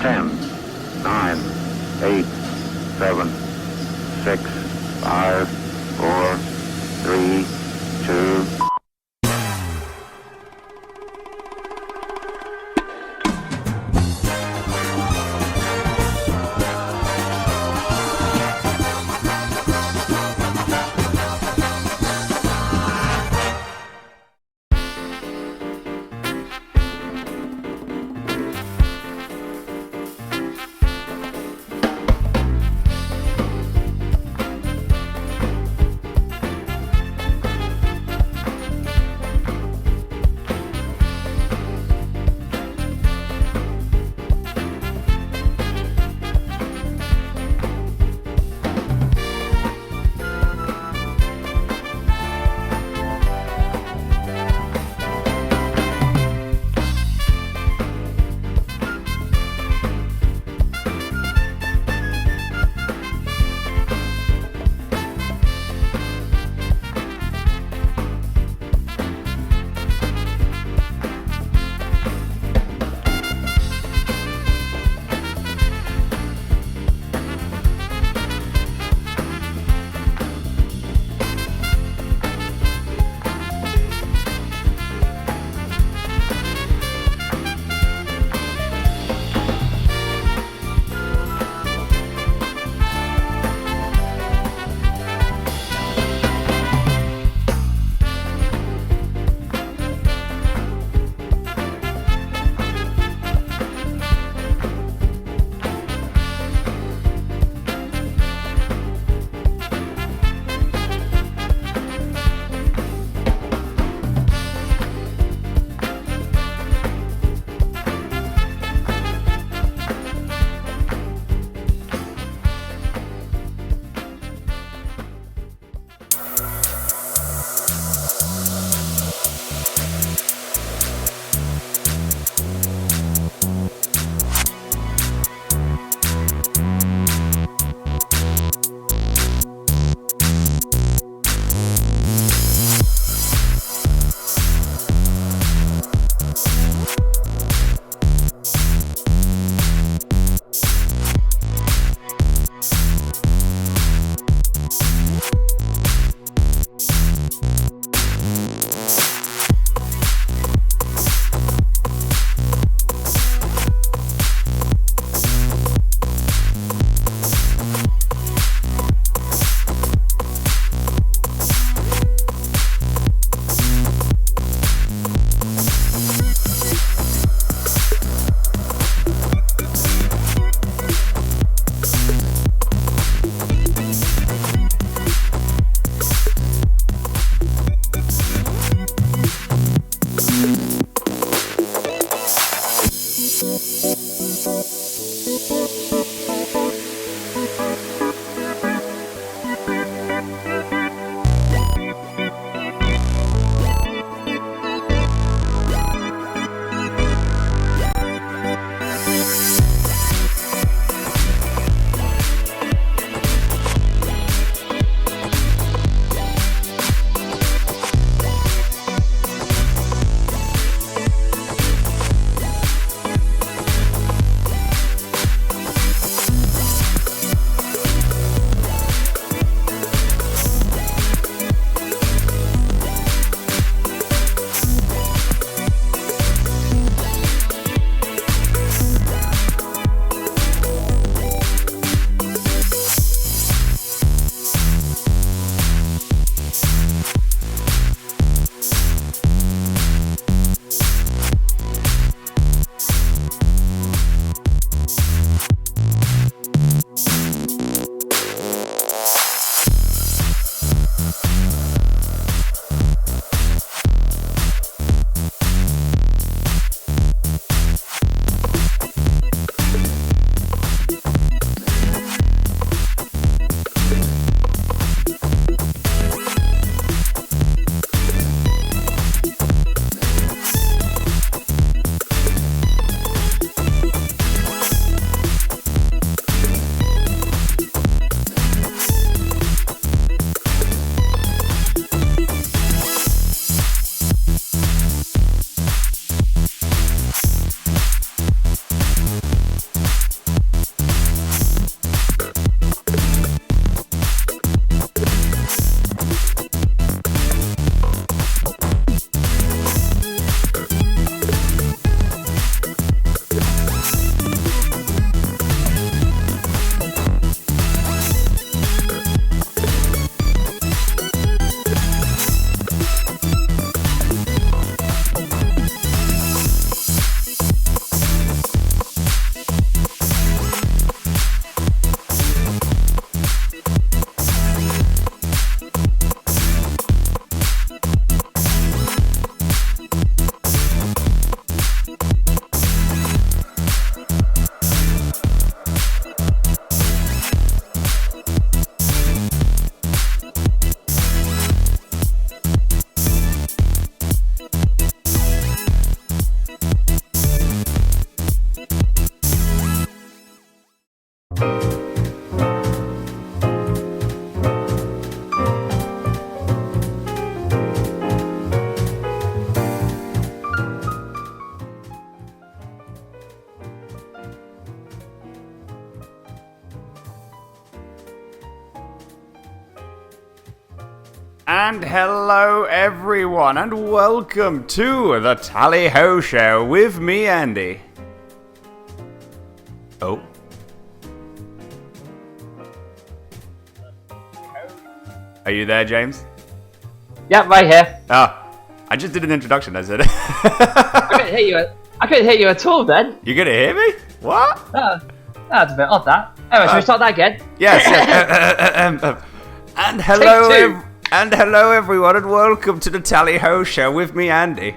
10, 9, 8, 7, 6, 5, 4, 3, 2. And hello everyone, and welcome to the Tally Ho Show with me, Andy. Oh. Are you there, James? Yeah, right here. Oh, I just did an introduction, that's it. I couldn't hear you at all then. You gonna hear me? What? That's a bit odd, that. Anyway, should we start that again? Yes. And hello everyone, and welcome to the Tally Ho Show with me, Andy.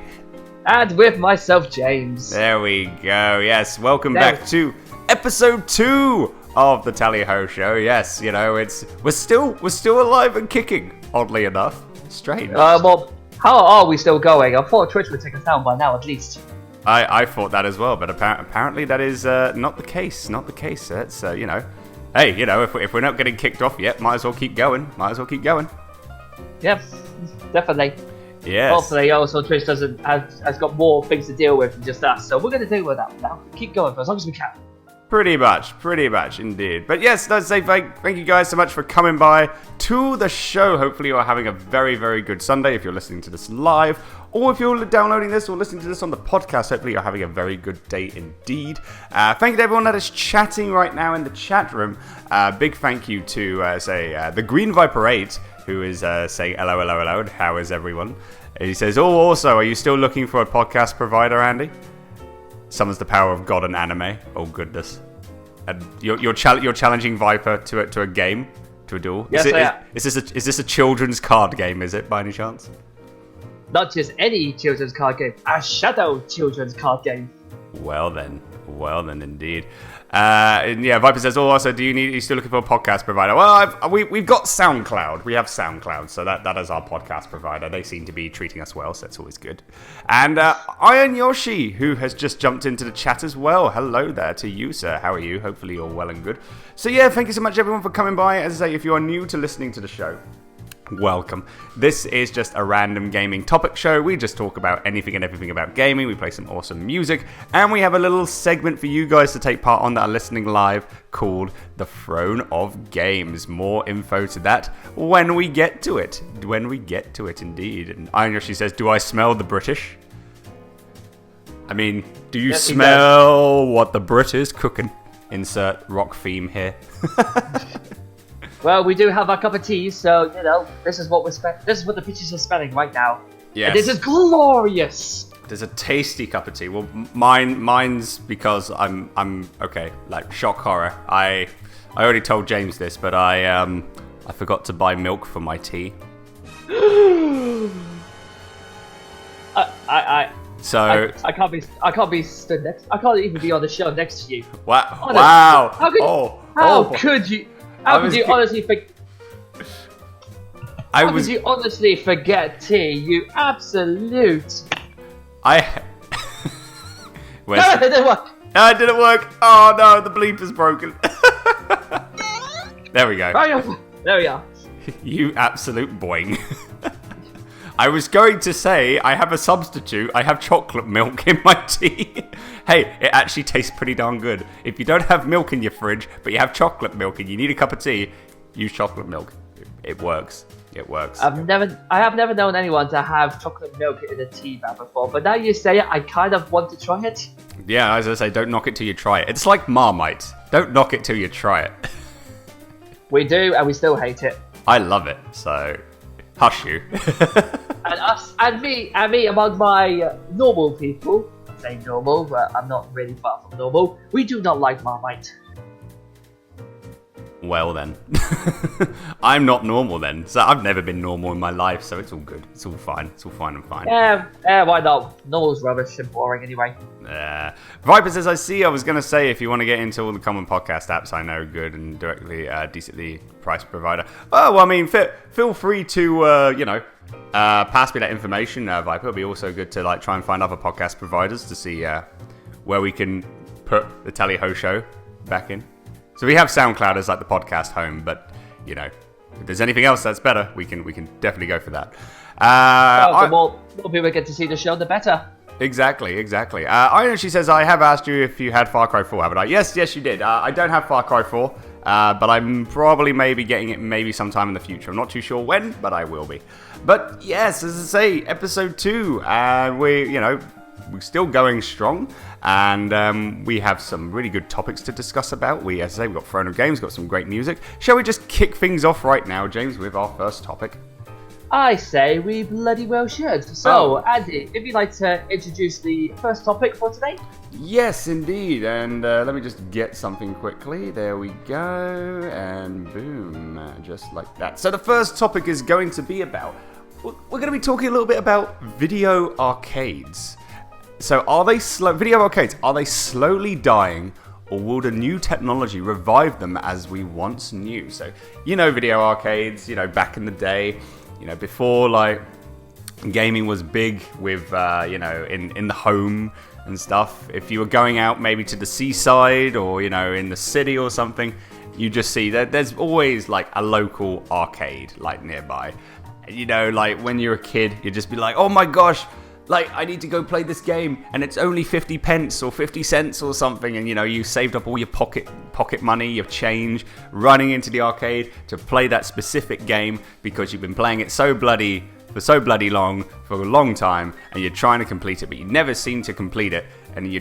And with myself, James. There we go. Yes, welcome back to episode 2 of the Tally Ho Show. Yes, you know, we're still alive and kicking. Oddly enough, strange. Well, how are we still going? I thought Twitch would take us down by now, at least. I thought that as well, but apparently that is not the case. Not the case. It's you know, hey, you know, if we're not getting kicked off yet, might as well keep going. Yep, definitely. Yes. Hopefully, also Twitch has got more things to deal with than just us, so we're going to deal with that now. Keep going for as long as we can. Pretty much indeed. But yes, let's say thank you guys so much for coming by to the show. Hopefully you're having a very, very good Sunday if you're listening to this live, or if you're downloading this or listening to this on the podcast. Hopefully you're having a very good day indeed. Thank you to everyone that is chatting right now in the chat room. Big thank you to the Green Viper 8, who is saying hello, and how is everyone? He says, oh, also, are you still looking for a podcast provider, Andy? Summons the power of God and anime. Oh goodness! And you're challenging Viper to a game, to a duel. Yes, I am. Is this a children's card game? Is it by any chance? Not just any children's card game, a shadow children's card game. Well then, indeed. And yeah, Viper says, oh, also, are you still looking for a podcast provider? Well, we've got SoundCloud. We have SoundCloud, so that is our podcast provider. They seem to be treating us well, so that's always good. And Iron Yoshi, who has just jumped into the chat as well. Hello there to you, sir. How are you? Hopefully you're well and good. So yeah, thank you so much, everyone, for coming by. As I say, if you are new to listening to the show, welcome. This is just a random gaming topic show. We just talk about anything and everything about gaming. We play some awesome music, and we have a little segment for you guys to take part on that are listening live called The Throne of Games. More info to that when we get to it. Indeed. And Iron Yoshi says, do I smell the British? I mean, do you smell what the Brit is cooking? Insert rock theme here. Well, we do have our cup of tea, so you know this is what this is what the pitches are smelling right now. Yes. And this is glorious. There's a tasty cup of tea. Well, mine's because I'm okay. Like shock horror. I already told James this, but I forgot to buy milk for my tea. I can't be stood next. I can't even be on the show next to you. Wow! Honestly, Wow! How could you? How could you honestly forget? Could you honestly forget tea? You absolute. No, it didn't work. No, it didn't work. Oh no, the bleep is broken. There we go. There we are. You absolute boing. I was going to say I have a substitute. I have chocolate milk in my tea. Hey, it actually tastes pretty darn good. If you don't have milk in your fridge, but you have chocolate milk and you need a cup of tea, use chocolate milk. It works. I have never known anyone to have chocolate milk in a tea bag before, but now you say it, I kind of want to try it. Yeah, as I say, don't knock it till you try it. It's like Marmite. Don't knock it till you try it. We do, and we still hate it. I love it, so hush you. and me among my normal people, I say normal, but I'm not really far from normal, we do not like Marmite. Well then. I'm not normal then, so I've never been normal in my life, so it's all good. It's all fine and fine. Yeah, why not? Normal's rubbish and boring anyway. Viper says, I was going to say, if you want to get into all the common podcast apps, I know good and directly, decently priced provider. Oh, well, I mean, feel free to, pass me that information, Viper. It'll be also good to try and find other podcast providers to see where we can put the Tally Ho Show back in. So we have SoundCloud as the podcast home, but if there's anything else that's better, we can definitely go for that. The more people get to see the show, the better. Exactly. I know she says, I have asked you if you had Far Cry 4, haven't I? Yes, you did. I don't have Far Cry 4. but I'm probably maybe getting it maybe sometime in the future. I'm not too sure when, but I will be. But yes, as I say, episode 2, we're still going strong, and we have some really good topics to discuss about. As I say, we've got Throne of Games, got some great music. Shall we just kick things off right now, James, with our first topic? I say we bloody well should. So, Andy, if you'd like to introduce the first topic for today? Yes, indeed. And let me just get something quickly. There we go. And boom. Just like that. So the first topic is going to be about... We're going to be talking a little bit about video arcades. So video arcades, are they slowly dying, or will the new technology revive them as we once knew? So, video arcades, back in the day... before gaming was big with in the home and stuff. If you were going out maybe to the seaside or in the city or something, you just see that there's always a local arcade nearby. When you're a kid, you'd just be like, oh my gosh, I need to go play this game, and it's only 50 pence or 50 cents or something, and you saved up all your pocket money, your change, running into the arcade to play that specific game because you've been playing it so bloody long, for a long time, and you're trying to complete it, but you never seem to complete it, and you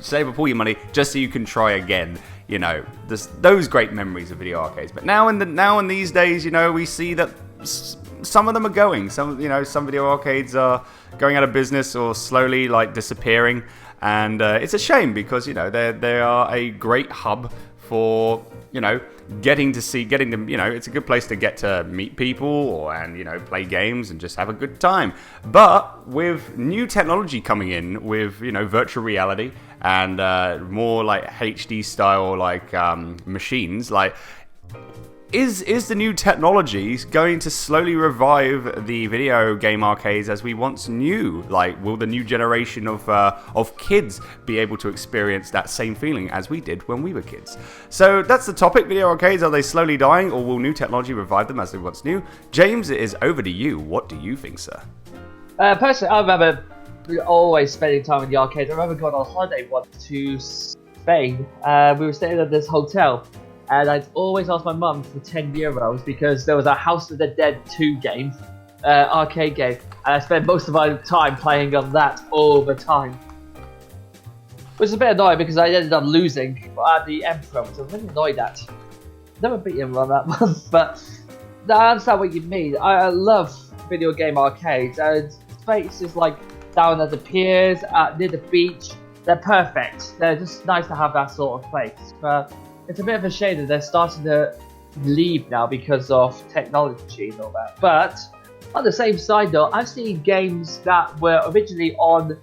save up all your money just so you can try again. Those great memories of video arcades. But now in these days, we see that some of them are going. Some video arcades are going out of business or slowly disappearing, and it's a shame because they are a great hub for getting them. It's a good place to get to meet people and play games and just have a good time. But with new technology coming in, with virtual reality and more HD style machines, Is the new technology going to slowly revive the video game arcades as we once knew? Will the new generation of kids be able to experience that same feeling as we did when we were kids? So that's the topic. Video arcades, are they slowly dying, or will new technology revive them as they once knew? James, it is over to you. What do you think, sir? Personally, I remember always spending time in the arcade. I remember going on holiday once to Spain. We were staying at this hotel. And I'd always ask my mum for €10 because there was a House of the Dead 2 game, arcade game, and I spent most of my time playing on that all the time. Which is a bit annoying because I ended up losing at the Emperor, which I was really annoyed at. Never beat him on that one, but I understand what you mean. I love video game arcades, and spaces down at the piers, near the beach, they're perfect. They're just nice to have that sort of place. But it's a bit of a shame that they're starting to leave now because of technology and all that. But on the same side though, I've seen games that were originally on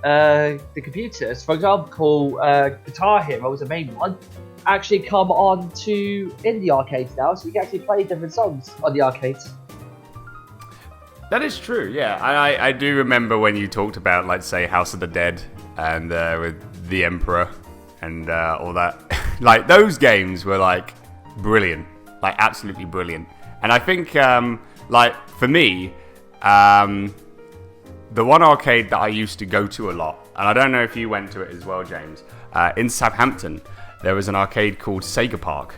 the computers. For example, Guitar Hero was the main one. Actually come on to in the arcades now, so you can actually play different songs on the arcades. That is true, yeah. I do remember when you talked about, say, House of the Dead and with the Emperor and all that. Those games were brilliant, absolutely brilliant. And I think for me, the one arcade that I used to go to a lot, and I don't know if you went to it as well, James, in Southampton, there was an arcade called Sega Park.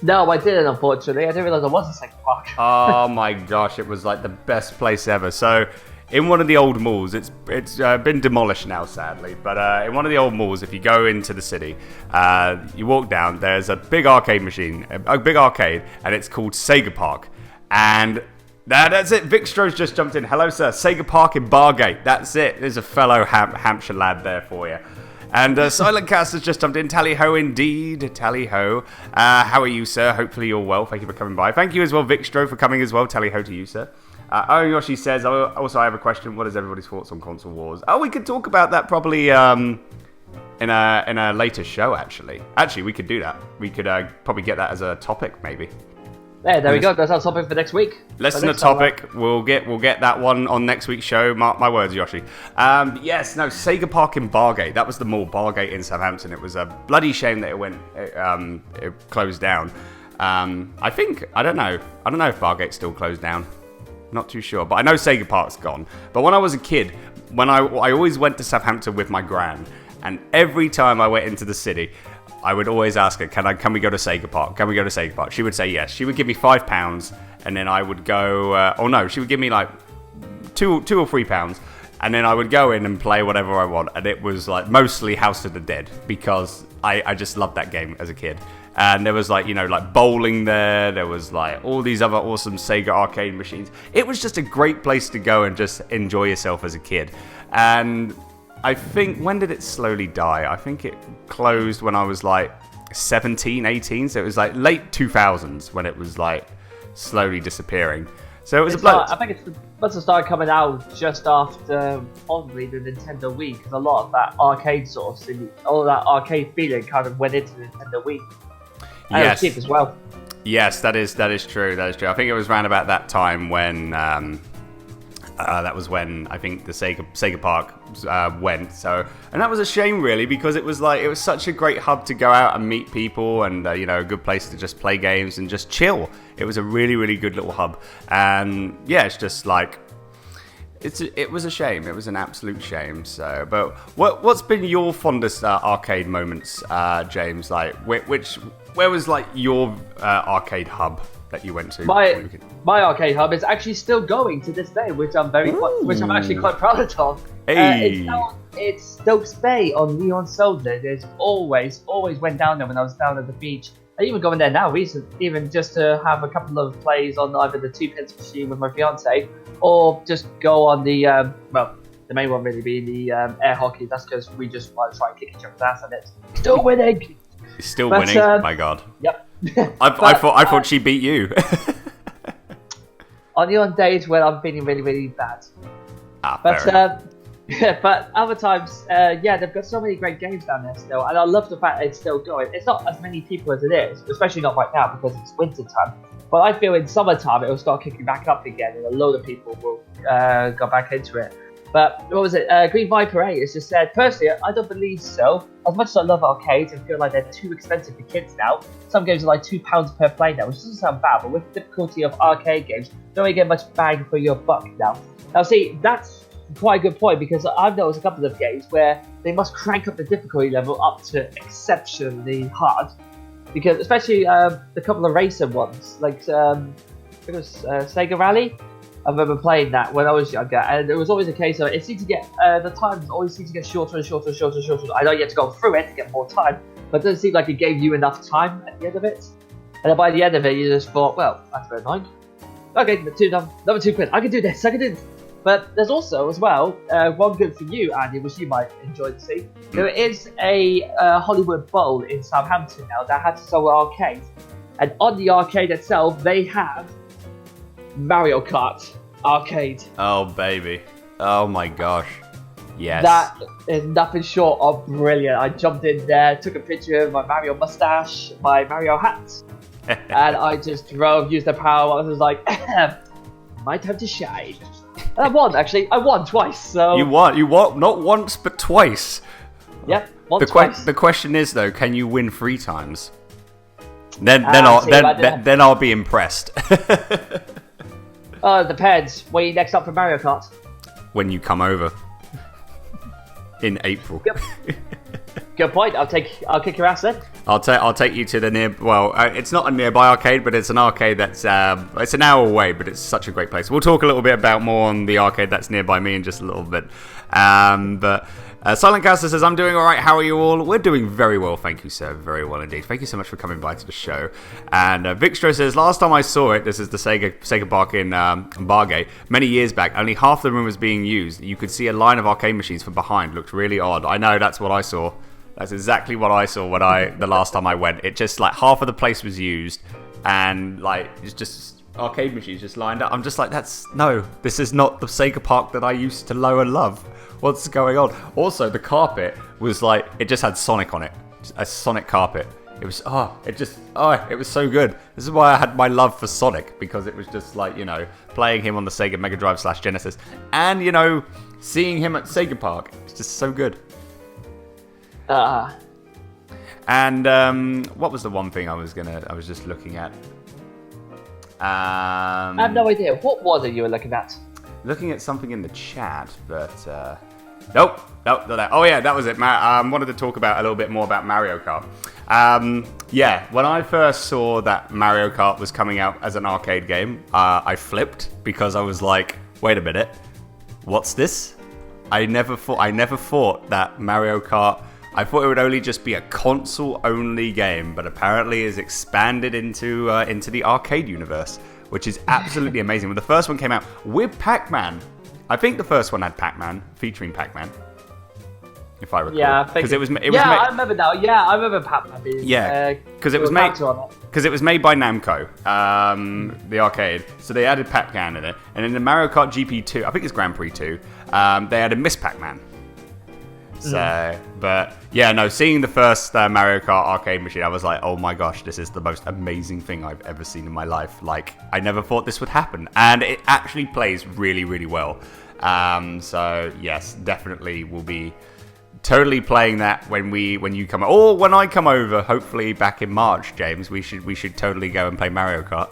No, I didn't, unfortunately. I didn't realise there was a Sega Park. Oh my gosh, it was the best place ever. So in one of the old malls, it's been demolished now, sadly, but in one of the old malls, if you go into the city, you walk down, there's a big arcade machine, a big arcade, and it's called Sega Park. And that's it. Vic Stroh's just jumped in. Hello, sir. Sega Park in Bargate. That's it. There's a fellow Hampshire lad there for you. And Silent Cast has just jumped in. Tally-ho indeed. Tally-ho. How are you, sir? Hopefully you're well. Thank you for coming by. Thank you as well, Vic Stroh, for coming as well. Tally-ho to you, sir. Yoshi says, also I have a question. What is everybody's thoughts on console wars? Oh, we could talk about that probably in a later show, actually. Actually, we could do that. We could probably get that as a topic, maybe. Yeah, there we go. That's our topic for next week. Listen to topic. We'll get that one on next week's show. Mark my words, Yoshi. Sega Park in Bargate. That was the mall, Bargate in Southampton. It was a bloody shame that it closed down. I don't know if Bargate's still closed down. Not too sure, but I know Sega Park's gone. But when I was a kid, I always went to Southampton with my gran, and every time I went into the city, I would always ask her, can we go to Sega Park? Can we go to Sega Park? She would say yes. She would give me £5, and then I would go. She would give me like £2 or £3. And then I would go in and play whatever I want. And it was like mostly House of the Dead because I just loved that game as a kid. And there was like, like bowling there. There was like all these other awesome Sega arcade machines. It was just a great place to go and just enjoy yourself as a kid. And I think, when did it slowly die? I think it closed when I was like 17, 18. So it was like late 2000s when it was like slowly disappearing. So it was I think it must have started coming out just after, probably, the Nintendo Wii, because a lot of that arcade all that arcade feeling kind of went into the Nintendo Wii. And it was cheap as well. Yes, that is true. That is true. I think it was around about that time when that was when I think the Sega Park went. And that was a shame, really, because it was such a great hub to go out and meet people, and a good place to just play games and just chill. It was a really, really good little hub, and yeah, it's just like it was a shame. It was an absolute shame. So, but what's been your fondest arcade moments, James? Like, where was like your arcade hub that you went to? My arcade hub is actually still going to this day, which I'm actually quite proud of. Hey. It's Stokes Bay on Leon Soldier. There's always went down there when I was down at the beach. I even go in there now recently, even just to have a couple of plays on either the 2-pence machine with my fiance, or just go on the the main one really being the air hockey. That's because we just try and kick each other's ass and it's still winning. Still winning? My God. Yep. I thought she beat you. Only on days when I'm feeling really, really bad. But other times, they've got so many great games down there still, and I love the fact that it's still going. It's not as many people as it is, especially not right now because it's winter time. But I feel in summertime it will start kicking back up again, and a load of people will go back into it. But what was it? Green Viper 8 has just said, personally, I don't believe so. As much as I love arcades and feel like they're too expensive for kids now, some games are like £2 per play now, which doesn't sound bad, but with the difficulty of arcade games, you don't really get much bang for your buck now. Now, see, that's quite a good point, because I've noticed a couple of games where they must crank up the difficulty level up to exceptionally hard. Because especially the couple of racer ones, like I think it was Sega Rally. I remember playing that when I was younger, and it was always a case of it seemed to get the times always seemed to get shorter and shorter and shorter and shorter. I know you had to go through it to get more time, but it doesn't seem like it gave you enough time at the end of it. And then by the end of it, you just thought, well, that's very annoying. Okay, another £2. I can do this. But there's also, as well, one good for you, Andy, which you might enjoy to see. There is a Hollywood Bowl in Southampton now that has its own arcade. And on the arcade itself, they have Mario Kart arcade. Oh, baby. Oh, my gosh. Yes. That is nothing short of brilliant. I jumped in there, took a picture of my Mario mustache, my Mario hat, and I just used the power. I was like, my time to shine. And I won, actually. I won twice. So You won, not once, but twice. Yep, twice. The question is, though, can you win 3 times? Then I'll be impressed. It depends. When are you next up for Mario Kart? When you come over. In April. Yep. Good point. I'll kick your ass then. I'll take you to the it's not a nearby arcade, but it's an arcade that's it's an hour away, but it's such a great place. We'll talk a little bit about more on the arcade that's nearby me in just a little bit. But Silent Caster says, I'm doing all right. How are you all? We're doing very well, thank you, sir. Very well indeed. Thank you so much for coming by to the show. And Vicstro says, last time I saw it, this is the Sega Park in Bargate, many years back, only half the room was being used. You could see a line of arcade machines from behind. Looked really odd. I know, that's what I saw. That's exactly what I saw the last time I went. It just, like, half of the place was used, and, like, it's just arcade machines just lined up. I'm just like, this is not the Sega Park that I used to know and love. What's going on? Also, the carpet was like, it just had Sonic on it. A Sonic carpet. It was, it was so good. This is why I had my love for Sonic, because it was just like, playing him on the Sega Mega Drive / Genesis, and, seeing him at Sega Park. It's just so good. And what was the one thing I was just looking at? I have no idea. What was it you were looking at? Looking at something in the chat, but Nope. Nope. Not that. Oh yeah, that was it, Matt. Wanted to talk about a little bit more about Mario Kart. Yeah, when I first saw that Mario Kart was coming out as an arcade game, I flipped because I was like, wait a minute, what's this? I never thought that Mario Kart. I thought it would only just be a console-only game, but apparently is expanded into the arcade universe, which is absolutely amazing. When the first one came out with Pac-Man, I think the first one had Pac-Man featuring Pac-Man. If I recall, yeah, because it was. I remember now. Yeah, I remember Pac-Man being. Yeah, because it was made by Namco, the arcade. So they added Pac-Man in it, and in the Mario Kart GP2, I think it's Grand Prix 2, they added Miss Pac-Man. So, but yeah, no, seeing the first Mario Kart arcade machine, I was like, oh my gosh, this is the most amazing thing I've ever seen in my life. Like, I never thought this would happen, and it actually plays really, really well. So yes, definitely will be totally playing that when you come, or when I come over, hopefully back in March, James. We should totally go and play Mario Kart.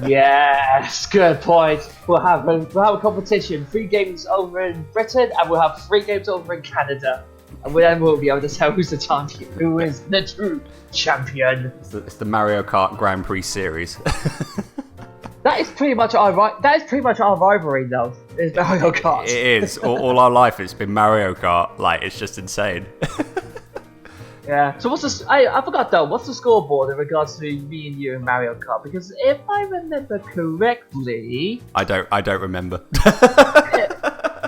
Yes, good point. We'll have a competition. 3 games over in Britain, and we'll have 3 games over in Canada. And then we'll be able to tell who's the champion, who is the true champion. It's the Mario Kart Grand Prix series. That is pretty much our rivalry, though. Is Mario Kart. It is. All our life, it's been Mario Kart. Like, it's just insane. Yeah. So I forgot though. What's the scoreboard in regards to me and you in Mario Kart? Because if I remember correctly, I don't remember.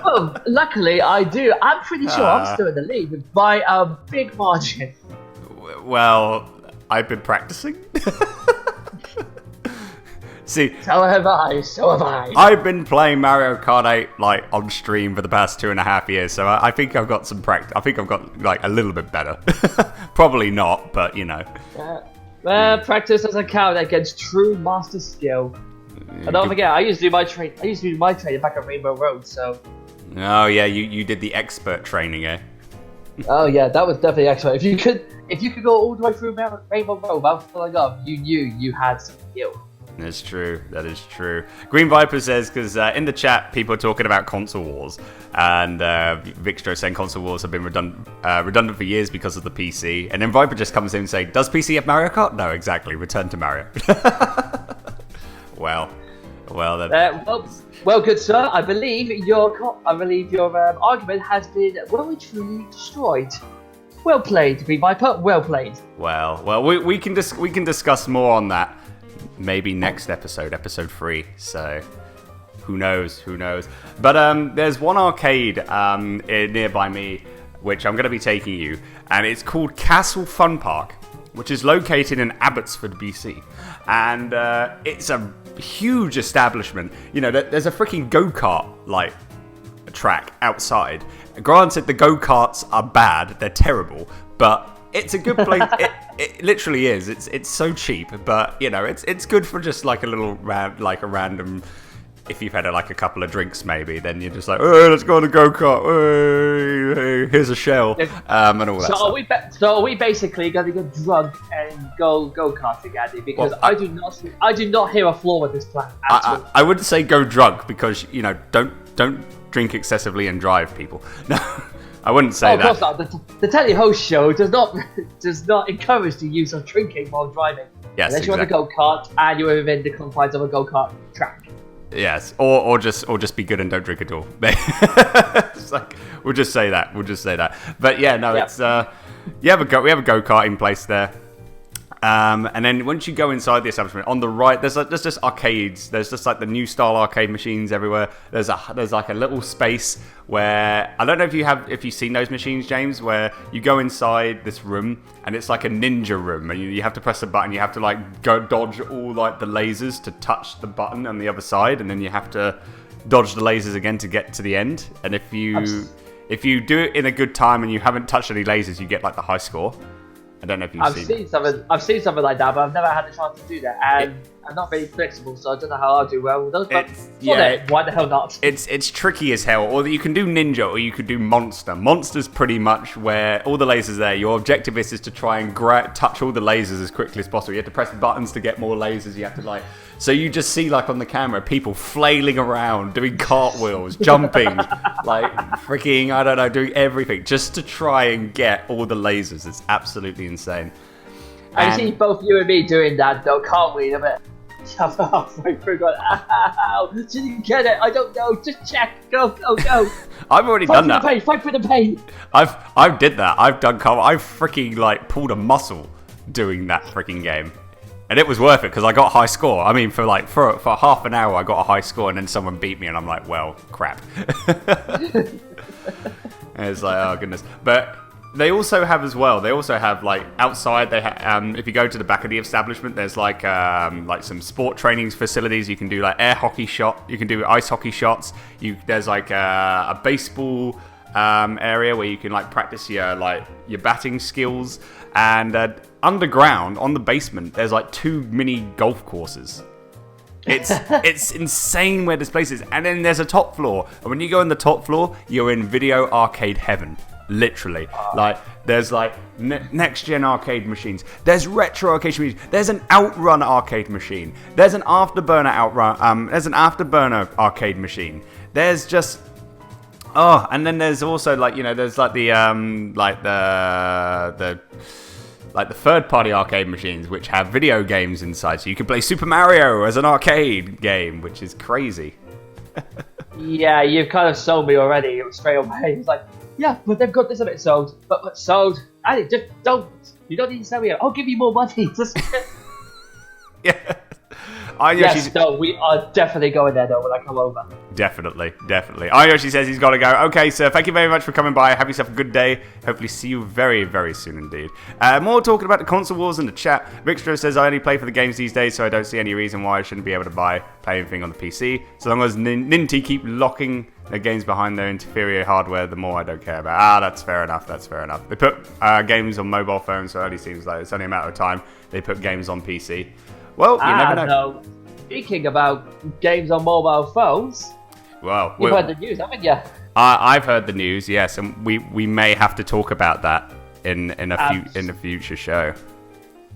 Well, luckily I do. I'm pretty sure I'm still in the lead by a big margin. Well, I've been practicing. See, so have I. I've been playing Mario Kart 8 like on stream for the past 2.5 years, so I think I've got some practice. I think I've got like a little bit better. Probably not, but you know. Well, practice doesn't count against true master skill. And don't forget, I used to do my training back at Rainbow Road. So. Oh yeah, you did the expert training, eh? Oh yeah, that was definitely expert. If you could go all the way through Rainbow Road without falling off, you knew you had some skill. That's true. That is true. Green Viper says, because in the chat, people are talking about console wars. And Victor saying console wars have been redundant for years because of the PC. And then Viper just comes in and says, does PC have Mario Kart? No, exactly. Return to Mario. Well, then. Well, good sir. I believe your argument has been well and truly destroyed. Well played, Green Viper. Well played. Well, we can discuss more on that. Maybe next episode 3. So, who knows? But there's one arcade nearby me, which I'm going to be taking you, and it's called Castle Fun Park, which is located in Abbotsford, BC, and it's a huge establishment. You know, there's a freaking go-kart like track outside. Granted, the go-karts are bad; they're terrible, but it's a good place. It literally is. It's so cheap, but you know, it's good for just like a little random. If you've had a couple of drinks, maybe then you're just like, oh, let's go on a go kart. Hey, here's a shell, and all that. So are we basically going to get drunk and go karting, Andy? Because I do not hear a flaw with this plan at all. I wouldn't say go drunk because you know don't drink excessively and drive, people. No. I wouldn't say that. Of course not. The Telly Host show does not encourage the use of drinking while driving. Yes, unless you're on a go-kart and you're within the confines of a go-kart track. Yes, or just be good and don't drink at all. It's like we'll just say that. But yeah, no, it's we have a go-karting place there. And then once you go inside the establishment, on the right, there's just arcades. There's just like the new style arcade machines everywhere. There's like a little space where I don't know if you've seen those machines, James, where you go inside this room and it's like a ninja room, and you have to press a button. You have to like go dodge all like the lasers to touch the button on the other side, and then you have to dodge the lasers again to get to the end. And if you do it in a good time and you haven't touched any lasers, you get like the high score. I don't know if I've seen something like that, but I've never had the chance to do that. And I'm not very flexible, so I don't know how I'll do well with those. But why the hell not? It's tricky as hell. Or you can do ninja, or you could do monster. Monster's pretty much where all the lasers there. Your objective is to try and touch all the lasers as quickly as possible. You have to press buttons to get more lasers. You have to like. So you just see like on the camera people flailing around, doing cartwheels, jumping, like freaking I don't know, doing everything just to try and get all the lasers. It's absolutely insane. I see both you and me doing that though, can't we? A bit halfway through, going, ow, didn't get it. I don't know. Just check. Go. I've already done that. Fight for the pain. I've did that. I've freaking like pulled a muscle doing that freaking game, and it was worth it because I got a high score. I mean, for half an hour, I got a high score, and then someone beat me, and I'm like, well, crap. And it's like, oh goodness, but. They also have as well. They also have like outside. They if you go to the back of the establishment, there's like some sport training facilities. You can do like air hockey shot. You can do ice hockey shots. There's like a baseball area where you can like practice your batting skills. And underground on the basement, there's like 2 mini golf courses. It's insane where this place is. And then there's a top floor. And when you go in the top floor, you're in video arcade heaven. Literally, like there's like next gen arcade machines. There's retro arcade machines. There's an Outrun arcade machine. There's an Afterburner There's an Afterburner arcade machine. There's just and then there's also like there's like the third party arcade machines which have video games inside, so you can play Super Mario as an arcade game, which is crazy. Yeah, you've kind of sold me already. It was straight away. It's like. Yeah, but they've got this a bit sold. But sold. Andy, just don't. You don't need to sell me. I'll give you more money. Just... Yeah. We are definitely going there though when I come over. Definitely. Ayoshi says he's got to go. Okay, sir, thank you very much for coming by. Have yourself a good day. Hopefully see you very, very soon indeed. More talking about the console wars in the chat. Victor says, I only play for the games these days, so I don't see any reason why I shouldn't be able to play anything on the PC. So long as Ninty keep locking their games behind their inferior hardware, the more I don't care about. That's fair enough. They put games on mobile phones, so it only seems like it's only a matter of time they put games on PC. Well, you never know. No. Speaking about games on mobile phones, well, you've heard the news, haven't you? I've heard the news, yes, and we may have to talk about that in a future show.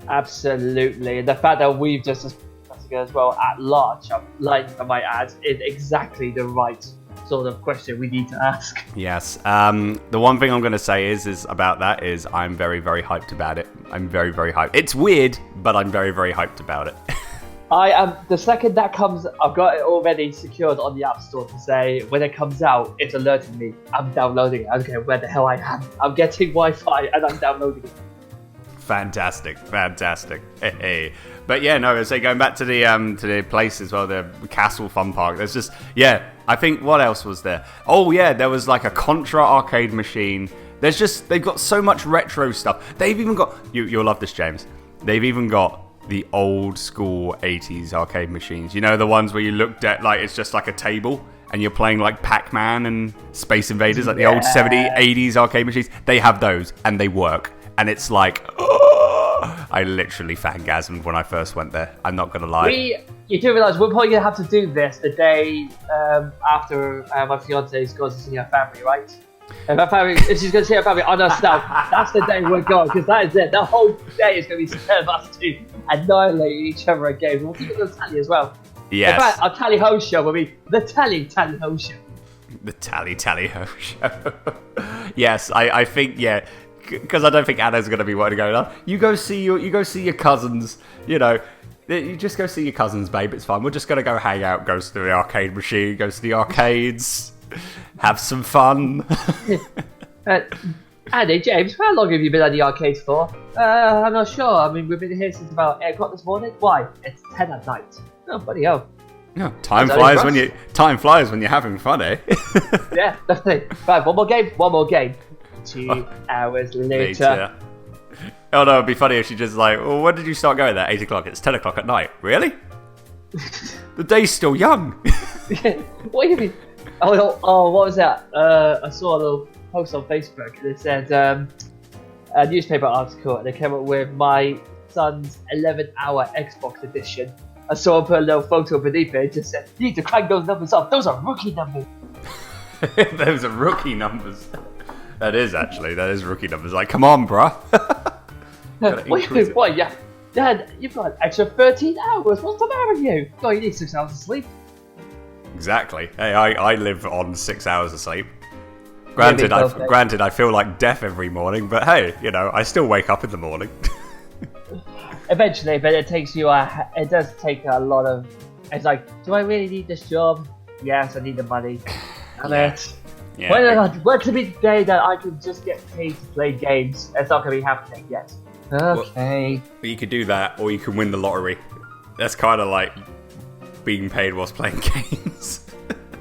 Absolutely, and the fact that we've just discussed it as well at large, like I might add, is exactly the right sort of question we need to ask. Yes. The one thing I'm going to say is about that is I'm very, very hyped about it. I'm very, very hyped. It's weird, but I'm very, very hyped about it. I am. The second that comes, I've got it already secured on the App Store to say when it comes out, it's alerting me. I'm downloading it. I don't care where the hell I am. I'm getting Wi-Fi and I'm downloading it. Fantastic. Hey. But yeah, no, so going back to the place as well, the Castle Fun Park. There's just I think what else was there? Oh yeah, there was like a Contra arcade machine. They've got so much retro stuff. They've even got you'll love this, James. They've even got the old school 80s arcade machines. You know, the ones where you looked at like it's just like a table and you're playing like Pac-Man and Space Invaders, like the old 70s, 80s arcade machines. They have those and they work. And it's like, I literally fangasmed when I first went there. I'm not going to lie. You do realise we're probably going to have to do this the day after my fiance goes to see her family, right? If she's going to see her family on her stuff, that's the day we're going, because that is it. The whole day is going to be spent us to annihilate each other at games. We'll keep it on tally as well. Yes. In fact, our tally-ho show will be the tally-ho show. The tally-ho show. Yes, I think, yeah. Because I don't think Anna's going to be wanting to go. You go see your cousins. You know, you just go see your cousins, babe. It's fine. We're just going to go hang out. Go to the arcade machine. Go to the arcades. Have some fun. Andy, James, how long have you been at the arcades for? I'm not sure. I mean, we've been here since about 8 o'clock this morning. Why? It's 10 at night. Oh, bloody hell. Yeah, time flies when you're having fun, eh? Yeah, definitely. Right, one more game. 2 hours later. Oh no, it'd be funny if she just like, well, when did you start going there? 8 o'clock. It's 10 o'clock at night. Really? The day's still young. What do you mean? Oh, what was that? I saw a little post on Facebook and it said a newspaper article and they came up with my son's 11-hour Xbox edition. I saw him put a little photo beneath it. It just said, "You need to crank those numbers up. Those are rookie numbers." Those are rookie numbers. That is rookie numbers. Like, come on, bruh. What? Yeah, Dad, you've got an extra 13 hours. What's the matter with you? No, you need 6 hours of sleep. Exactly. Hey, I live on 6 hours of sleep. Granted, I feel like death every morning, but hey, I still wake up in the morning. Eventually, but it takes you. It does take a lot of. It's like, do I really need this job? Yes, I need the money. Yeah. When to be the day that I can just get paid to play games? It's not going to be happening yet. Okay. Well, you could do that, or you can win the lottery. That's kind of like being paid whilst playing games.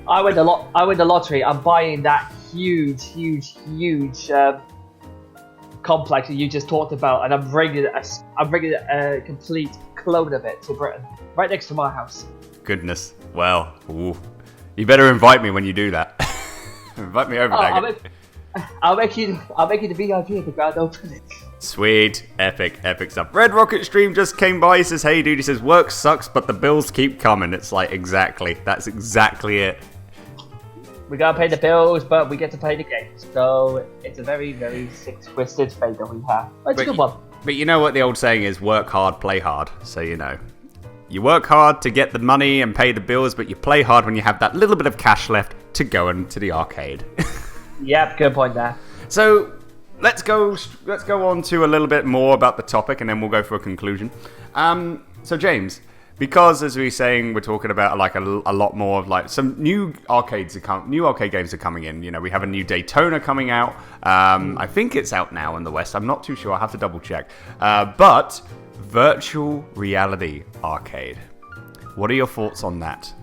I win the lottery. I'm buying that huge complex that you just talked about, and I'm bringing a complete clone of it to Britain, right next to my house. Goodness. Well, ooh. You better invite me when you do that. Invite me over, I'll make you the VIP at the grand opening. Sweet, epic stuff. Red Rocket Stream just came by. He says, "Hey, dude." He says, "Work sucks, but the bills keep coming." It's like, exactly. That's exactly it. We gotta pay the bills, but we get to play the games. So it's a very, very sick, twisted fate that we have. But it's a good one. But you know what the old saying is: work hard, play hard. So you work hard to get the money and pay the bills, but you play hard when you have that little bit of cash left to go into the arcade. Yep, good point there. So let's go on to a little bit more about the topic, and then we'll go for a conclusion. So James, because as we were saying, we're talking about like a lot more of like some new arcade games are coming in. We have a new Daytona coming out. I think it's out now in the West. I'm not too sure. I have to double check. But virtual reality arcade. What are your thoughts on that?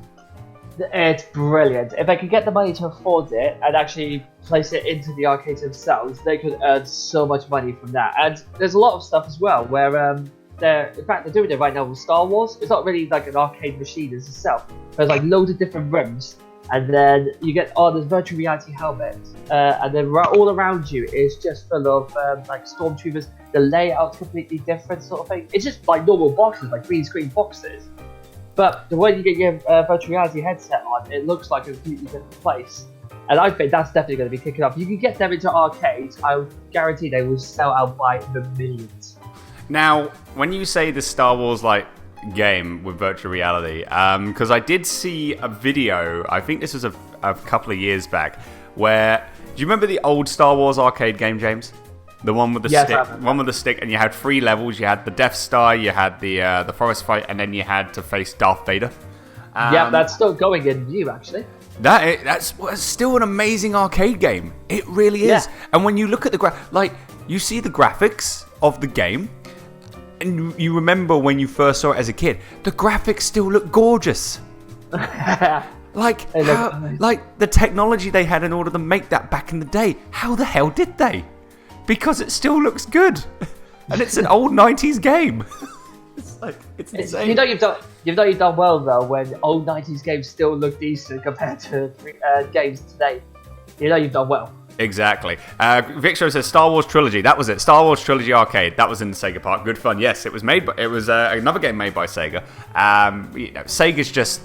It's brilliant. If they could get the money to afford it and actually place it into the arcades themselves, they could earn so much money from that. And there's a lot of stuff as well where they're doing it right now with Star Wars. It's not really like an arcade machine as itself. There's like loads of different rooms, and then you get this virtual reality helmet, and then all around you is just full of like stormtroopers. The layout's completely different, sort of thing. It's just like normal boxes, like green screen boxes. But the way you get your virtual reality headset on, it looks like a completely different place. And I think that's definitely going to be kicking up. You can get them into arcades. I guarantee they will sell out by the millions. Now, when you say the Star Wars game with virtual reality, because I did see a video, I think this was a couple of years back, where, do you remember the old Star Wars arcade game, James? The one with the stick, and you had 3 levels. You had the Death Star, you had the forest fight, and then you had to face Darth Vader. Yeah, that's still going in view, actually. That's still an amazing arcade game. It really is. Yeah. And when you look at you see the graphics of the game, and you remember when you first saw it as a kid, the graphics still look gorgeous. Like the technology they had in order to make that back in the day. How the hell did they? Because it still looks good, and it's an old 90s game. It's insane. You've done well though when old 90s games still look decent compared to games today. You've done well. Exactly. Victor says Star Wars Trilogy. That was it. Star Wars Trilogy Arcade. That was in the Sega Park. Good fun. Yes, it was made. But it was another game made by Sega. Sega's just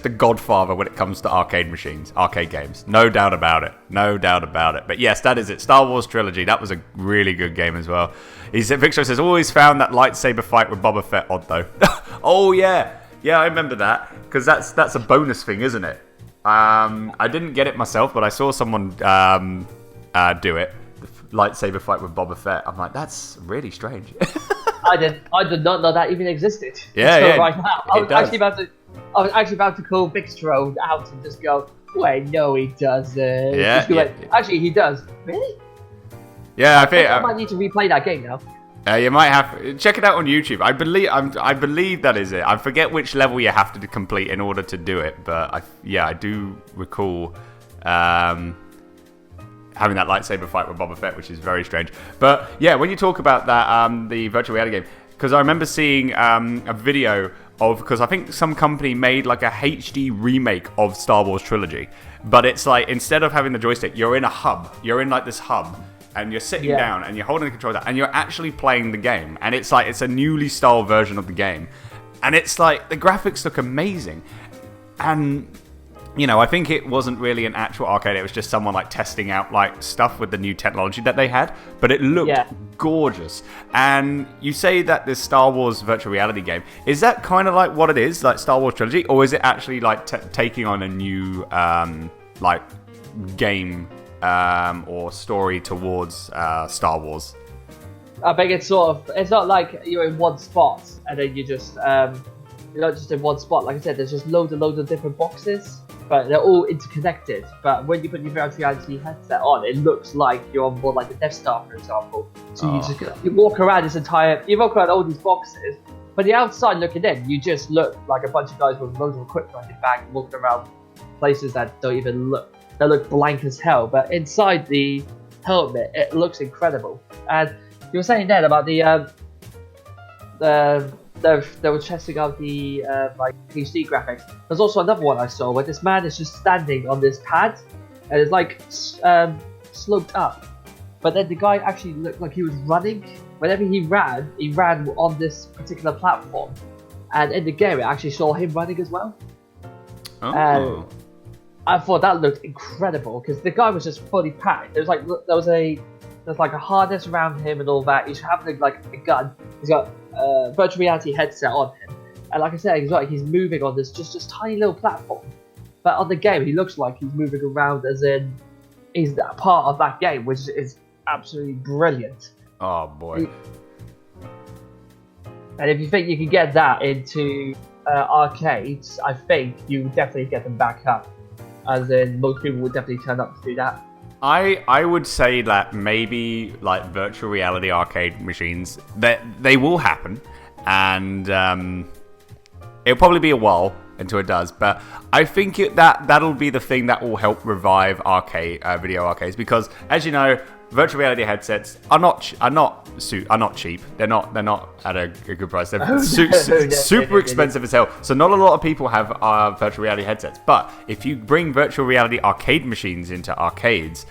the godfather when it comes to arcade games. No doubt about it. But yes, that is it. Star Wars Trilogy. That was a really good game as well. Victor says, always found that lightsaber fight with Boba Fett odd though. Oh yeah. Yeah, I remember that. Because that's a bonus thing, isn't it? I didn't get it myself, but I saw someone do it. The lightsaber fight with Boba Fett. I'm like, that's really strange. I did not know that even existed. Yeah. Right now, I was actually about to call Victro out and just go, wait, no, he doesn't. Yeah. Actually, he does. Really? Yeah, I think I might need to replay that game now. You might have check it out on YouTube. I believe that is it. I forget which level you have to complete in order to do it, but I do recall having that lightsaber fight with Boba Fett, which is very strange. But yeah, when you talk about that, the virtual reality game, because I remember seeing a video because I think some company made like a HD remake of Star Wars Trilogy, but it's like instead of having the joystick, you're in a hub. You're in like this hub. and you're sitting down and you're holding the controller and you're actually playing the game, and it's like it's a newly styled version of the game, and it's like the graphics look amazing, and you know, I think it wasn't really an actual arcade. It was just someone like testing out like stuff with the new technology that they had. But it looked gorgeous. And you say that this Star Wars virtual reality game, is that kind of like what it is, like Star Wars Trilogy, or is it actually like taking on a new like game or story towards Star Wars? I think it's not like you're in one spot and then you just you're not just in one spot. Like I said, there's just loads of different boxes, but they're all interconnected. But when you put your virtual reality headset on, it looks like you're on board like the Death Star, for example. So you walk around all these boxes, but the outside looking in, you just look like a bunch of guys with loads of equipment on your back walking around places that don't even look, they look blank as hell. But inside the helmet, it looks incredible. And you were saying then about they were testing out the like HD graphics. There's also another one I saw where this man is just standing on this pad, and it's like sloped up. But then the guy actually looked like he was running. Whenever he ran on this particular platform, and in the game it actually saw him running as well. Oh. And I thought that looked incredible because the guy was just fully packed. There's like a harness around him and all that. He's having like a gun. He's got a virtual reality headset on him, and like I said, he's moving on this just tiny little platform. But on the game, he looks like he's moving around as in he's a part of that game, which is absolutely brilliant. Oh boy! And if you think you can get that into arcades, I think you would definitely get them back up. As in, most people would definitely turn up to do that. I would say that maybe like virtual reality arcade machines, that they will happen, and it'll probably be a while until it does. But I think that'll be the thing that will help revive video arcades, because as you know, virtual reality headsets are not cheap. They're not at a good price. They're super expensive as hell. So not a lot of people have virtual reality headsets. But if you bring virtual reality arcade machines into arcades,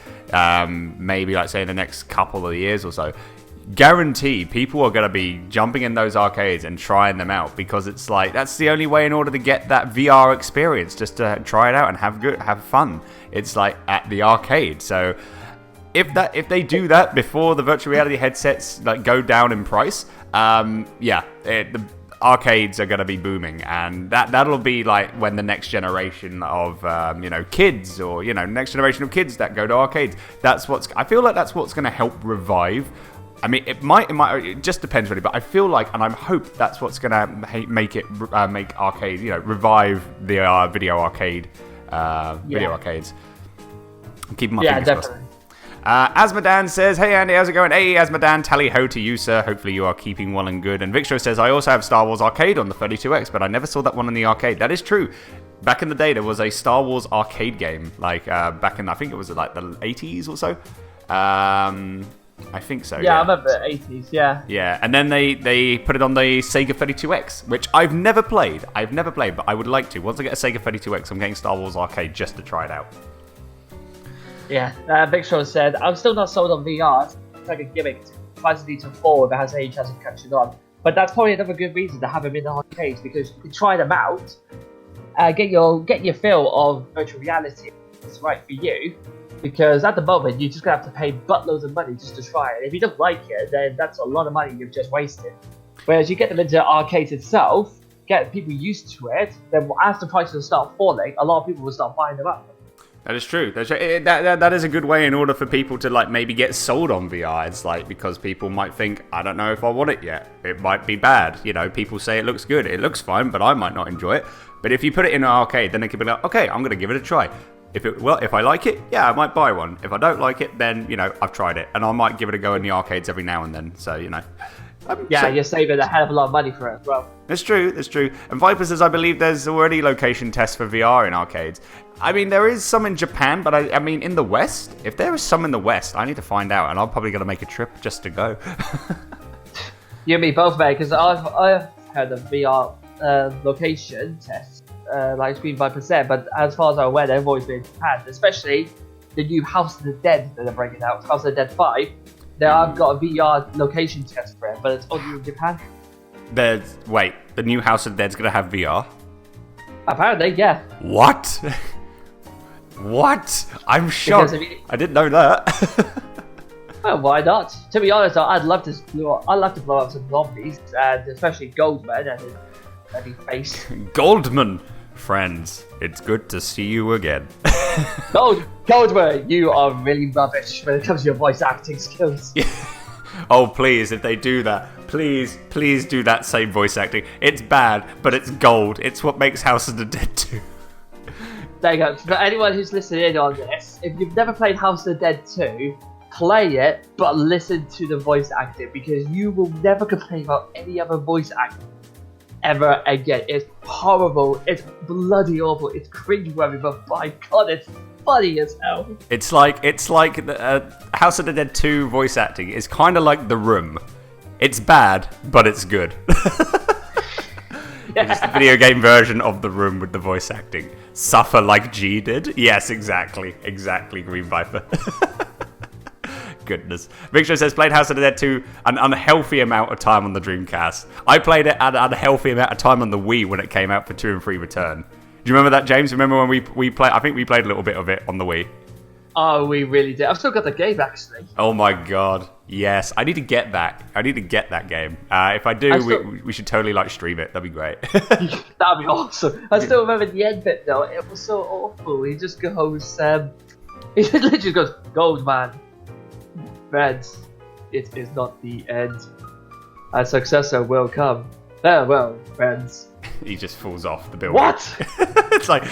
maybe like say in the next couple of years or so, guarantee people are going to be jumping in those arcades and trying them out, because it's like that's the only way in order to get that VR experience, just to try it out and have fun. It's like at the arcade. So if they do that before the virtual reality headsets like go down in price, the arcades are going to be booming, and that'll be like when the next generation of kids, or next generation of kids that go to arcades. I feel like that's what's going to help revive. I mean, it just depends really, but I feel like, and I hope that's what's going to make arcade, revive the video arcades. I'm keeping my fingers crossed. Asmodan says, hey Andy, how's it going? Hey Asmodan, tally ho to you, sir. Hopefully you are keeping well and good. And Victor says, I also have Star Wars Arcade on the 32X, but I never saw that one in the arcade. That is true. Back in the day, there was a Star Wars arcade game, like back in, I think it was like the 80s or so. I think so. Yeah, I remember the 80s, yeah. Yeah, and then they put it on the Sega 32X, which I've never played, but I would like to. Once I get a Sega 32X, I'm getting Star Wars Arcade just to try it out. Yeah, Big Show said, I'm still not sold on VR. It's like a gimmick. Capacity to fall if it has age hasn't catching on. But that's probably another good reason to have them in the arcades, because you can try them out, get your feel of virtual reality. It's right for you, because at the moment you're just gonna have to pay buttloads of money just to try it. If you don't like it, then that's a lot of money you've just wasted. Whereas you get them into the arcades itself, get people used to it, then as the prices start falling, a lot of people will start buying them up. That is true. That is a good way in order for people to like maybe get sold on VR. It's like, because people might think, I don't know if I want it yet. It might be bad. People say it looks good. It looks fine, but I might not enjoy it. But if you put it in an arcade, then it could be like, okay, I'm going to give it a try. If I like it, yeah, I might buy one. If I don't like it, then I've tried it, and I might give it a go in the arcades every now and then. So you're saving a hell of a lot of money for it as well. That's true. And Viper says, I believe there's already location tests for VR in arcades. I mean, there is some in Japan, but I mean, in the West, if there is some in the West, I need to find out, and I'm probably going to make a trip just to go. You and me both, mate, because I've heard of VR location tests, like Screen Viper said, but as far as I'm aware, they've always been in Japan, especially the new House of the Dead that they're bringing out, House of the Dead 5. I've got a VR location test for it, but it's only in Japan. Wait, the new House of the Dead's gonna have VR? Apparently, yeah. What? What? I'm shocked. I didn't know that. Well, why not? To be honest, I'd love to blow up some zombies, and especially Goldman and his bloody face. Goldman, friends, it's good to see you again. Goldman, you are really rubbish when it comes to your voice acting skills. Oh, please, if they do that, please do that same voice acting. It's bad, but it's gold. It's what makes House of the Dead 2. There you go. For anyone who's listening in on this, if you've never played House of the Dead 2, play it, but listen to the voice acting, because you will never complain about any other voice acting ever again. It's horrible, it's bloody awful, it's cringeworthy, but by God, it's funny as hell. It's like House of the Dead 2 voice acting is kind of like The Room. It's bad, but it's good. Yeah. It's the video game version of The Room with the voice acting. Suffer like G did? Yes, exactly, Green Viper. Goodness. Victor says, played House of the Dead 2 an unhealthy amount of time on the Dreamcast. I played it at an unhealthy amount of time on the Wii when it came out for 2 and 3 Return. Do you remember that, James? Remember when we played? I think we played a little bit of it on the Wii. Oh, we really did. I've still got the game, actually. Oh my God. Yes. I need to get that. Game. If I do, we should totally stream it. That'd be great. That'd be awesome. I still remember the end bit, though. It was so awful. He just goes, he literally goes, Goldman. Friends, it is not the end. A successor will come. Farewell, friends. He just falls off the building. What? It's like,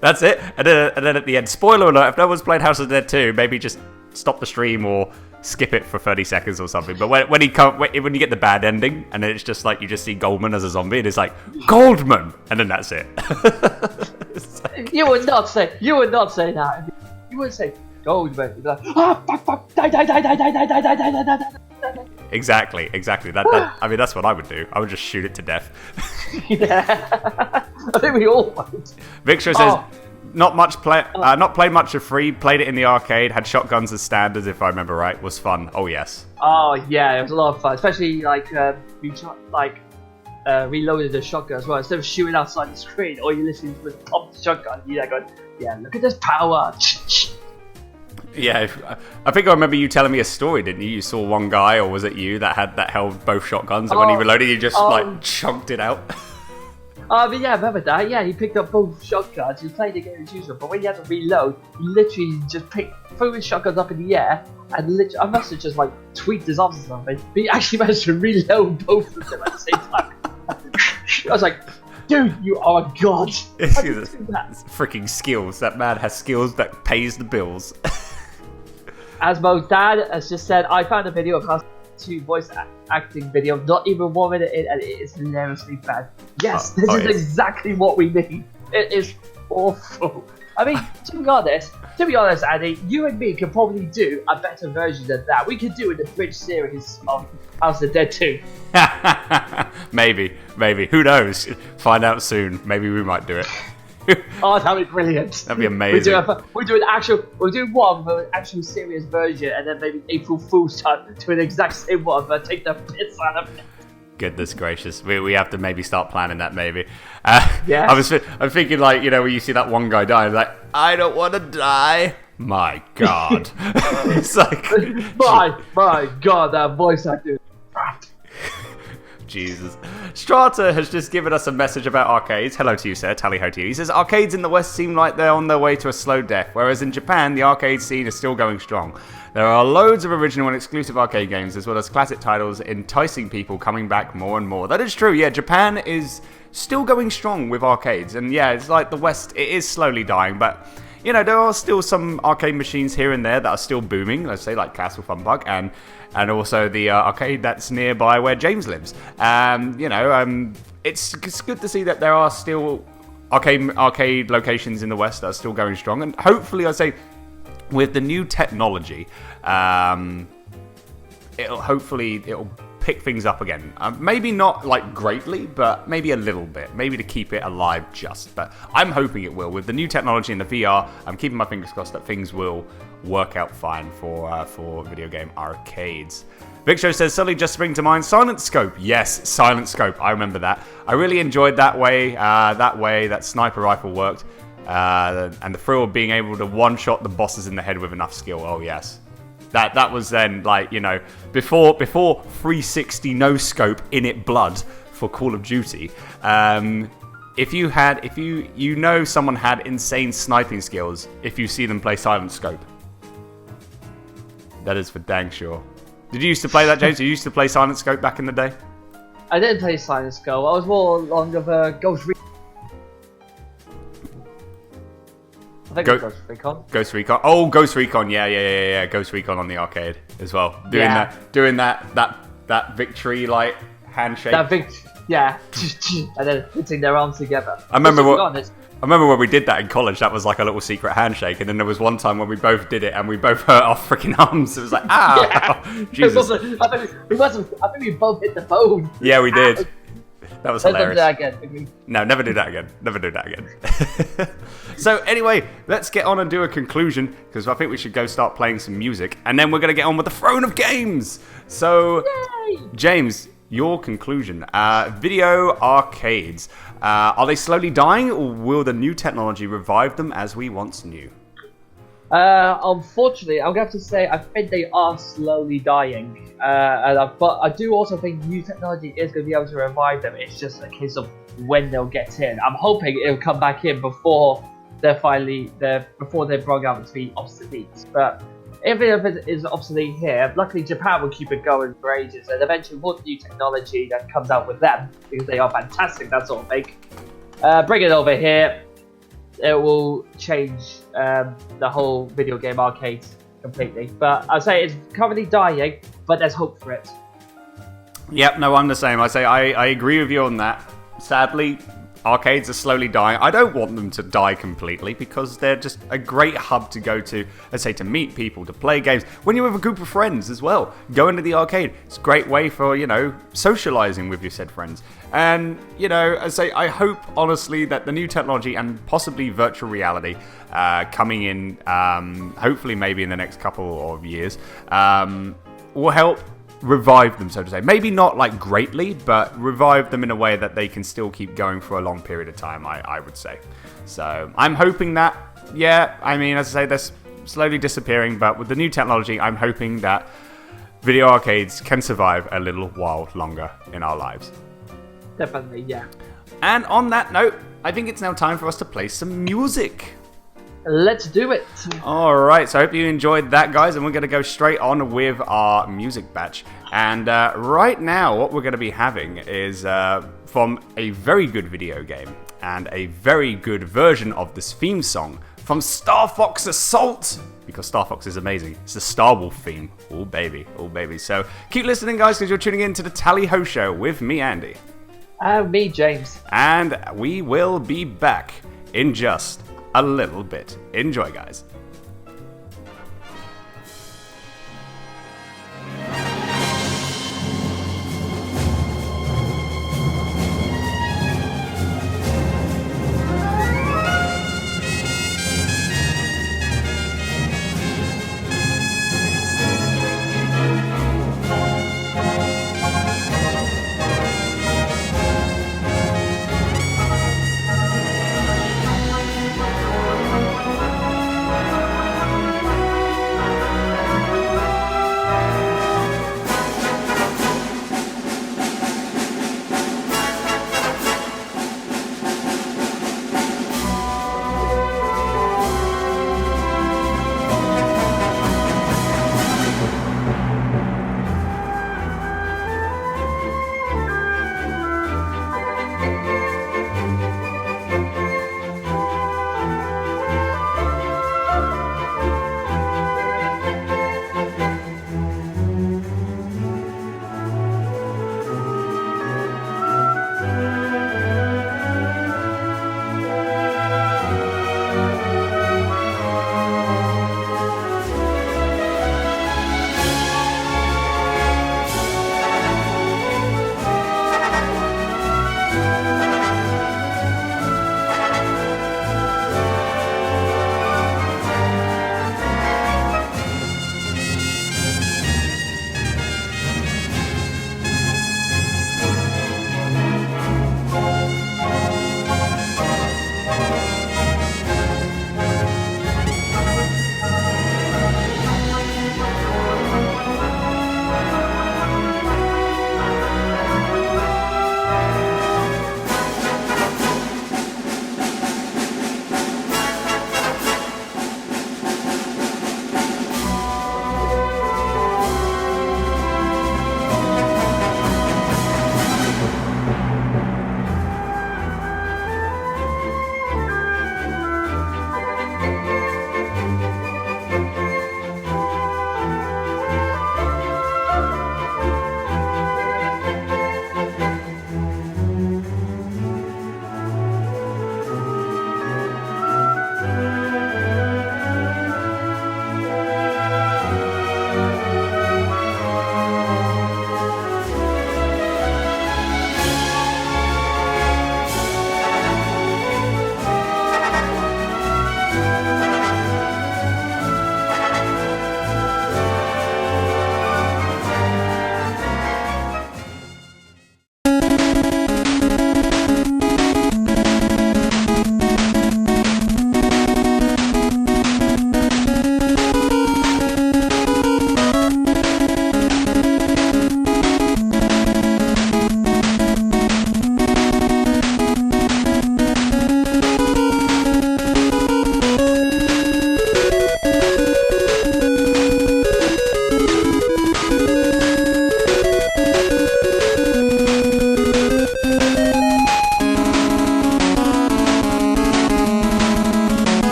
that's it. And then at the end, spoiler alert, if no one's played House of the Dead 2, maybe just stop the stream or skip it for 30 seconds or something. But when you get the bad ending, and then it's just like, you just see Goldman as a zombie, and it's like, Goldman! And then that's it. You would not say that. You would say, Goldman. You'd be like, fuck, die. Exactly. That's what I would do. I would just shoot it to death. Yeah. I think we all would. Victor says, not played much of 3, played it in the arcade, had shotguns as standards, if I remember right, was fun. Oh, yes. Oh, yeah, it was a lot of fun, especially, reloaded the shotgun as well. Instead of shooting outside the screen, all you're listening to is pop the shotgun, you're going, yeah, look at this power. Yeah, I think I remember you telling me a story, didn't you? You saw one guy, or was it you, that held both shotguns, and when he reloaded, he just chunked it out. But yeah, I remember that. Yeah, he picked up both shotguns. He played the game as usual, but when he had to reload, he literally just threw his shotguns up in the air, and I must have just tweaked his arms or something. But he actually managed to reload both of them at the same time. I was like, dude, you are a god. How do you do that? Freaking skills. That man has skills that pays the bills. As Mo's dad has just said, I found a video of House 2 voice acting video, not even 1 minute in, and it is hilariously bad. Yes, this is exactly what we need. It is awful. I mean, to be honest, Andy, you and me could probably do a better version than that. We could do an abridged series of House of the Dead 2. Maybe. Who knows? Find out soon. Maybe we might do it. Oh, that'd be brilliant. That'd be amazing. We'll do one with an actual serious version, and then maybe April Fool's time to an exact same one, but take the piss out of it. Goodness gracious, we have to maybe start planning that maybe. Yeah. I'm thinking when you see that one guy die, like, I don't want to die. My God. It's like, my God, that voice actor. Jesus. Strata has just given us a message about arcades. Hello to you, sir. Tally ho to you. He says, arcades in the West seem like they're on their way to a slow death, whereas in Japan, the arcade scene is still going strong. There are loads of original and exclusive arcade games, as well as classic titles, enticing people coming back more and more. That is true, yeah. Japan is still going strong with arcades. And yeah, it's like the West, it is slowly dying, but there are still some arcade machines here and there that are still booming, let's say like Castle Funbug, and also the arcade that's nearby where James lives. It's good to see that there are still arcade locations in the West that are still going strong, and hopefully, I'd say, with the new technology, it'll pick things up again. Maybe not like greatly, but maybe a little bit. Maybe to keep it alive just. But I'm hoping it will. With the new technology and the VR, I'm keeping my fingers crossed that things will work out fine for video game arcades. Victor says, suddenly just spring to mind, Silent Scope. Yes, Silent Scope. I remember that. I really enjoyed that way that sniper rifle worked. And the thrill of being able to one-shot the bosses in the head with enough skill. Oh, yes. That was then, like, you know, before 360 no-scope in it blood for Call of Duty. If you know someone had insane sniping skills, if you see them play Silent Scope. That is for dang sure. Did you used to play that, James? You used to play Silent Scope back in the day? I didn't play Silent Scope. I was more along of a Ghost Recon. I think it was Ghost Recon. Ghost Recon. Oh, Ghost Recon. Yeah. Ghost Recon on the arcade as well. Doing that victory like handshake. Yeah. And then putting their arms together. I remember when we did that in college. That was like a little secret handshake. And then there was one time when we both did it and we both hurt our freaking arms. It was like, Jesus. I think we both hit the bone. Yeah, we did. That was hilarious. Never do that again. No, never do that again. Never do that again. So anyway, let's get on and do a conclusion, because I think we should go start playing some music, and then we're going to get on with the throne of games. So, yay! James, your conclusion. Video arcades. Are they slowly dying, or will the new technology revive them as we once knew? Unfortunately, I'm going to have to say I think they are slowly dying. But I do also think new technology is going to be able to revive them. It's just a case of when they'll get in. I'm hoping it'll come back in before they're brought out to be obsolete. But if it is obsolete here, luckily Japan will keep it going for ages, and eventually with new technology that comes out with them, because they are fantastic, that sort of thing, bring it over here. It will change the whole video game arcade completely. But I'd say it's currently dying, but there's hope for it. Yep, no, I'm the same. I agree with you on that. Sadly, arcades are slowly dying. I don't want them to die completely, because they're just a great hub to go to, let's say, to meet people, to play games. When you're with a group of friends as well, go into the arcade. It's a great way for, socializing with your said friends. And, I say, I hope, honestly, that the new technology and possibly virtual reality coming in, hopefully maybe in the next couple of years, will help revive them, so to say. Maybe not like greatly, but revive them in a way that they can still keep going for a long period of time, I would say. So I'm hoping that, as I say, they're slowly disappearing, but with the new technology, I'm hoping that video arcades can survive a little while longer in our lives. Definitely, yeah. And on that note, I think it's now time for us to play some music. Let's do it. Alright, so I hope you enjoyed that, guys, and we're going to go straight on with our music batch. And right now, what we're going to be having is from a very good video game and a very good version of this theme song from StarFox Assault, because StarFox is amazing. It's the Star Wolf theme. Oh, baby. Oh, baby. So keep listening, guys, because you're tuning in to the Tally Ho Show with me, Andy. And me, James. And we will be back in just a little bit. Enjoy, guys.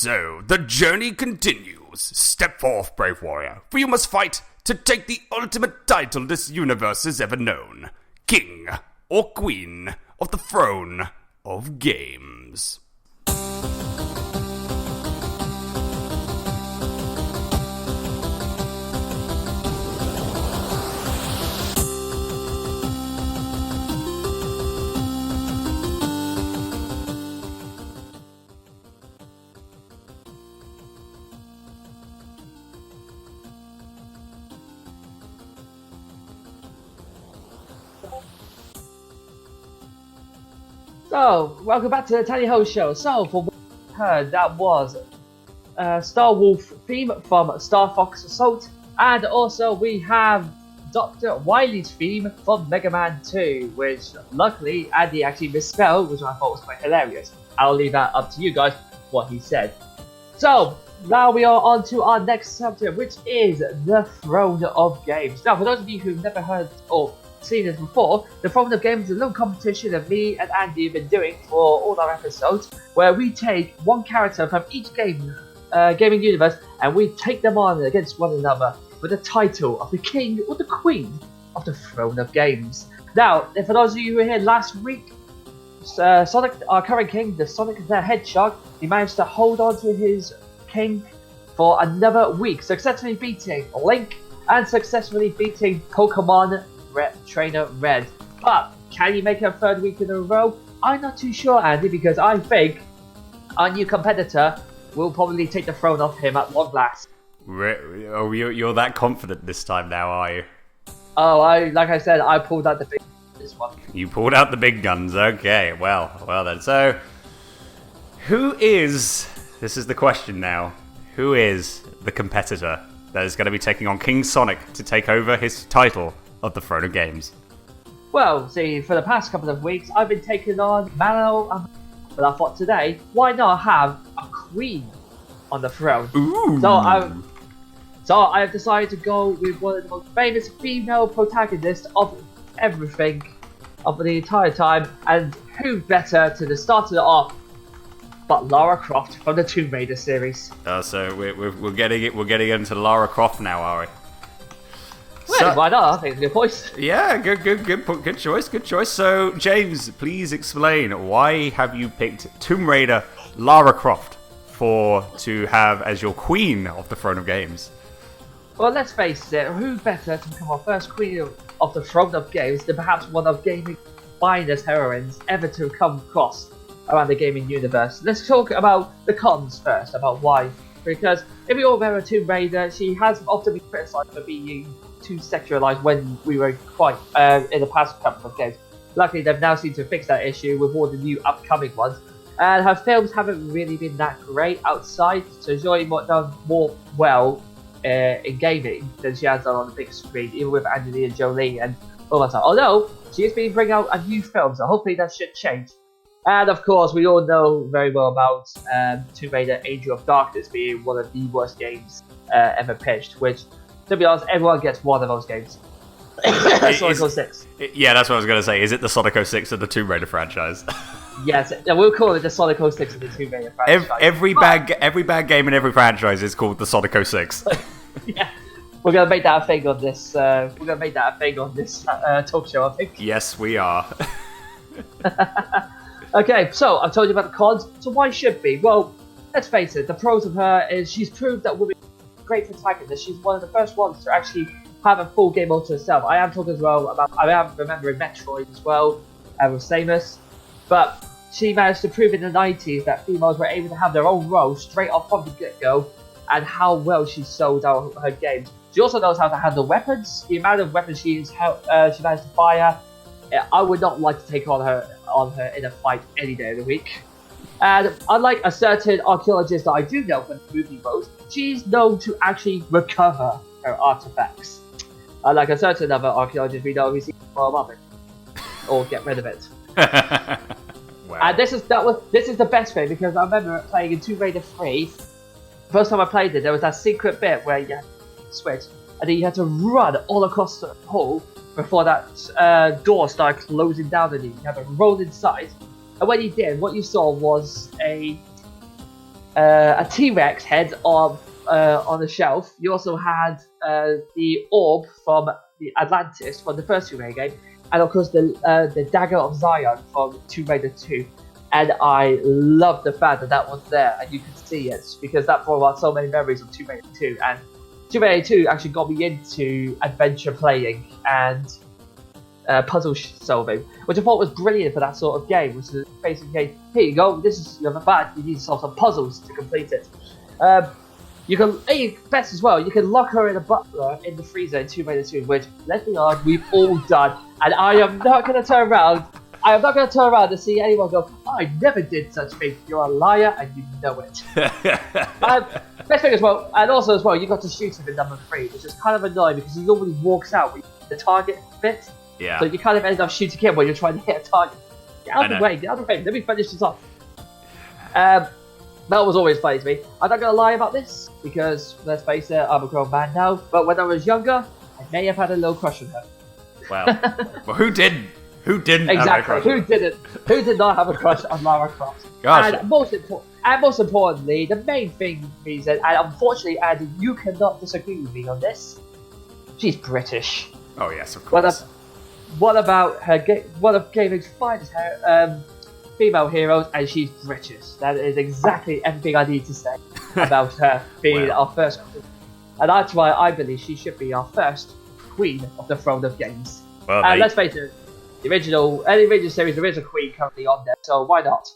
So, the journey continues. Step forth, brave warrior, for you must fight to take the ultimate title this universe has ever known. King or Queen of the Throne of Games. So, welcome back to the Tally Ho Show. So, for what you heard, that was Star Wolf theme from StarFox Assault, and also we have Dr. Wily's theme from Mega Man 2, which luckily Andy actually misspelled, which I thought was quite hilarious. I'll leave that up to you guys, what he said. So, now we are on to our next subject, which is the Throne of Games. Now, for those of you who've never heard or seen this before, the Throne of Games is a little competition that me and Andy have been doing for all our episodes, where we take one character from each gaming universe, and we take them on against one another for the title of the King or the Queen of the Throne of Games. Now, for those of you who were here last week, Sonic, our current king, the Sonic the Hedgehog, he managed to hold on to his king for another week, successfully beating Link and successfully beating Pokemon Trainer Red. But can he make it a third week in a row? I'm not too sure, Andy, because I think our new competitor will probably take the throne off him at one blast. Oh, you're that confident this time now, are you? Oh, like I said, I pulled out the big this one. You pulled out the big guns. Okay, well then. So, this is the question now, who is the competitor that is going to be taking on King Sonic to take over his title of the Throne of Games? Well, see, for the past couple of weeks, I've been taking on Mano, but I thought today, why not have a queen on the throne? Ooh. So I have decided to go with one of the most famous female protagonists of everything, of the entire time, and who better to start it off but Lara Croft from the Tomb Raider series. So we're getting into Lara Croft now, are we? Well, why not? I think it's a good choice. Yeah, good choice. So, James, please explain, why have you picked Tomb Raider Lara Croft to have as your queen of the Throne of Games? Well, let's face it, who better to become our first queen of the Throne of Games than perhaps one of gaming's finest heroines ever to come across around the gaming universe? Let's talk about the cons first, about why. Because if we all remember Tomb Raider, she has often been criticised for being too sexualized when we were quite in the past couple of games. Luckily, they've now seemed to fix that issue with all the new upcoming ones. And her films haven't really been that great outside, so she's already done more well in gaming than she has done on the big screen, even with Angelina Jolie and all that stuff. Although, she has been bringing out a new film, so hopefully that should change. And of course, we all know very well about Tomb Raider Angel of Darkness being one of the worst games ever pitched, which, to be honest, everyone gets one of those games. Sonic 06. Yeah, that's what I was going to say. Is it the Sonic 06 of the Tomb Raider franchise? Yes, we'll call it the Sonic 06 of the Tomb Raider franchise. Every bad game in every franchise is called the Sonic 06. Yeah, we're going to make that a thing on this. Talk show, I think. Yes, we are. Okay, so I've told you about the cons. So why should be? Well, let's face it. The pros of her is she's proved that women are great protagonist. She's one of the first ones to actually have a full game mode to herself. I am talking as well about, I am remembering Metroid as well, with Samus. But she managed to prove in the 90s that females were able to have their own role straight off from the get-go, and how well she sold out her games. She also knows how to handle weapons. The amount of weapons she managed to fire, I would not like to take on her in a fight any day of the week. And unlike a certain archaeologist that I do know from the movie mode, she's known to actually recover her artifacts. Like a certain other archaeologist we know who's for a moment, or get rid of it. Wow. And this is the best thing, because I remember playing in Tomb Raider 3. First time I played it, there was that secret bit where you had to switch, and then you had to run all across the hall before that door started closing down on you. You had to roll inside, and when you did, what you saw was a a T-Rex head on the shelf. You also had the orb from the Atlantis from the first Tomb Raider game, and of course the Dagger of Zion from Tomb Raider 2. And I love the fact that that was there and you could see it, because that brought out so many memories of Tomb Raider 2. And Tomb Raider 2 actually got me into adventure playing and puzzle solving, which I thought was brilliant for that sort of game. Which is basically, here you go, this is your bad, you need to solve some puzzles to complete it. You can, best as well, you can lock her in a butler in the freezer in Tomb Raider 2, which, let's be honest, we've all done. And I am not going to turn around. I am not going to turn around and see anyone go, I never did such thing. You're a liar and you know it. Best thing as well, and also as well, you got to shoot him in number 3, which is kind of annoying because he normally walks out with the target bit. Yeah. So you kind of end up shooting him when you're trying to hit a target. Get out of the way, get out of the way. Let me finish this off. That was always funny to me. I'm not going to lie about this because, let's face it, I'm a grown man now. But when I was younger, I may have had a little crush on her. Well, who didn't? Who didn't exactly. have a crush? Who didn't? Who did not have a crush on Lara Croft? Gosh. And most importantly, the main reason, and unfortunately, Andy, you cannot disagree with me on this. She's British. Oh yes, of course. What about her? One of gaming's finest female heroes, and she's British. That is exactly everything I need to say about her being our first queen. And that's why I believe she should be our first queen of the throne of games. Well, and let's face it. The original series, there is a queen currently on there, so why not?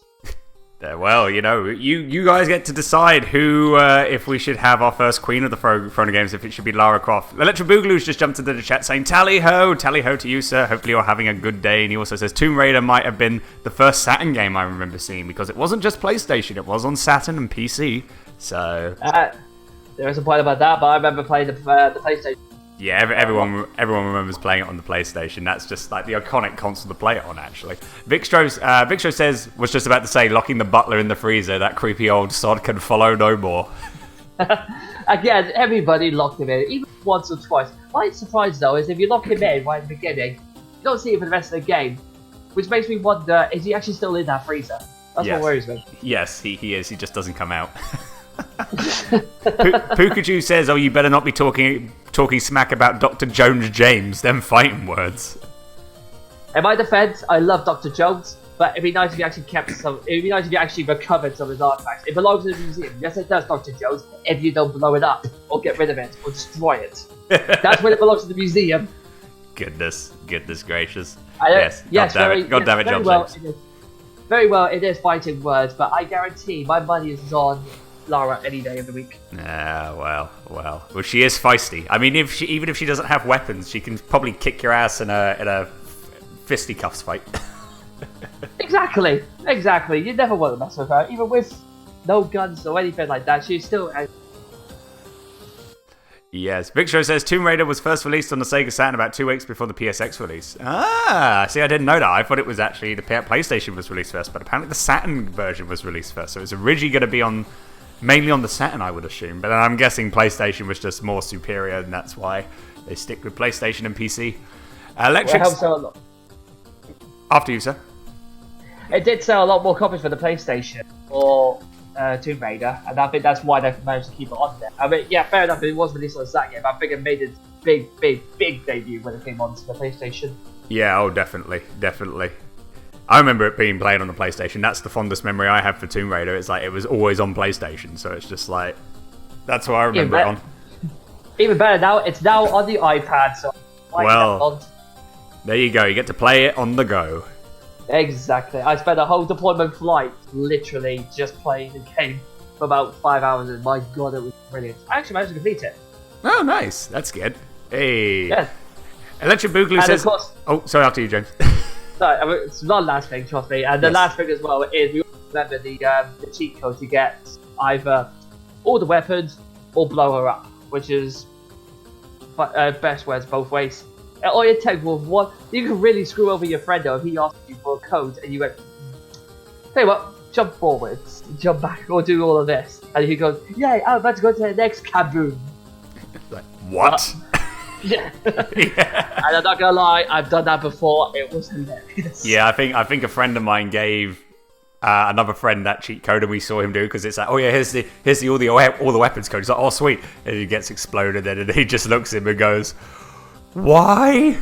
Well, you know, you guys get to decide who, if we should have our first queen of the throne of games, if it should be Lara Croft. Electra Boogaloo's just jumped into the chat saying, tally ho to you, sir. Hopefully you're having a good day. And he also says, Tomb Raider might have been the first Saturn game I remember seeing, because it wasn't just PlayStation, it was on Saturn and PC. So there is a point about that, but I remember playing the PlayStation. Yeah, everyone remembers playing it on the PlayStation. That's just like the iconic console to play it on, actually. Vicstro says, was just about to say, locking the butler in the freezer, that creepy old sod can follow no more. Again, everybody locked him in, even once or twice. My surprise, though, is if you lock him in right at the beginning, you don't see him for the rest of the game, which makes me wonder, is he actually still in that freezer? That's what worries me. Yes, he is. He just doesn't come out. Pikachu says, oh, you better not be talking smack about Dr. Jones James, them fighting words. In my defense, I love Dr. Jones, but it'd be nice if you actually recovered some of his artifacts. It belongs in the museum. Yes, it does, Dr. Jones, if you don't blow it up, or get rid of it, or destroy it. That's when it belongs in the museum. Goodness gracious. Yes, God damn it, John James. Very well, it is fighting words, but I guarantee my money is on Lara any day of the week. Well, she is feisty. I mean, even if she doesn't have weapons, she can probably kick your ass in a fisticuffs fight. Exactly. You never want to mess with her, even with no guns or anything like that. She's still. Yes, Big Show says Tomb Raider was first released on the Sega Saturn about 2 weeks before the PSX release. Ah, see, I didn't know that. I thought it was actually the PlayStation was released first, but apparently the Saturn version was released first. So it was originally going to be mainly on the Saturn, I would assume. But then I'm guessing PlayStation was just more superior, and that's why they stick with PlayStation and PC. Electric. Well, sell a lot. After you, sir. It did sell a lot more copies for the PlayStation or Tomb Raider, and I think that's why they managed to keep it on there. I mean, yeah, fair enough, it was released on the Saturn game, but I think it made its big debut when it came onto the PlayStation. Yeah, oh, definitely. I remember it being played on the PlayStation. That's the fondest memory I have for Tomb Raider. It's like it was always on PlayStation, so it's just like that's what I remember it on. Even better now, it's now on the iPad. So there you go. You get to play it on the go. Exactly. I spent a whole deployment flight literally just playing the game for about 5 hours, and my god, it was brilliant. I actually managed to complete it. Oh, nice. That's good. Hey. Yeah. Electric Boogaloo says. Course, oh, sorry. After you, James. Sorry, I mean, it's not the last thing, trust me. And the last thing as well is we remember the cheat code to get either all the weapons or blow her up, which is best words both ways. All you take with one, you can really screw over your friend though if he asks you for a code and you went, tell you what, jump forwards, jump back, or do all of this, and he goes, yay, I'm about to go to the next kaboom. Like, what? Yeah. And I'm not gonna lie, I've done that before. It was hilarious. Yeah, I think a friend of mine gave another friend that cheat code, and we saw him do because it's like, oh yeah, here's the all the weapons code. He's like, oh sweet, and he gets exploded, and he just looks at him and goes, why?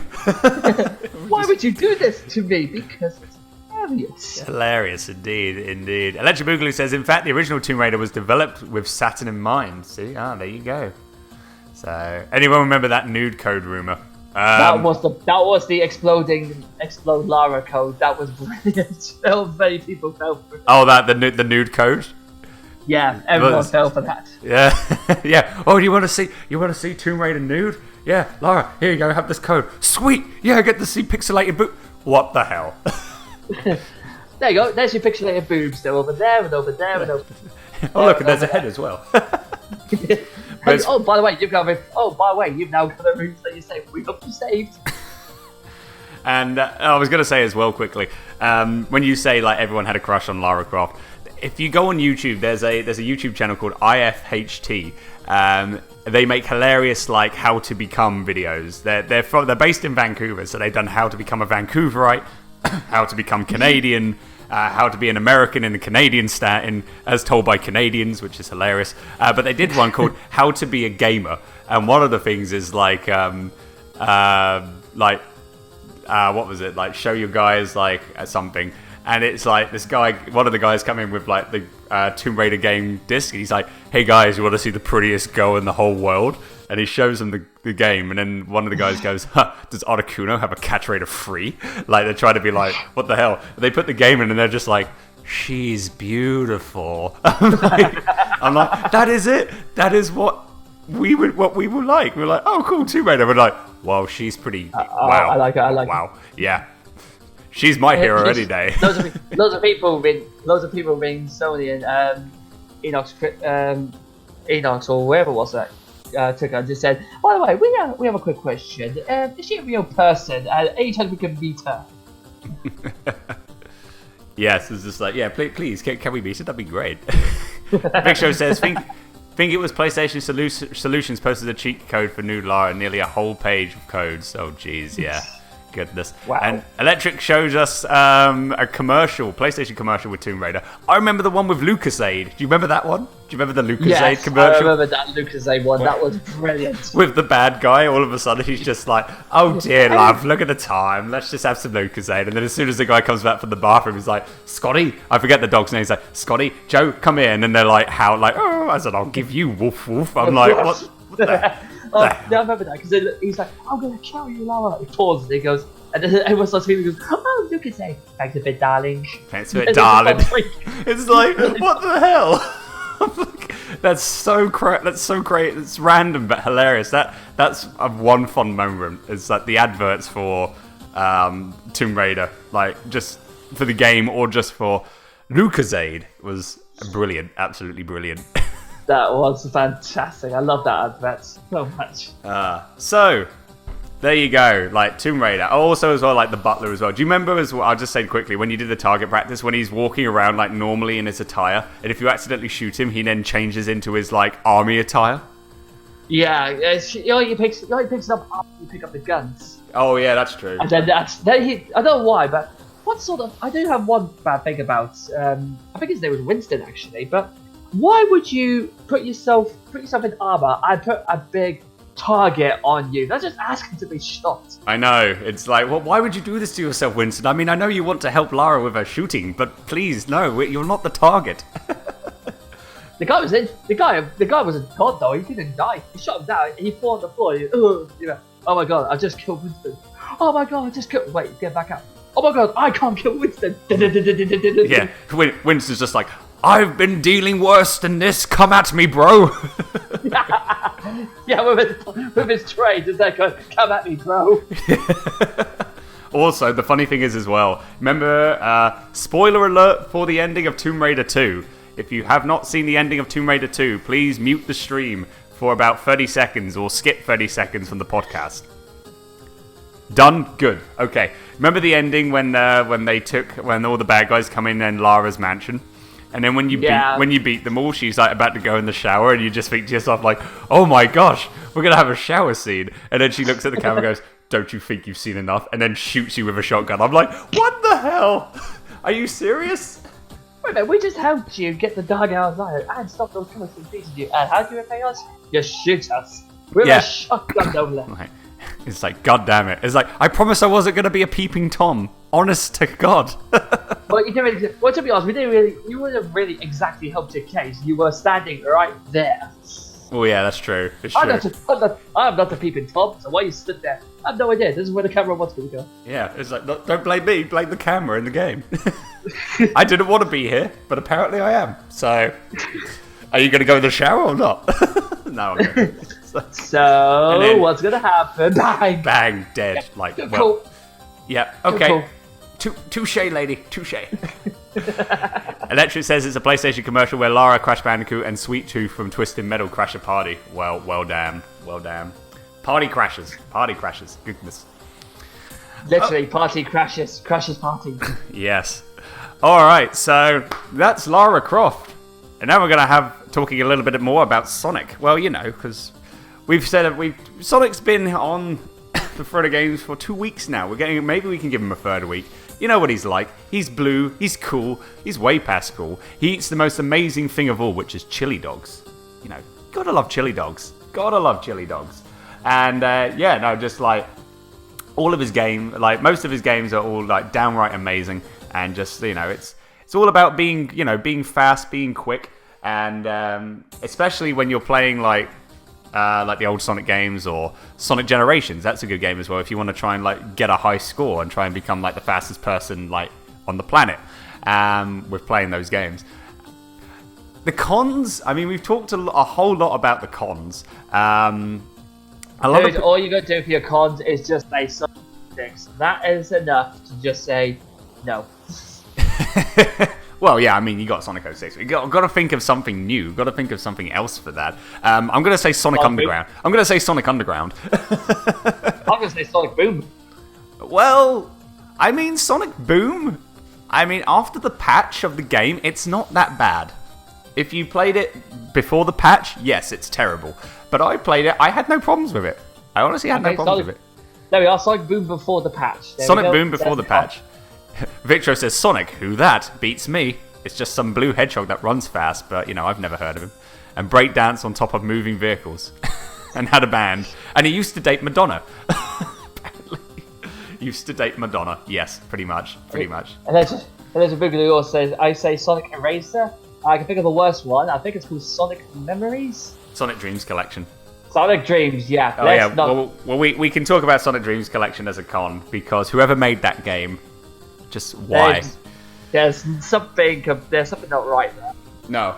Why would you do this to me? Because it's hilarious. Hilarious indeed. Electric Boogaloo says, in fact, the original Tomb Raider was developed with Saturn in mind. See, there you go. So, anyone remember that nude code rumor? That was the explode Lara code. That was brilliant. So many people fell for it. Oh, the nude code. Yeah, everyone fell for that. Yeah, yeah. Oh, you want to see Tomb Raider nude? Yeah, Lara, here you go. Have this code. Sweet. Yeah, I get to see pixelated boob. What the hell? There you go. There's your pixelated boobs. They're over there and over there and over. Oh look, and there's a head as well. Hey, oh, by the way, you've now got a room that you saved. We hope you saved. And I was going to say as well quickly, when you say like everyone had a crush on Lara Croft, if you go on YouTube, there's a YouTube channel called IFHT. They make hilarious like how to become videos. They're based in Vancouver, so they've done how to become a Vancouverite, how to become Canadian. How to be an American in a Canadian stat, as told by Canadians, which is hilarious. But they did one called "How to Be a Gamer," and one of the things is like what was it? Like show your guys like something, and it's like this guy. One of the guys come in with like the Tomb Raider game disc, and he's like, "Hey guys, you want to see the prettiest girl in the whole world?" And he shows them the game, and then one of the guys goes, huh, does Articuno have a catch rate of 3? Like, they're trying to be like, what the hell? And they put the game in, and they're just like, she's beautiful. I'm like, that is it? That is what we would like. We're like, oh, cool, Tomb Raider. We're like, wow, she's pretty, wow. I like it, wow, yeah. She's my hero any day. loads of people ring Sony and Enox or wherever was that. Took and just said, by the way, we have a quick question. Is she a real person? Anytime we can meet her. Yes, it's just like, yeah, please, can we meet her? That'd be great. Big Show says, think it was PlayStation Solutions posted a cheat code for Nude Lara, nearly a whole page of codes. Oh, jeez, yeah. Goodness. Wow. And Electric shows us a commercial, PlayStation commercial with Tomb Raider. I remember the one with Lucasade. Do you remember that one? Do you remember the Lucasade commercial? I remember that Lucasade one. That was brilliant. With the bad guy, all of a sudden he's just like, oh dear love, look at the time. Let's just have some Lucasade. And then as soon as the guy comes back from the bathroom, he's like, Scotty, I forget the dog's name. He's like, Scotty, Joe, come here. And then they're like, how? Like, oh, I said, I'll give you woof woof. I'm like, what the? Yeah, I remember that because he's like, I'm gonna kill you, Lara. He pauses and he goes, and then everyone starts feeling, goes, oh, Lucasade, thanks a bit, darling. Thanks a bit, darling. It's like, what the hell? That's so great. It's random but hilarious. That's one fun moment. Is that the adverts for Tomb Raider, like just for the game or just for Lucasade, was brilliant. Absolutely brilliant. That was fantastic. I love that advert so much. So there you go, like Tomb Raider. Also as well, like the butler as well. Do you remember as well, I'll just say quickly, when you did the target practice, when he's walking around like normally in his attire, and if you accidentally shoot him, he then changes into his like army attire? Yeah, he picks it up after you pick up the guns. Oh yeah, that's true. And then I don't know why, but what sort of, I do have one bad thing about, I think his name was Winston actually, but why would you put yourself in armor and put a big target on you? That's just asking to be shot. I know. It's like, well, why would you do this to yourself, Winston? I mean, I know you want to help Lara with her shooting, but please, no, you're not the target. The guy wasn't caught though. He didn't die. He shot him down. He fell on the floor. Oh my god, I just killed Winston. Oh my god, I just killed. Wait, get back up. Oh my god, I can't kill Winston. Yeah, Winston's just like, I've been dealing worse than this. Come at me, bro. Yeah, with his tray, does that go? Come at me, bro. Also, the funny thing is as well, remember, spoiler alert for the ending of Tomb Raider 2. If you have not seen the ending of Tomb Raider 2, please mute the stream for about 30 seconds or skip 30 seconds from the podcast. Done? Good. Okay. Remember the ending when all the bad guys come in Lara's mansion? And then when you beat them all, she's like about to go in the shower, and you just think to yourself like, "Oh my gosh, we're gonna have a shower scene." And then she looks at the camera and goes, "Don't you think you've seen enough?" And then shoots you with a shotgun. I'm like, "What the hell? Are you serious?" Wait a minute, we just helped you get the dog out of Zion and stop those killers from beating you. And how do you repay us? You shoot us. With a shotgun, no less. Right. It's like, God damn it. It's like, I promised I wasn't going to be a peeping Tom. Honest to God. Well, you didn't really, well, to be honest, you wouldn't really exactly helped your case. You were standing right there. Oh, yeah, that's true. It's true. I'm not the peeping Tom, so why you stood there? I have no idea. This is where the camera wants me to go. Yeah, it's like, don't blame me, blame the camera in the game. I didn't want to be here, but apparently I am. So, are you going to go in the shower or not? No, I'm going So, then, what's going to happen? Bang! Bang, dead. Yeah, like, well, cool. Yeah, okay. Cool. Touche, lady, touche. Electric says it's a PlayStation commercial where Lara, Crash Bandicoot, and Sweet Tooth from Twisted Metal crash a party. Well damn. Party crashes. Goodness. Literally, party crashes party. Yes. Alright, so that's Lara Croft. And now we're going to have talking a little bit more about Sonic. Well, you know, because we've said Sonic's been on the Frodo games for 2 weeks now. Maybe we can give him a third week. You know what he's like. He's blue, he's cool, he's way past cool. He eats the most amazing thing of all, which is chili dogs. You know, gotta love chili dogs. And just like all of his game, like most of his games are all like downright amazing, and just, you know, it's all about being fast, being quick, and especially when you're playing like the old Sonic games or Sonic Generations. That's a good game as well if you want to try and like get a high score and try and become like the fastest person like on the planet with playing those games. The cons, I mean, we've talked a whole lot about the cons. All you got to do for your cons is just say Sonic 6. That is enough to just say no. Well, yeah, I mean, you got Sonic 06. Got to think of something new. Got to think of something else for that. I'm going to say Sonic Underground. I'm going to say Sonic Underground. I'm going to say Sonic Boom. Well, I mean, Sonic Boom, I mean, after the patch of the game, it's not that bad. If you played it before the patch, yes, it's terrible. But I played it, I had no problems with it. I honestly had no problems with it. There we are, Sonic Boom before the patch. Sonic Boom before the patch. Victor says, Sonic, who that? Beats me. It's just some blue hedgehog that runs fast, but, you know, I've never heard of him. And breakdance on top of moving vehicles. And had a band. And he used to date Madonna. Apparently. Used to date Madonna. Yes, pretty much. And there's a big who says, I say Sonic Eraser. I can think of the worst one. I think it's called Sonic Memories. Sonic Dreams Collection. Sonic Dreams, yeah. Oh, yeah. Well, we can talk about Sonic Dreams Collection as a con, because whoever made that game, just why? There's something not right there. No.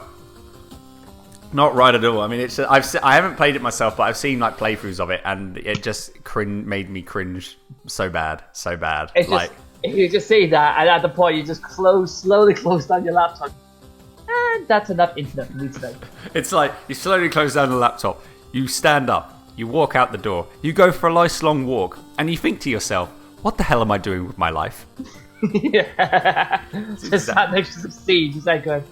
Not right at all. I mean, I haven't played it myself, but I've seen like playthroughs of it, and it just made me cringe so bad. It's like, you just see that, and at the point you just slowly close down your laptop. And that's enough internet for me today. It's like, you slowly close down the laptop, you stand up, you walk out the door, you go for a nice long walk, and you think to yourself, what the hell am I doing with my life? Yeah. Just sat next to the sea, just like going,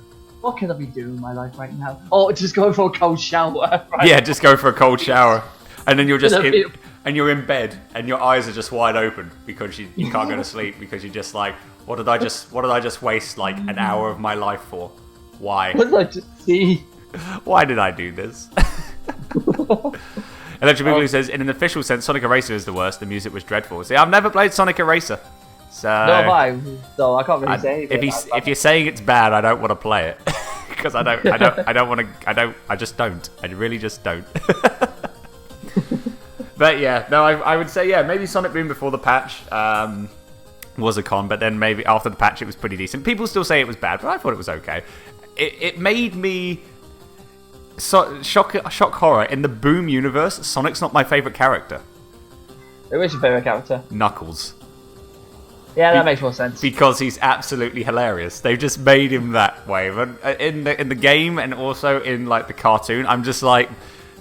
what can I be doing with my life right now? Oh, just going for a cold shower. Right? Yeah, just go for a cold shower. And then you're just and you're in bed, and your eyes are just wide open because you can't go to sleep, because you're just like, what did I just waste like an hour of my life for? Why? What did I just see? Why did I do this? Electric Boogaloo says, in an official sense, Sonic Eraser is the worst. The music was dreadful. See, I've never played Sonic Eraser, so no, have I. So I can't really say anything. If you're saying it's bad, I don't want to play it because I just don't. I really just don't. But yeah, no, I would say maybe Sonic Boom before the patch was a con, but then maybe after the patch it was pretty decent. People still say it was bad, but I thought it was okay. It made me shock horror. In the Boom universe, Sonic's not my favourite character. Who is your favourite character? Knuckles. Yeah, that makes more sense. Because he's absolutely hilarious. They've just made him that way. But in the game and also in like the cartoon, I'm just like,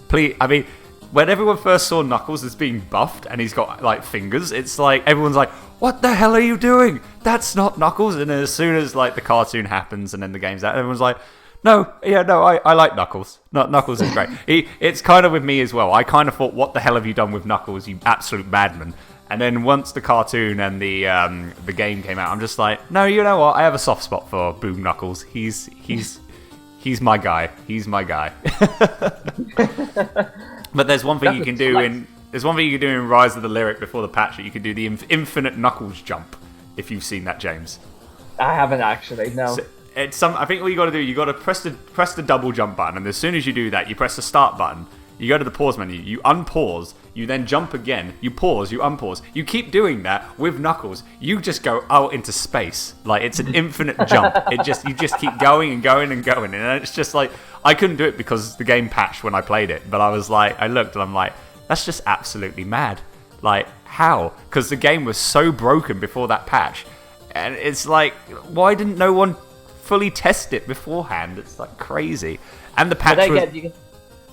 please. I mean, when everyone first saw Knuckles as being buffed and he's got like fingers, it's like everyone's like, what the hell are you doing? That's not Knuckles. And then as soon as like the cartoon happens and then the game's out, everyone's like, no, I like Knuckles. Knuckles is great. It's kind of with me as well. I kind of thought, what the hell have you done with Knuckles, you absolute madman? And then once the cartoon and the game came out, I'm just like, no, you know what? I have a soft spot for Boom Knuckles. He's my guy. He's my guy. But there's one thing you can do in Rise of the Lyric before the patch. That you can do the infinite Knuckles jump. If you've seen that, James. I haven't actually. No. So I think what you got to do, you got to press the double jump button, and as soon as you do that, you press the start button. You go to the pause menu, you unpause, you then jump again, you pause, you unpause. You keep doing that with Knuckles. You just go out into space. Like, it's an infinite jump. You just keep going and going and going. And it's just like, I couldn't do it because the game patched when I played it. But I was like, I looked and I'm like, that's just absolutely mad. Like, how? Because the game was so broken before that patch. And it's like, why didn't no one fully test it beforehand? It's like crazy. And the patch was...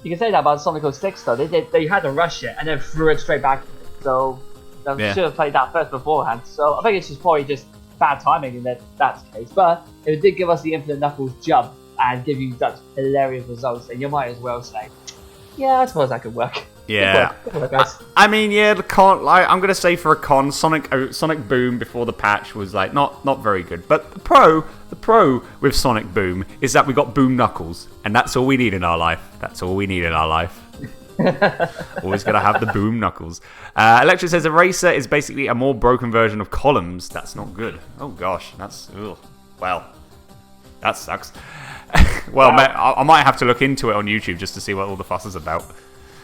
You can say that about Sonic 06 though. They had to rush it and then threw it straight back. So they should have played that first beforehand. So I think it's just probably just bad timing in that's the case. But it did give us the Infinite Knuckles jump and give you such hilarious results, and you might as well say, yeah, I suppose that could work. Yeah. Good work, guys. I mean, yeah, the con. Like, I'm gonna say for a con, Sonic Boom before the patch was like not very good. But the pro with Sonic Boom is that we got Boom Knuckles, and that's all we need in our life. That's all we need in our life. Always gotta have the Boom Knuckles. Electra says Eraser is basically a more broken version of Columns. That's not good. Oh gosh, well, that sucks. Well, wow. I might have to look into it on YouTube just to see what all the fuss is about.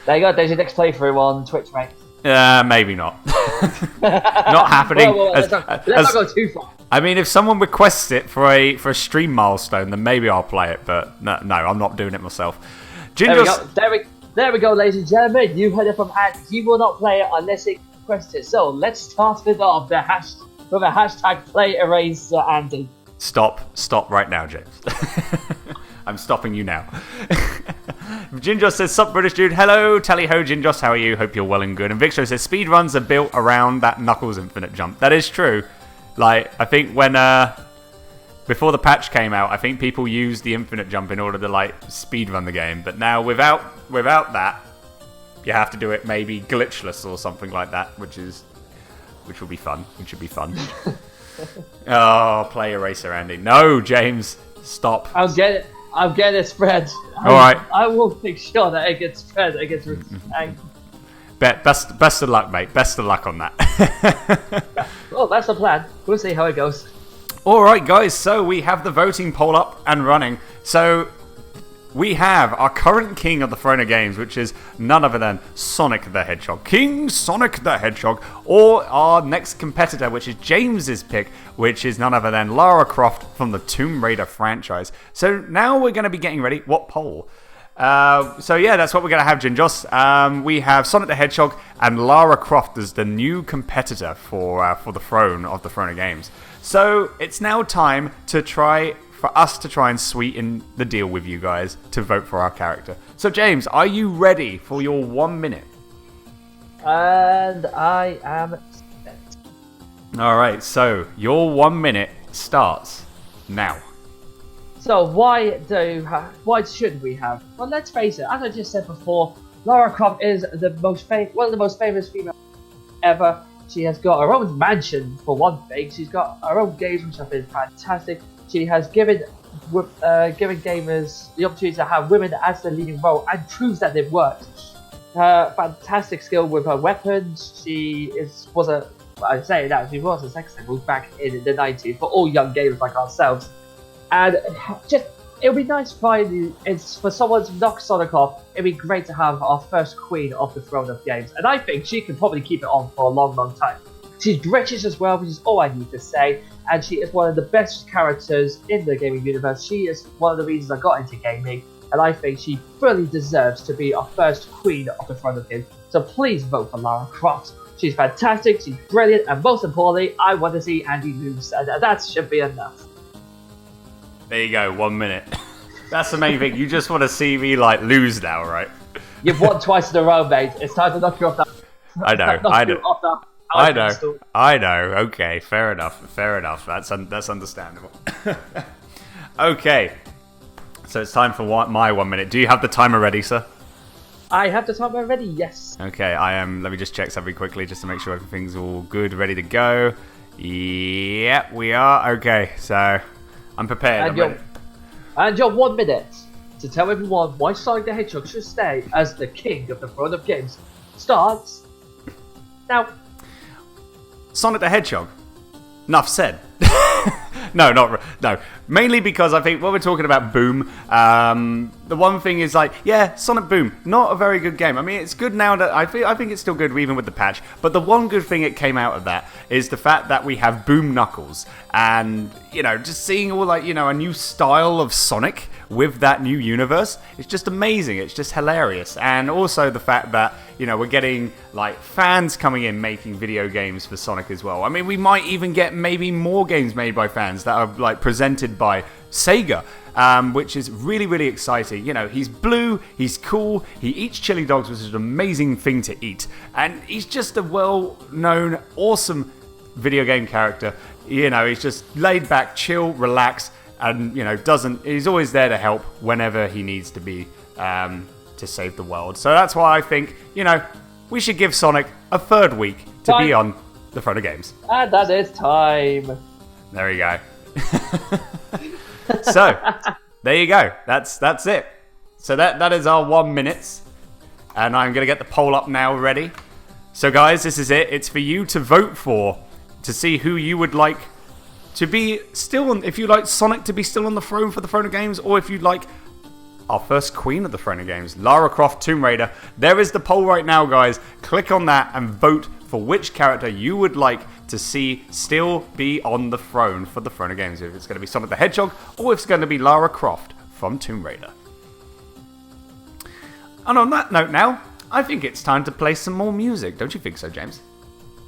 There you go. There's your next playthrough on Twitch, mate. Maybe not. Not happening. Let's not go too far. I mean, if someone requests it for a stream milestone, then maybe I'll play it. But no, I'm not doing it myself. There we go, ladies and gentlemen. You heard it from Andy. He will not play it unless it requests it. So let's start it off with a hashtag play Eraser Andy. Stop right now, James. I'm stopping you now. Jinjos says, sup British dude, hello, tally ho Jinjos, how are you? Hope you're well and good. And Victor says, speedruns are built around that Knuckles infinite jump. That is true. Like, I think when, before the patch came out, I think people used the infinite jump in order to, like, speedrun the game. But now, without that, you have to do it maybe glitchless or something like that, which will be fun. Which should be fun. Oh, play Eraser, Andy. No, James, stop. I'll get it. I'm getting it spread. Alright. I will make sure that it gets spread against Best of luck, mate. Best of luck on that. Well, that's the plan. We'll see how it goes. Alright, guys. So we have the voting poll up and running. So we have our current king of the throne of games, which is none other than Sonic the Hedgehog. King Sonic the Hedgehog. Or our next competitor, which is James's pick, which is none other than Lara Croft from the Tomb Raider franchise. So now we're going to be getting ready. What poll? So yeah, that's what we're going to have, Jinjos. We have Sonic the Hedgehog and Lara Croft as the new competitor for the throne of the Throne of Games. So it's now time for us to try and sweeten the deal with you guys to vote for our character. So James, are you ready for your 1 minute? And I am set. Alright, so your 1 minute starts now. So why should we have? Well, let's face it, as I just said before, Lara Croft is one of the most famous female ever. She has got her own mansion, for one thing. She's got her own games, which have been fantastic. She has given gamers the opportunity to have women as the leading role and proves that it works. Her fantastic skill with her weapons. She was a sex symbol back in the 90s for all young gamers like ourselves. And just, it would be nice for someone to knock Sonic off. It'd be great to have our first queen of the throne of games. And I think she can probably keep it on for a long, long time. She's British as well, which is all I need to say. And she is one of the best characters in the gaming universe. She is one of the reasons I got into gaming. And I think she fully deserves to be our first queen of the throne of games. So please vote for Lara Croft. She's fantastic, she's brilliant, and most importantly, I want to see Andy lose. And that should be enough. There you go, 1 minute. That's the main thing. You just want to see me like lose now, right? You've won twice in a row, mate. It's time to knock you off that. I know. Okay, fair enough. That's understandable. Okay, so it's time for my 1 minute. Do you have the timer ready, sir? I have the timer ready, yes. Okay, I am. Let me just check something quickly just to make sure everything's all good, ready to go. Yep, we are. Okay, so I'm prepared. And your 1 minute to tell everyone why Sonic the Hedgehog should stay as the king of the throne of games starts now. Sonic the Hedgehog. Enough said. No. Mainly because I think when we're talking about Boom, the one thing is like, yeah, Sonic Boom, not a very good game. I mean, it's good now that I think it's still good even with the patch. But the one good thing that came out of that is the fact that we have Boom Knuckles, and just seeing all a new style of Sonic with that new universe. It's just amazing. It's just hilarious, and also the fact that we're getting fans coming in making video games for Sonic as well. I mean, we might even get maybe more games made by fans that are presented by Sega, which is really, really exciting. He's blue, he's cool, he eats chili dogs, which is an amazing thing to eat, and he's just a well-known, awesome video game character. He's just laid back, chill, relax, and he's always there to help whenever he needs to be to save the world. So that's why I think we should give Sonic a third week to be on the front of games. And that is time. There you go. So there you go. That's it. So that is our 1 minute, and I'm gonna get the poll up now ready. So guys, this is it. It's for you to vote for, to see who you would like to be still on, if you like Sonic to be still on the throne for the throne of games, or if you'd like our first queen of the throne of games, Lara Croft Tomb Raider. There is the poll right now, guys. Click on that and vote for which character you would like to see still be on the throne for the throne of games. If it's going to be Sonic the Hedgehog, or if it's going to be Lara Croft from Tomb Raider. And on that note now, I think it's time to play some more music. Don't you think so, James?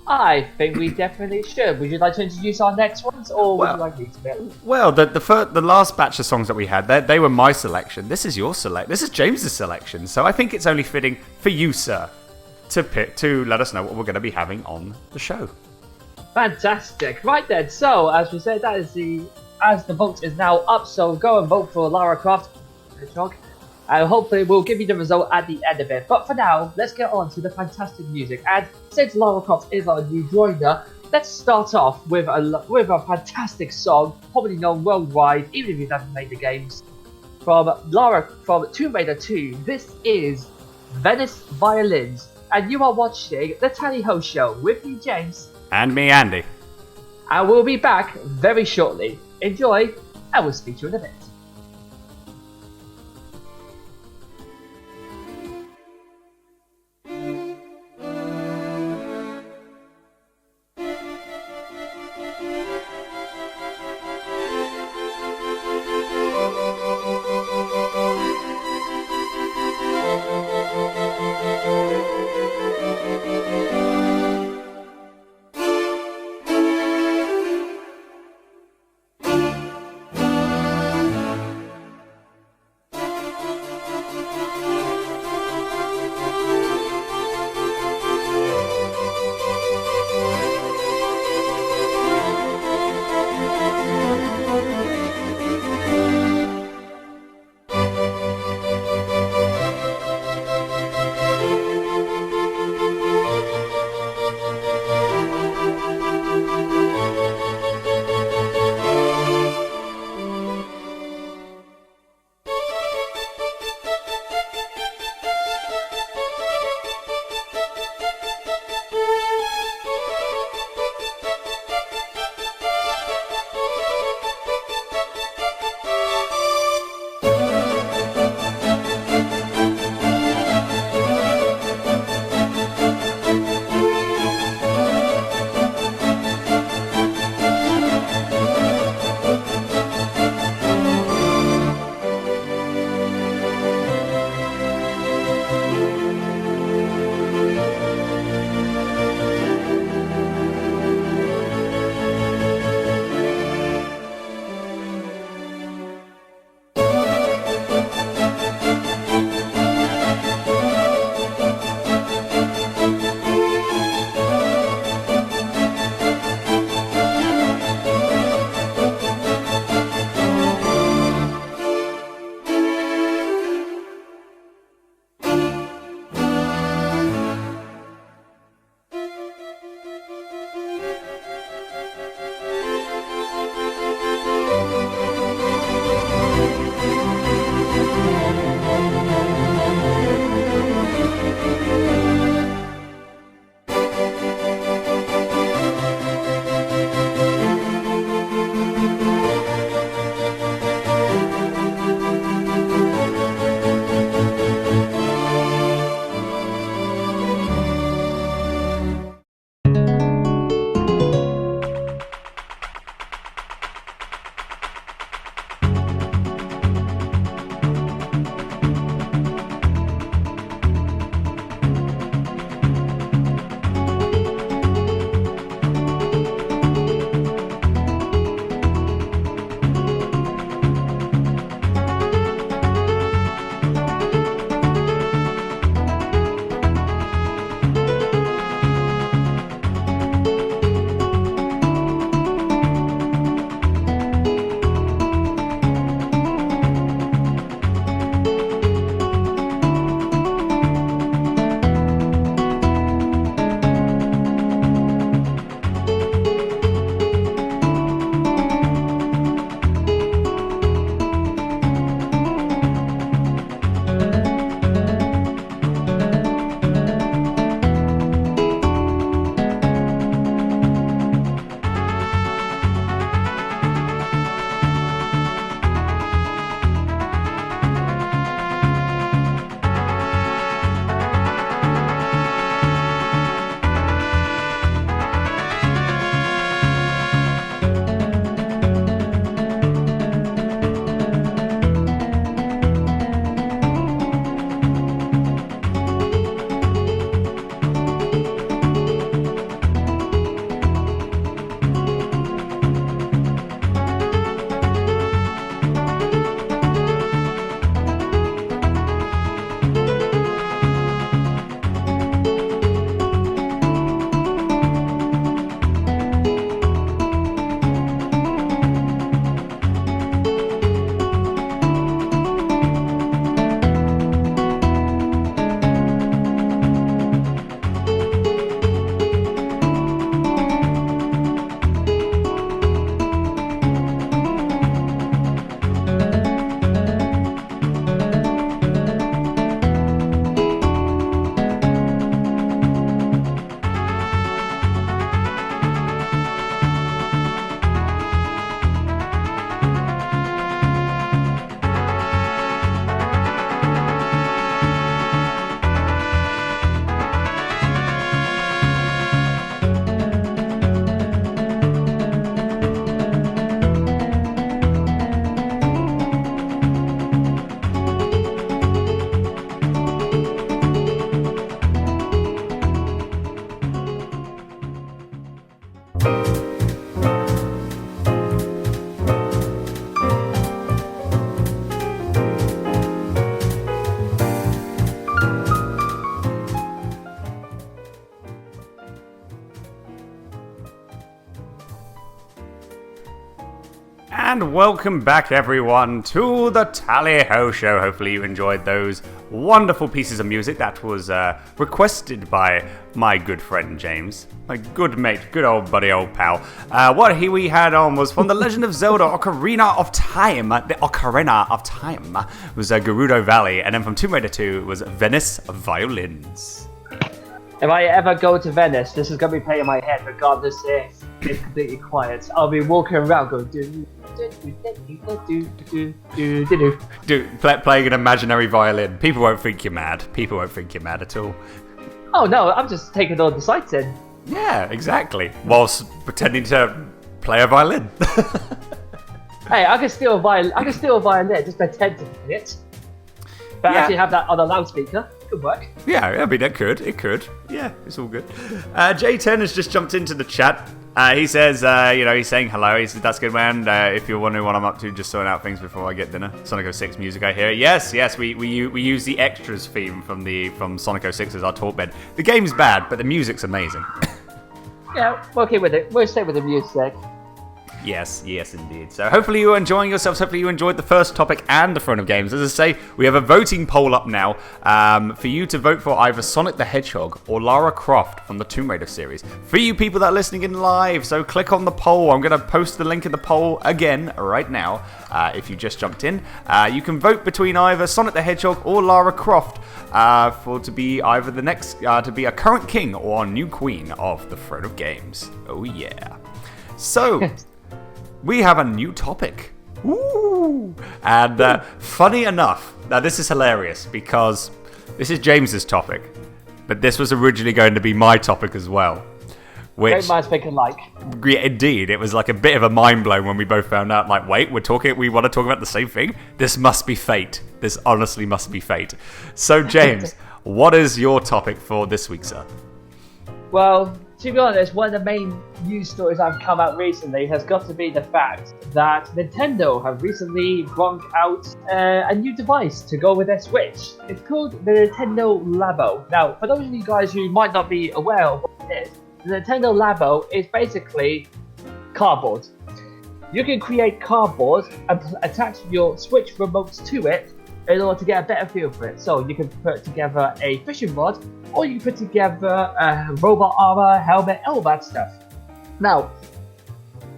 I think we definitely should. Would you like to introduce our next ones, or would you like me to? Well, the last batch of songs that we had, they were my selection. This is your select. This is James's selection. So I think it's only fitting for you, sir, to let us know what we're going to be having on the show. Fantastic. Right then. So as we said, as the vote is now up, so go and vote for Lara Croft Hedgehog. And hopefully we'll give you the result at the end of it. But for now, let's get on to the fantastic music. And since Lara Croft is our new joiner, let's start off with a fantastic song, probably known worldwide, even if you've never played the games, from Tomb Raider 2. This is Venice Violins, and you are watching the Tally Ho Show with me, James. And me, Andy. And we'll be back very shortly. Enjoy, and we'll speak to you in a bit. And welcome back, everyone, to the Tally Ho Show. Hopefully you enjoyed those wonderful pieces of music that was requested by my good friend James, my good mate, good old buddy, old pal. What we had on was from The Legend of Zelda Ocarina of Time. The Ocarina of Time was Gerudo Valley, and then from Tomb Raider 2 was Venice Violins. If I ever go to Venice, this is going to be playing in my head, regardless if it's completely quiet. I'll be walking around going Playing an imaginary violin. People won't think you're mad. People won't think you're mad at all. Oh no, I'm just taking all the sights in. Yeah, exactly. Whilst pretending to play a violin. Hey, I can steal a violin. Just pretend to play it. But actually have that on a loudspeaker. Could work. Yeah, I mean, it could. Yeah, it's all good. J10 has just jumped into the chat. He says, he's saying hello. He says, that's good, man. If you're wondering what I'm up to, just sorting out things before I get dinner. Sonic 06 music, I hear. Yes, we use the extras theme from Sonic 06 as our talk bed. The game's bad, but the music's amazing. Yeah, we're okay with it. We'll stay with the music. Yes, indeed. So hopefully you're enjoying yourselves. Hopefully you enjoyed the first topic and the Throne of Games. As I say, we have a voting poll up now for you to vote for either Sonic the Hedgehog or Lara Croft from the Tomb Raider series. For you people that are listening in live, so click on the poll. I'm going to post the link in the poll again right now. If you just jumped in, you can vote between either Sonic the Hedgehog or Lara Croft to be either the next to be a current king or a new queen of the Throne of Games. Oh yeah. So. We have a new topic. Ooh. And funny enough, now this is hilarious because this is James's topic, but this was originally going to be my topic as well. Great minds think alike. Yeah, indeed, it was like a bit of a mind blow when we both found out, like, wait, we want to talk about the same thing? This must be fate. This honestly must be fate. So James, what is your topic for this week, sir? Well, to be honest, one of the main news stories that have come out recently has got to be the fact that Nintendo have recently brought out a new device to go with their Switch. It's called the Nintendo Labo. Now, for those of you guys who might not be aware of what it is, the Nintendo Labo is basically cardboard. You can create cardboard and attach your Switch remotes to it in order to get a better feel for it. So you can put together a fishing rod, or you can put together a robot armor, helmet, all that stuff. Now,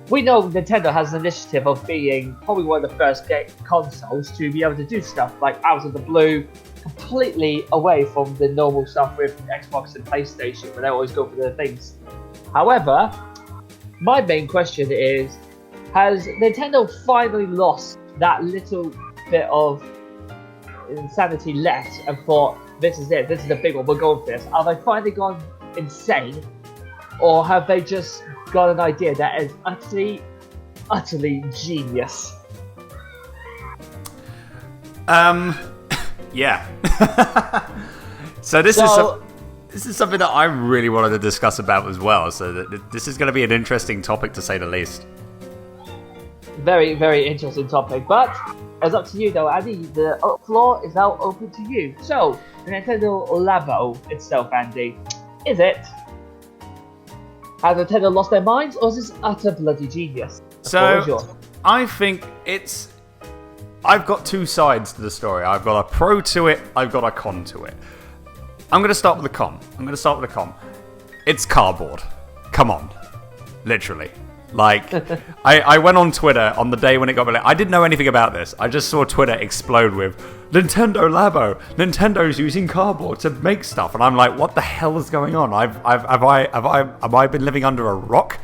we know Nintendo has an initiative of being probably one of the first consoles to be able to do stuff like out of the blue, completely away from the normal stuff with Xbox and PlayStation, where they always go for their things. However, my main question is, has Nintendo finally lost that little bit of insanity left and thought, this is it, this is the big one, we're going for this? Have they finally gone insane? Or have they just got an idea that is utterly genius? Yeah. So this is something that I really wanted to discuss about as well. So this is going to be an interesting topic to say the least. Very, very interesting topic, but it's up to you though, Andy. The floor is now open to you. So, the Nintendo Labo itself, Andy, is it? Has Nintendo lost their minds, or is this utter bloody genius? So, I think I've got two sides to the story. I've got a pro to it, I've got a con to it. I'm going to start with the con. It's cardboard. Come on. Literally. Like, I went on Twitter on the day when it got released. I didn't know anything about this. I just saw Twitter explode with Nintendo Labo. Nintendo's using cardboard to make stuff, and I'm like, what the hell is going on? Have I been living under a rock?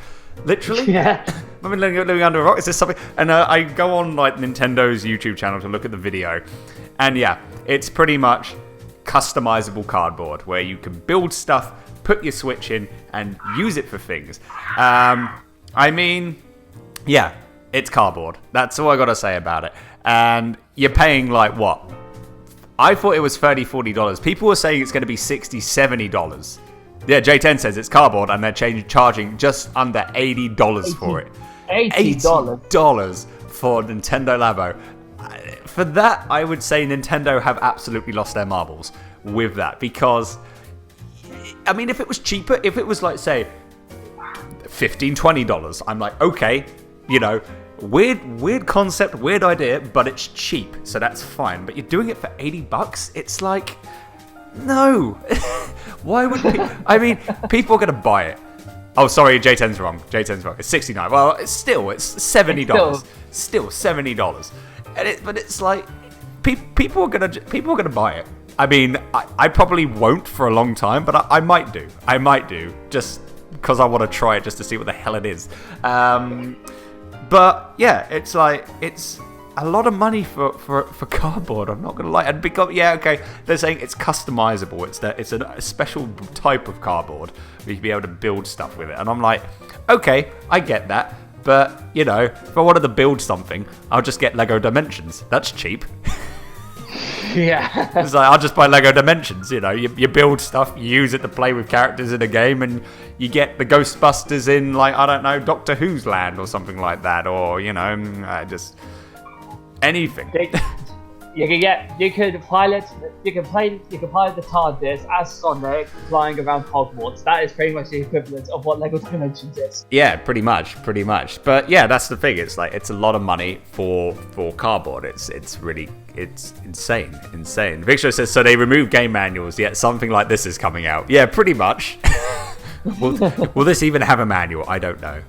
Literally? Yeah. I've been living under a rock. Is this something? And I go on like Nintendo's YouTube channel to look at the video, and yeah, it's pretty much customizable cardboard where you can build stuff, put your Switch in, and use it for things. I mean, yeah, it's cardboard. That's all I gotta say about it. And you're paying like what? I thought it was $30, $40. People were saying it's gonna be $60, $70. Yeah, J10 says it's cardboard and they're charging just under $80 for it. $80 for Nintendo Labo. For that, I would say Nintendo have absolutely lost their marbles with that. Because, I mean, if it was cheaper, if it was like, say, $15, $20, I'm like, okay, you know, Weird concept, weird idea, but it's cheap, so that's fine. But you're doing it for $80? It's like, no. Why would people are going to buy it. Oh, sorry, J10's wrong. It's $69. Well, it's $70. Still $70. But it's like, people are gonna buy it. I mean, I probably won't for a long time, but I might do. Just because I want to try it just to see what the hell it is. But yeah, it's like, it's a lot of money for cardboard. I'm not gonna lie. And because they're saying it's customizable. It's a special type of cardboard where you can be able to build stuff with it. And I'm like, okay, I get that. But if I wanted to build something, I'll just get Lego Dimensions. That's cheap. Yeah. It's like, I'll just buy Lego Dimensions. You build stuff, you use it to play with characters in a game, and you get the Ghostbusters in, like, I don't know, Doctor Who's land or something like that, or just anything. You can pilot the TARDIS as Sonic flying around Hogwarts. That is pretty much the equivalent of what Lego Dimensions is. Yeah, pretty much. But yeah, that's the thing. It's like, it's a lot of money for cardboard. It's insane. Victor says, so they removed game manuals, yet something like this is coming out. Yeah, pretty much. Will this even have a manual? I don't know.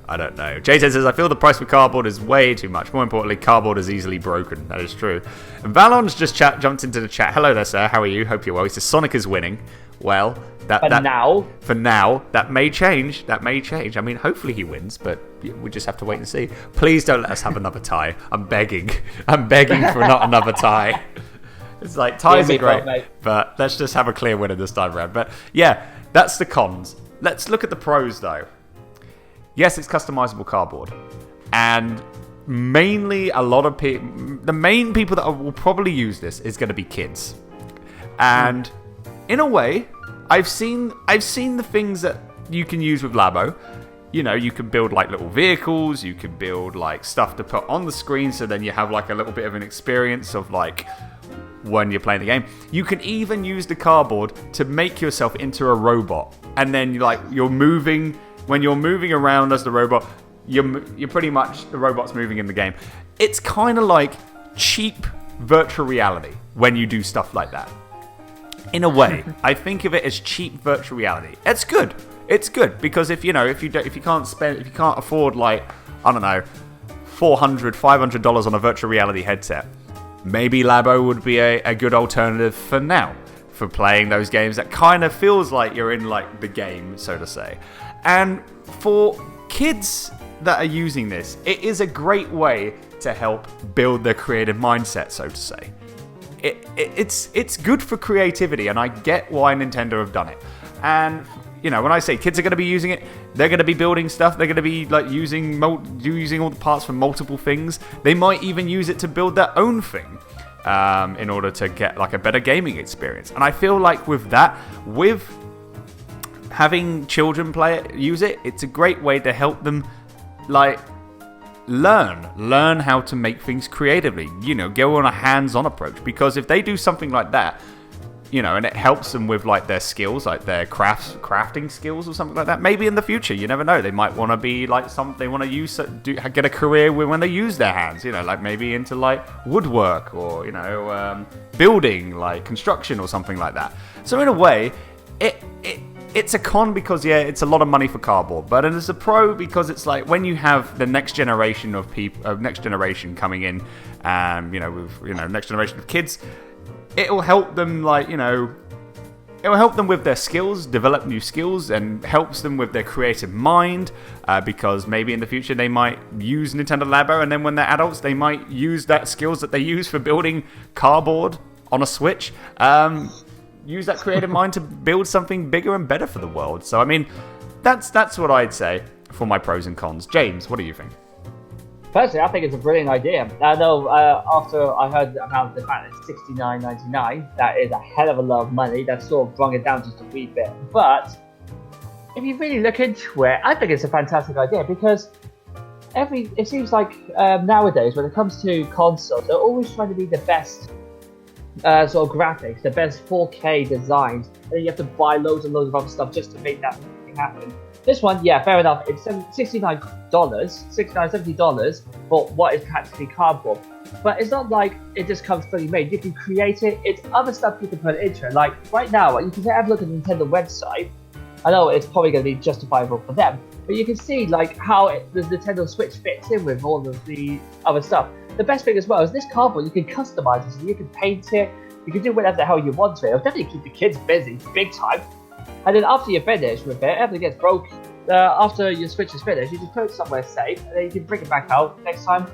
Jason says, I feel the price for cardboard is way too much. More importantly, cardboard is easily broken. That is true. And Valon's just jumped into the chat. Hello there, sir. How are you? Hope you're well. He says, Sonic is winning. Well, for now, that may change. I mean, hopefully he wins, but we just have to wait and see. Please don't let us have another tie. I'm begging for not another tie. It's like, ties are great, but let's just have a clear winner this time around. But yeah, that's the cons. Let's look at the pros, though. Yes, it's customizable cardboard. And mainly a lot of people... The main people that will probably use this is going to be kids. And in a way, I've seen the things that you can use with Labo. You can build like little vehicles. You can build like stuff to put on the screen, so then you have like a little bit of an experience of like... when you're playing the game. You can even use the cardboard to make yourself into a robot, and then when you're moving around as the robot, you're pretty much the robot's moving in the game. It's kind of like cheap virtual reality when you do stuff like that. In a way, I think of it as cheap virtual reality. It's good because if you can't afford, like, I don't know, $400, $500 on a virtual reality headset, maybe Labo would be a good alternative for now, for playing those games that kind of feels like you're in like the game, so to say. And for kids that are using this, it is a great way to help build their creative mindset, so to say. It's good for creativity, and I get why Nintendo have done it. And when I say kids are going to be using it, they're going to be building stuff. They're going to be like using all the parts from multiple things. They might even use it to build their own thing in order to get like a better gaming experience. And I feel like with having children use it, it's a great way to help them like learn how to make things creatively. Go on a hands-on approach, because if they do something like that, and it helps them with like their skills, like their crafting skills or something like that. Maybe in the future, you never know. They might want to be like they want to get a career when they use their hands. Like maybe into like woodwork or building, like construction or something like that. So in a way, it's a con because it's a lot of money for cardboard, but it's a pro because it's like when you have the next generation of people, next generation coming in, next generation of kids. It'll help them, it'll help them with their skills, develop new skills, and helps them with their creative mind, because maybe in the future they might use Nintendo Labo, and then when they're adults, they might use that skills that they use for building cardboard on a Switch, use that creative mind to build something bigger and better for the world. So, I mean, that's what I'd say for my pros and cons. James, what do you think? Personally, I think it's a brilliant idea. I know after I heard about the fact that it's $69.99, that is a hell of a lot of money. That sort of brought it down just a wee bit. But if you really look into it, I think it's a fantastic idea, because it seems like nowadays when it comes to consoles, they're always trying to be the best sort of graphics, the best 4K designs, and then you have to buy loads and loads of other stuff just to make that thing happen. This one, yeah, fair enough. It's $69, $70 for what is practically cardboard. But it's not like it just comes fully made. You can create it. It's other stuff you can put into it. Like right now, you can have a look at the Nintendo website. I know it's probably going to be justifiable for them, but you can see like how the Nintendo Switch fits in with all of the other stuff. The best thing as well is this cardboard, you can customize it. So you can paint it. You can do whatever the hell you want to it. It'll definitely keep the kids busy, big time. And then after you finish with it, after it gets broken, after your Switch is finished, you just put it somewhere safe, and then you can bring it back out next time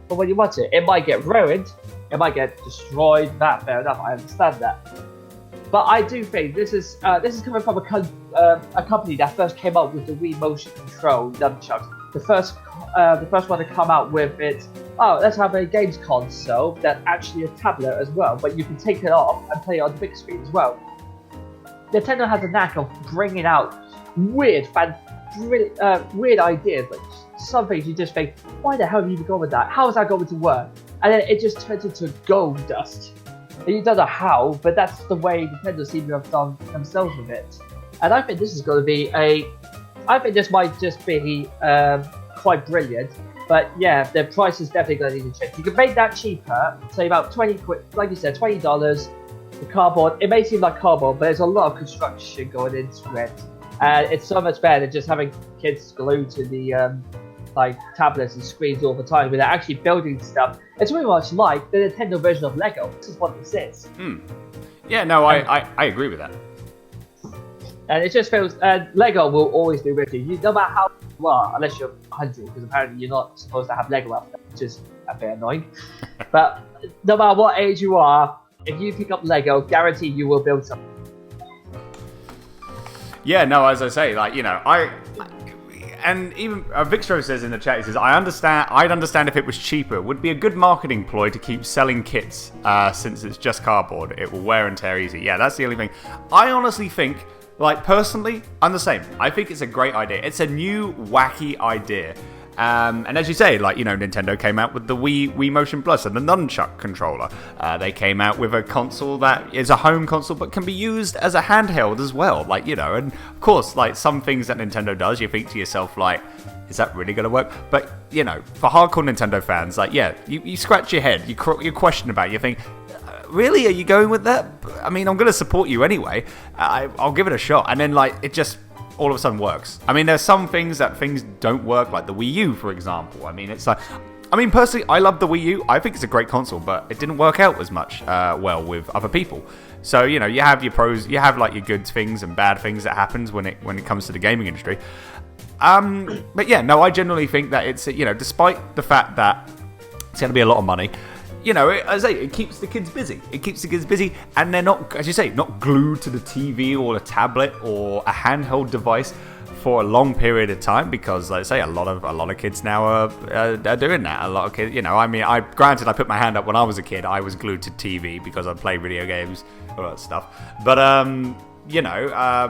for when you want it. It might get ruined, it might get destroyed. That fair enough, I understand that. But I do think this is coming from a company that first came out with the Wii motion control nunchucks. The first one to come out with it. Oh, let's have a games console that's actually a tablet as well, but you can take it off and play it on the big screen as well. Nintendo has a knack of bringing out weird ideas, like some things you just think, why the hell did you go with that? How is that going to work? And then it just turns into gold dust. And you don't know how, but that's the way Nintendo seem to have done themselves with it. And I think this is going to be I think this might just be quite brilliant. But yeah, the price is definitely going to need to change. You can make that cheaper, say about 20 quid, like you said, $20. The cardboard, it may seem like cardboard, but there's a lot of construction going into it. And it's so much better than just having kids glued to the like tablets and screens all the time without actually building stuff. It's very much like the Nintendo version of Lego. This is what this is. Yeah, no, I agree with that. And it just feels, Lego will always be with you. No matter how you are, unless you're 100, because apparently you're not supposed to have Lego out there, which is a bit annoying. But no matter what age you are, if you pick up Lego, guarantee you will build something. Yeah, no, as I say, like, you know, and even Vixro says in the chat, he says, I'd understand if it was cheaper. It would be a good marketing ploy to keep selling kits, since it's just cardboard. It will wear and tear easy. Yeah, that's the only thing. I honestly think, like, personally, I'm the same. I think it's a great idea. It's a new, wacky idea. And as you say, like, you know, Nintendo came out with the Wii Motion Plus and the Nunchuck controller. They came out with a console that is a home console but can be used as a handheld as well. Like, you know, and of course, like, some things that Nintendo does, you think to yourself, like, is that really going to work? But, you know, for hardcore Nintendo fans, like, yeah, you scratch your head, you question about it, you think, really, are you going with that? I mean, I'm going to support you anyway. I'll give it a shot. And then, like, it just all of a sudden works. I mean, there's some things don't work, like the Wii U, for example. I mean, it's like, I mean, personally, I love the Wii U. I think it's a great console, but it didn't work out as much well with other people. So, you know, you have your pros, you have like your good things and bad things that happens when it comes to the gaming industry. But yeah, no, I generally think that it's, you know, despite the fact that it's going to be a lot of money, you know, as I say, it keeps the kids busy. It keeps the kids busy, and they're not, as you say, not glued to the TV or a tablet or a handheld device for a long period of time. Because, like I say, a lot of kids now are doing that. A lot of kids, you know, I mean, granted, I put my hand up when I was a kid. I was glued to TV because I played video games, all that stuff. But you know,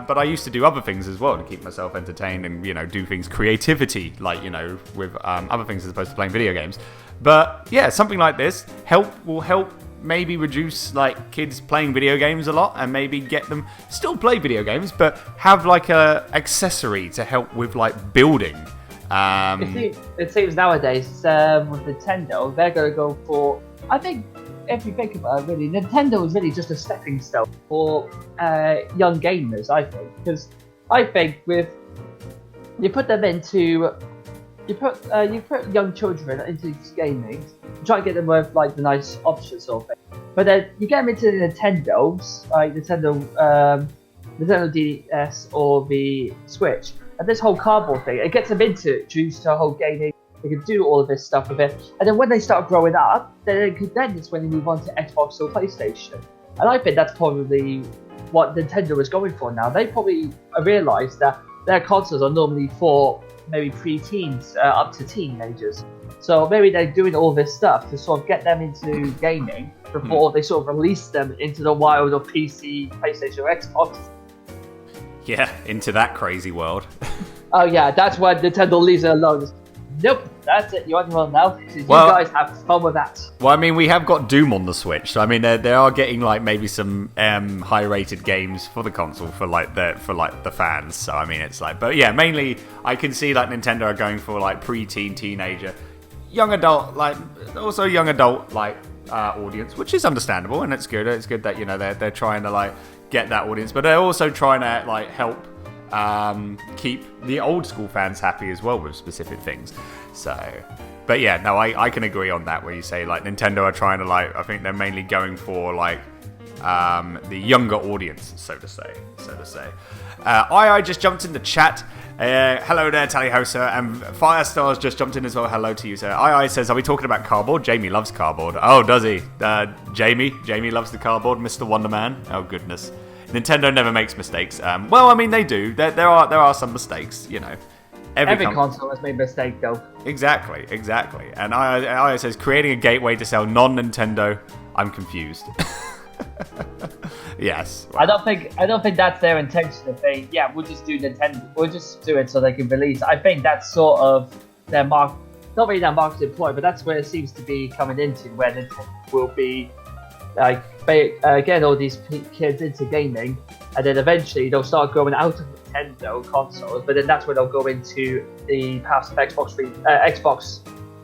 but I used to do other things as well to keep myself entertained and, you know, do things creativity, like, you know, with other things as opposed to playing video games. But yeah, something like this will help maybe reduce like kids playing video games a lot and maybe get them still play video games, but have like a accessory to help with like building. It seems nowadays with Nintendo, they're going to go for, I think, if you think about it, really, Nintendo is really just a stepping stone for young gamers, I think. Because I think you put young children into gaming, try to get them with like the nice options sort of thing. But then you get them into the Nintendos, like Nintendo DS or the Switch, and this whole cardboard thing, it gets them introduced to whole gaming. They can do all of this stuff with it, and then when they start growing up, then it's when they move on to Xbox or PlayStation. And I think that's probably what Nintendo is going for now. They probably realise that their consoles are normally for maybe pre-teens up to teenagers. So maybe they're doing all this stuff to sort of get them into gaming before they sort of release them into the wild of PC, PlayStation, or Xbox. Yeah, into that crazy world. Oh yeah, that's why Nintendo leaves it alone. Nope, That's it. You want to run now? You Well- guys have fun with that. Well, I mean, we have got Doom on the Switch, so I mean, they are getting like maybe some high-rated games for the console for the fans. So I mean, it's like, but yeah, mainly I can see like Nintendo are going for like pre-teen, teenager, young adult, like also young adult like audience, which is understandable and it's good. It's good that they're trying to like get that audience, but they're also trying to like help keep the old school fans happy as well with specific things. So, but yeah, no, I can agree on that where you say like Nintendo are trying to like, I think they're mainly going for like the younger audience, so to say. I just jumped in the chat. Hello there, Tallyho, and Firestars just jumped in as well. Hello to you, sir. I says, are we talking about cardboard? Jamie loves cardboard. Oh, does he? Jamie loves the cardboard, Mr. Wonderman. Oh, goodness. Nintendo never makes mistakes. Well, I mean, they do. There are some mistakes, Every console has made a mistake, though. Exactly. And I says, creating a gateway to sell non-Nintendo. I'm confused. Yes. Well. I don't think that's their intention. If they, we'll just do Nintendo. We'll just do it so they can release. I think that's sort of their not really their marketing ploy, but that's where it seems to be coming into, where Nintendo will be like getting all these kids into gaming, and then eventually they'll start growing out of Nintendo consoles. But then that's where they'll go into the past of Xbox,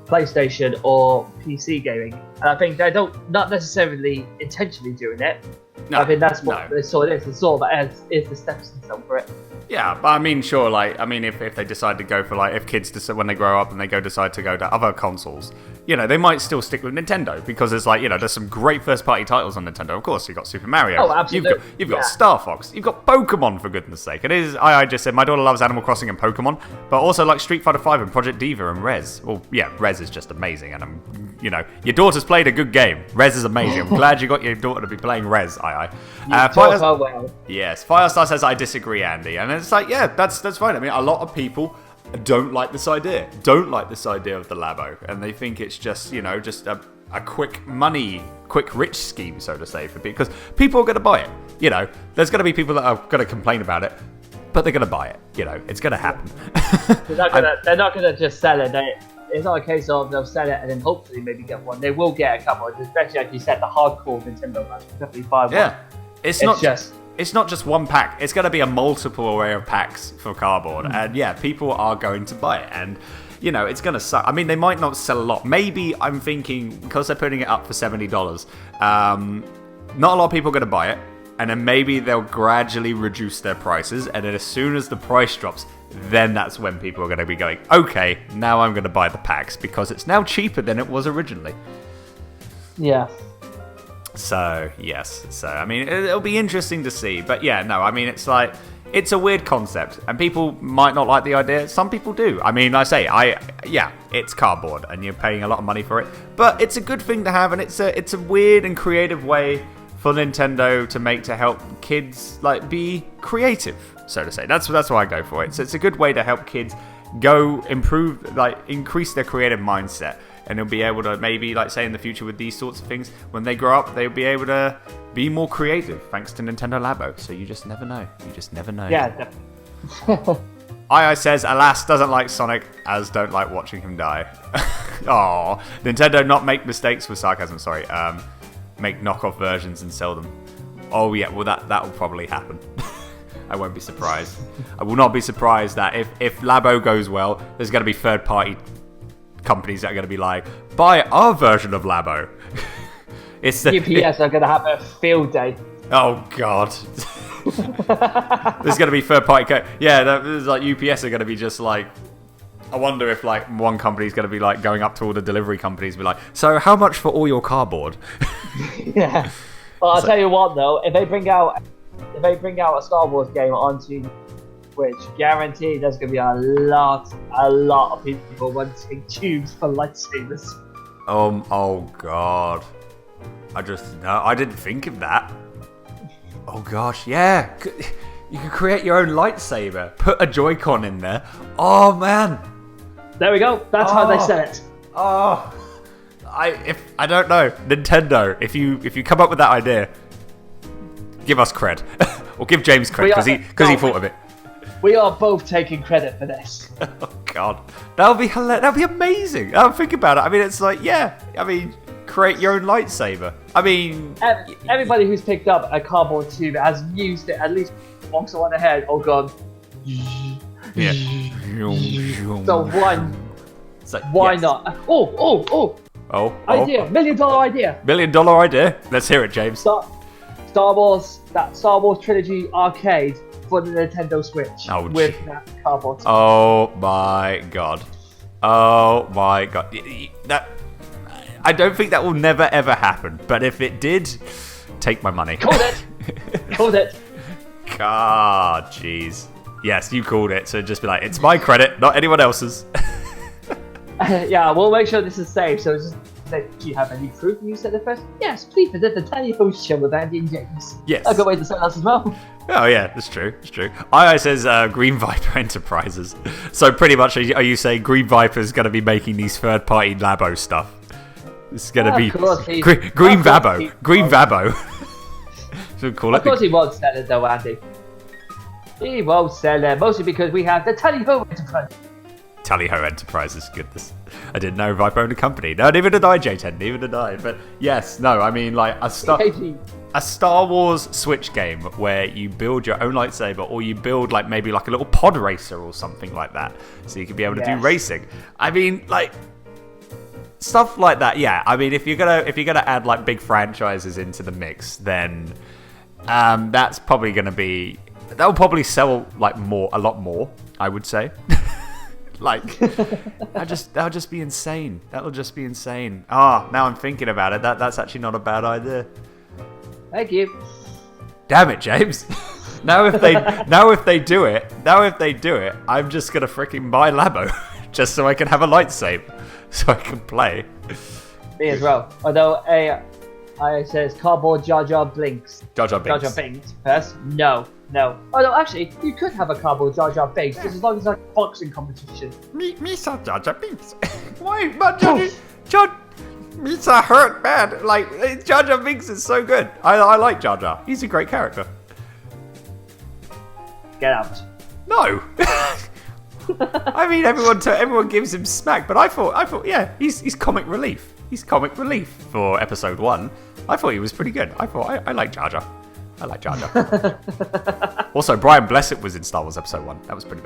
PlayStation, or PC gaming. And I think they not necessarily intentionally doing it. No, I think that's what they saw it is. It's sort of is the stepping stone for it. Yeah, but I mean, sure, like, I mean, if they decide to go for, like, if kids decide when they grow up and they decide to go to other consoles, they might still stick with Nintendo because there's, like, there's some great first-party titles on Nintendo. Of course, you've got Super Mario. Oh, absolutely. You've got StarFox. You've got Pokemon, for goodness sake. It is, I just said, my daughter loves Animal Crossing and Pokemon, but also, like, Street Fighter V and Project Diva and Rez. Well, yeah, Rez is just amazing, and your daughter's played a good game. Rez is amazing. I'm glad you got your daughter to be playing Rez, well. Yes, Firestar says, I disagree, Andy. And it's like, yeah, that's fine. I mean, a lot of people don't like this idea of the Labo. And they think it's just, just a quick rich scheme, so to say, for people. Because people are going to buy it. There's going to be people that are going to complain about it, but they're going to buy it. It's going to happen. They're not going to just sell it. It's not a case of they'll sell it and then hopefully maybe get one. They will get a couple, especially like you said, the hardcore Nintendo fans will definitely buy one. Yeah, it's not just one pack. It's going to be a multiple array of packs for cardboard, and yeah, people are going to buy it, and it's going to suck. I mean, they might not sell a lot. Maybe I'm thinking because they're putting it up for $70, not a lot of people are going to buy it, and then maybe they'll gradually reduce their prices, and then as soon as the price drops, then that's when people are going to be going, okay, now I'm going to buy the packs because it's now cheaper than it was originally. Yeah. So, yes. So, I mean, it'll be interesting to see. But yeah, no, I mean, it's like, it's a weird concept and people might not like the idea. Some people do. I mean, it's cardboard and you're paying a lot of money for it. But it's a good thing to have and it's a weird and creative way for Nintendo to help kids, like, be creative, so to say. That's why I go for it. So it's a good way to help kids increase their creative mindset. And they'll be able to maybe, like, say in the future with these sorts of things, when they grow up, they'll be able to be more creative thanks to Nintendo Labo. So you just never know. Yeah, definitely. II says, alas, doesn't like Sonic, as don't like watching him die. Oh, Nintendo not make mistakes with sarcasm, sorry. Make knockoff versions and sell them. Oh yeah, well that will probably happen. I won't be surprised. I will not be surprised that if Labo goes well, there's going to be third-party companies that are going to be like, buy our version of Labo. UPS are going to have a field day. Oh god. There's going to be third-party. There's like UPS are going to be just like. I wonder if like one company's going to be like going up to all the delivery companies, and be like, so how much for all your cardboard? Yeah. Well, I'll tell you what though, if they bring out a Star Wars game onto Switch, guaranteed there's going to be a lot of people wanting tubes for lightsabers. Oh god. I didn't think of that. Oh gosh, yeah. You can create your own lightsaber. Put a Joy-Con in there. Oh man. There we go. That's how they said it. Oh. I don't know. Nintendo, if you come up with that idea, give us cred. Or give James cred because he thought of it. We are both taking credit for this. Oh God, that'll be hilarious. That'll be amazing. Think about it. I mean, it's like, yeah. I mean, create your own lightsaber. I mean, everybody who's picked up a cardboard tube has used it at least once on the head. Oh God. Yeah. So why not? Oh! Idea, $1 million idea. $1 million idea. Let's hear it, James. Star Wars trilogy arcade for the Nintendo Switch with that cardboard. Oh my god. That I don't think that will never ever happen. But if it did, take my money. Called it. God, jeez. Yes, you called it. So just be like, it's my credit, not anyone else's. Yeah, we'll make sure this is safe. So just do you have any proof you said it first? Yes, please visit the Tiny Post show with Andy and James. Yes. I'll go away to someone else as well. Oh yeah, that's true. It's true. II says Green Viper Enterprises. So pretty much, are you saying Green Viper is going to be making these third-party Labo stuff? It's going to be Green Vabo. Green Vabo. So call it. Of course he won't sell it though, Andy. He won't sell it, mostly because we have the Tally Ho Enterprise. Tally Ho Enterprises, goodness. I didn't know Viper owned a company. No, neither did I, J10, neither did I. But yes, no, I mean, like, a Star Wars Switch game where you build your own lightsaber, or you build, like, maybe like a little pod racer or something like that, so you can be able to do racing. I mean, like, stuff like that, yeah. I mean, if you're gonna add, like, big franchises into the mix, then that's probably gonna be... That'll probably sell, like, a lot more, I would say. Like, that'll just be insane. That'll just be insane. Now I'm thinking about it. That's actually not a bad idea. Thank you. Damn it, James. now if they do it, I'm just gonna freaking buy Labo just so I can have a lightsaber, so I can play. Me as well. Although I says cardboard Jar Jar Binks. Jar Jar Binks. Jar Jar Binks first. No. Although actually, you could have a cardboard Jar Jar Binks, just as long as it's like a boxing competition. Me saw Jar Jar Binks. Why, but Jar Misa hurt bad. Like, Jar Jar Binks is so good. I like Jar Jar. He's a great character. Get out. No. I mean, everyone gives him smack, but I thought, yeah, he's comic relief. He's comic relief for episode 1. I thought he was pretty good. I like Jar Jar. I like Jar Jar. Also, Brian Blessed was in Star Wars Episode 1. That was pretty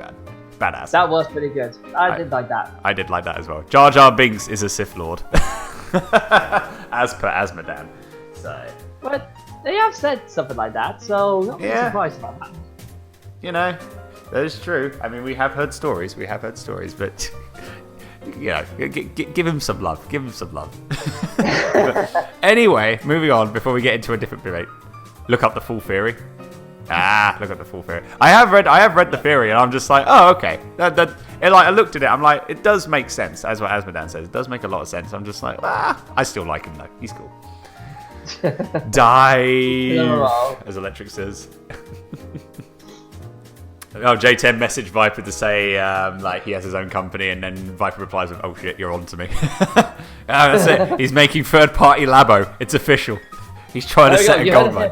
badass. That was pretty good. I did like that. I did like that as well. Jar Jar Binks is a Sith Lord. As per Asmodan. So. But they have said something like that, so not really surprised about that. You know, that is true. I mean, we have heard stories, but... You know, give him some love. Give him some love. Anyway, moving on before we get into a different debate. Look up the full theory. Look up the full theory. I have read the theory, and I'm just like, oh, okay. I looked at it. I'm like, it does make sense, as what Asmodan says. It does make a lot of sense. I'm just like, I still like him though. He's cool. Dive, as Electric says. Oh, J10 messaged Viper to say like he has his own company, and then Viper replies with, "Oh shit, you're on to me." That's it. He's making third-party Labo. It's official. He's trying to set a goal line.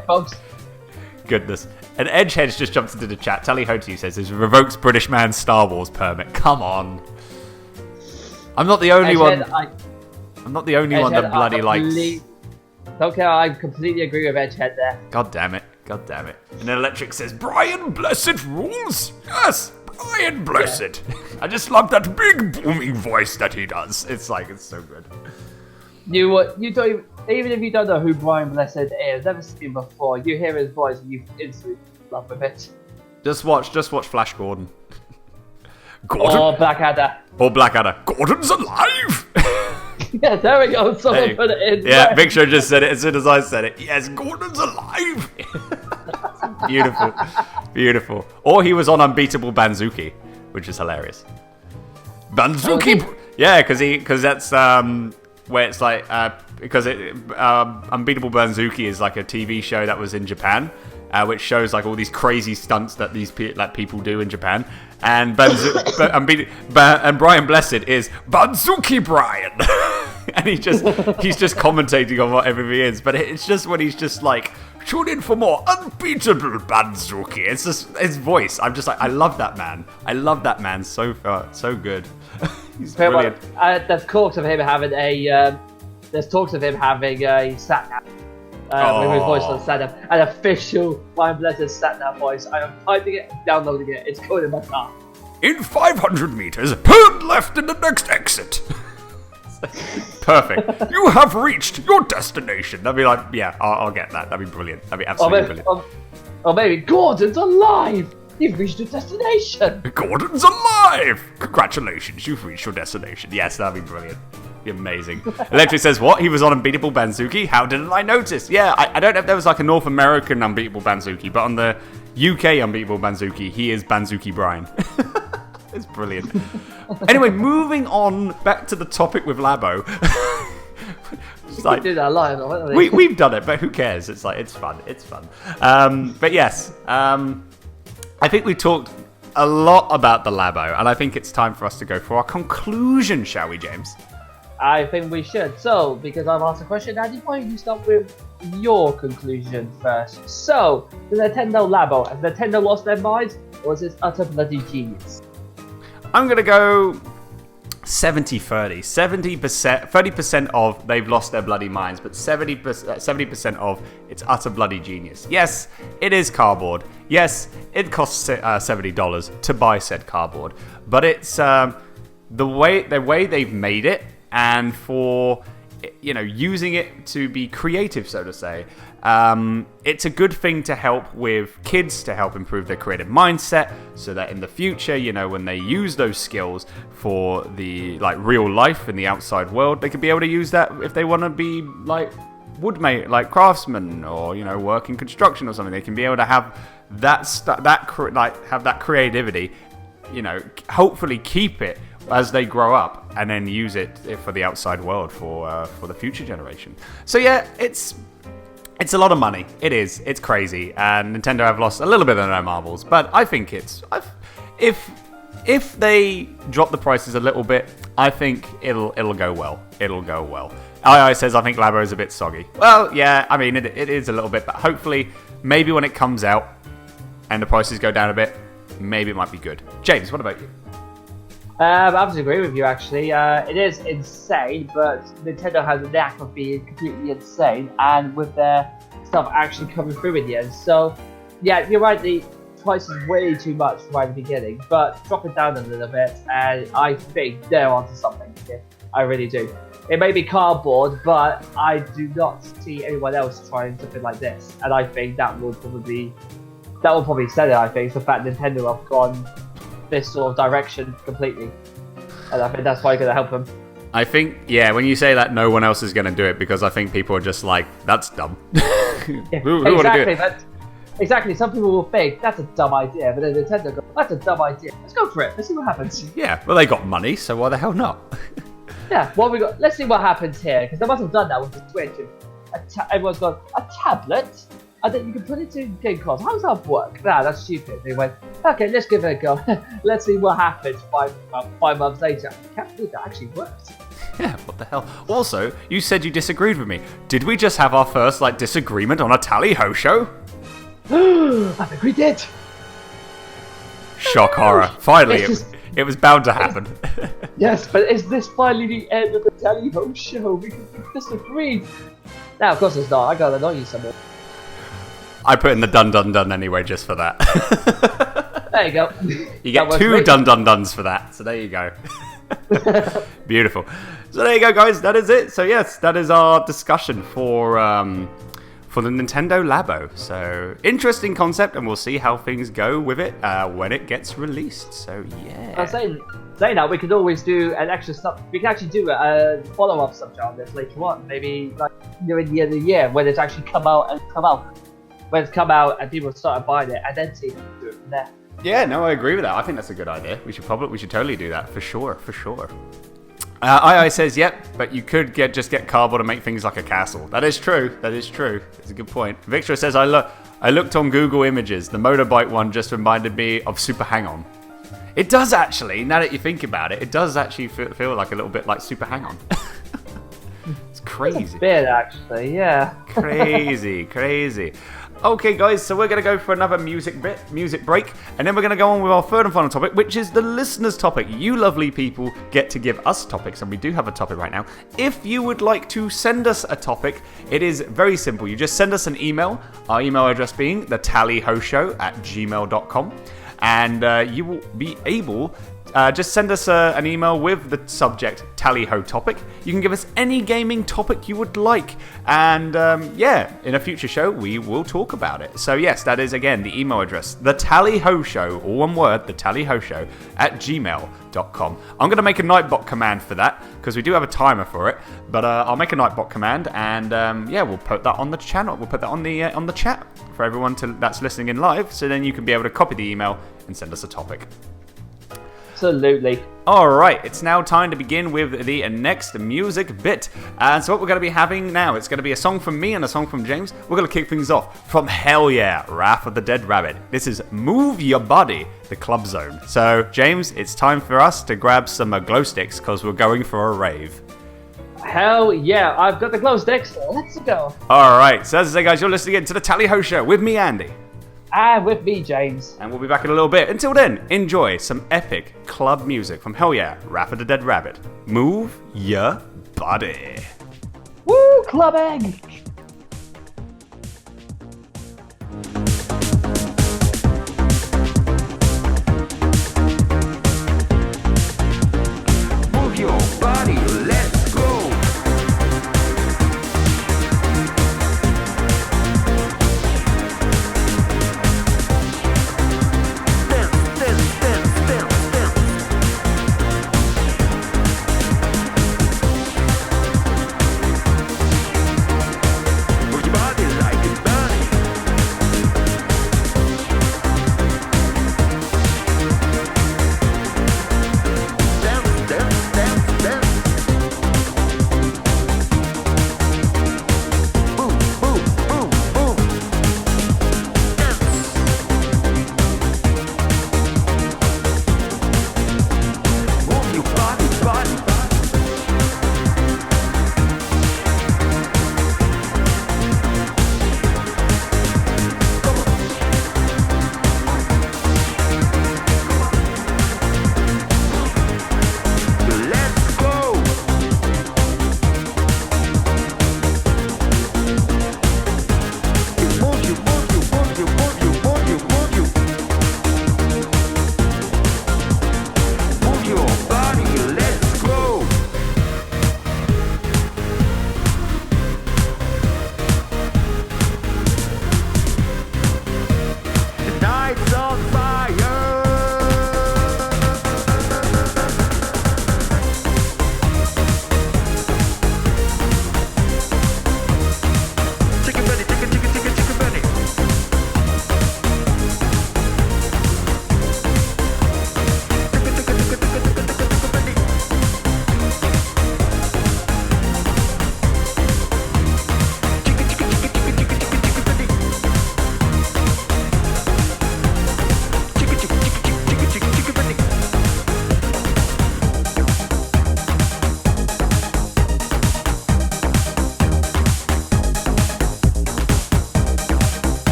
Goodness. And Edgeheads just jumped into the chat. Tally Ho to you says, "This revokes British man's Star Wars permit." Come on. I'm not the only one. I'm not the only one that bloody likes. Okay, I completely agree with Edgehead there. God damn it. God damn it. And then Electric says, "Brian Blessed rules." Yes, Brian Blessed. Yeah. I just love that big booming voice that he does. It's so good. You don't even if you don't know who Brian Blessed is, never seen him before, you hear his voice and you instantly love with it. Just watch Flash Gordon. Gordon. Or Blackadder. Gordon's alive. Yeah, there we go. Someone put it in. Yeah, Big Show just said it as soon as I said it. Yes, Gordon's alive. Beautiful. Beautiful. Or he was on Unbeatable Banzuki, which is hilarious. Banzuki. Okay. Yeah, because that's where it's like because Unbeatable Banzuki is like a TV show that was in Japan, which shows like all these crazy stunts that these people do in Japan. And and Brian Blessed is Banzuki Brian. And he's just commentating on what everything is, but it's just when he's just like Tune in for more unbeatable Banzuki. It's just his voice. I'm just like, I love that man. I love that man so far, so good. He's brilliant. There's talks of him having a. There's talks of him having a sat nav. With his voice on sat nav, an official Fine Blessed sat nav voice. I am typing it, downloading it. It's going in my car. In 500 meters, turn left in the next exit. Perfect. You have reached your destination. I'd be like, yeah, I'll get that. That'd be brilliant. That'd be absolutely brilliant. Or maybe Gordon's alive. You've reached your destination. Gordon's alive. Congratulations, you've reached your destination. Yes, that'd be brilliant. Be amazing. Electric says, what? He was on Unbeatable Banzuki? How didn't I notice? Yeah, I don't know if there was like a North American Unbeatable Banzuki, but on the UK Unbeatable Banzuki, he is Banzuki Brian. It's brilliant. Anyway, moving on back to the topic with Labo. We like, do that live, haven't we? We've done it, but who cares? It's like, it's fun. It's fun. But yes, I think we talked a lot about the Labo, and I think it's time for us to go for our conclusion, shall we, James? I think we should. So, because I've asked a question, Andy, why don't you start with your conclusion first? So, the Nintendo Labo, has Nintendo lost their minds, or is it utter bloody genius? I'm going to go 70-30. 70%, 30% of they've lost their bloody minds, but 70% of it's utter bloody genius. Yes, it is cardboard. Yes, it costs $70 to buy said cardboard, but it's the way they've made it, and for using it to be creative, so to say. It's a good thing to help with kids, to help improve their creative mindset, so that in the future, when they use those skills for the real life in the outside world, they could be able to use that if they want to be woodmate, like craftsmen, or work in construction or something. They can be able to have have that creativity, hopefully keep it as they grow up, and then use it for the outside world for the future generation. So yeah, it's a lot of money. It is. It's crazy, and Nintendo have lost a little bit of their marbles. But I think if they drop the prices a little bit, I think it'll go well. It'll go well. II says I think Labo is a bit soggy. Well, yeah, I mean it is a little bit, but hopefully, maybe when it comes out and the prices go down a bit, maybe it might be good. James, what about you? I have to agree with you, actually. It is insane, but Nintendo has a knack of being completely insane, and with their stuff actually coming through in the end. So, yeah, you're right, the price is way too much right at the beginning, but drop it down a little bit, and I think they're onto something here. I really do. It may be cardboard, but I do not see anyone else trying something like this, and I think that will probably set it, I think. It's the fact Nintendo have gone this sort of direction completely, and I think that's why going to help them. I think, yeah, when you say that, no one else is going to do it, because I think people are just like, that's dumb. Yeah, who want to do it? Exactly, some people will think that's a dumb idea, but then Nintendo go, that's a dumb idea. Let's go for it. Let's see what happens. Yeah, well, they got money, so why the hell not? Yeah, what we got? Let's see what happens here, because they must have done that with the Switch. Everyone's got a tablet, and then you can put it in GameChops. How does that work? Nah, that's stupid. They went, okay, let's give it a go. Let's see what happens 5 months later. I can't believe that actually worked. Yeah, what the hell? Also, you said you disagreed with me. Did we just have our first disagreement on a tally-ho show? I think we did. Shock horror. Finally, it was bound to happen. Yes, but is this finally the end of the tally-ho show? Because we disagreed. Now, of course it's not. I gotta annoy you some more. I put in the dun-dun-dun anyway, just for that. There you go. You get 2 dun-dun-duns for that, so there you go. Beautiful. So there you go, guys. That is it. So yes, that is our discussion for the Nintendo Labo. So interesting concept, and we'll see how things go with it when it gets released. So yeah. I'm saying that we could always do an extra stuff. We can actually do a follow-up subject on this later on. Maybe near the end of the year when it's actually come out. When it's come out and people started buying it, and then see if we can do it from there. Yeah, no, I agree with that. I think that's a good idea. We should totally do that for sure. II says, yep, but you could just get cardboard and make things like a castle. That is true. It's a good point. Victor says, I looked on Google Images. The motorbike one just reminded me of Super Hang-On. It does actually. Now that you think about it, it does actually feel like a little bit like Super Hang-On. It's Crazy. A bit, actually, yeah. Crazy. Okay, guys, so we're going to go for another music break, and then we're going to go on with our third and final topic, which is the listeners' topic. You lovely people get to give us topics, and we do have a topic right now. If you would like to send us a topic, it is very simple. You just send us an email, our email address being thetallyhoshow@gmail.com, and you will be able... just send us an email with the subject Tally-Ho topic. You can give us any gaming topic you would like. And in a future show, we will talk about it. So yes, that is again the email address. The Tally-Ho Show, all one word, the Tally-Ho Show @gmail.com. I'm going to make a Nightbot command for that because we do have a timer for it. But I'll make a Nightbot command and we'll put that on the channel. We'll put that on the chat for everyone that's listening in live. So then you can be able to copy the email and send us a topic. Absolutely. Alright, it's now time to begin with the next music bit. And so what we're going to be having now, it's going to be a song from me and a song from James. We're going to kick things off from Hell Yeah, Wrath of the Dead Rabbit. This is Movyaboday, the club zone. So, James, it's time for us to grab some glow sticks because we're going for a rave. Hell yeah, I've got the glow sticks. Let's go. Alright, so as I say, guys, you're listening to the Tally-Ho Show with me, Andy. And with me, James. And we'll be back in a little bit. Until then, enjoy some epic club music from Hell Yeah, Wrath of the Dead Rabbit. Move your body. Woo, clubbing! Move your body, let's go.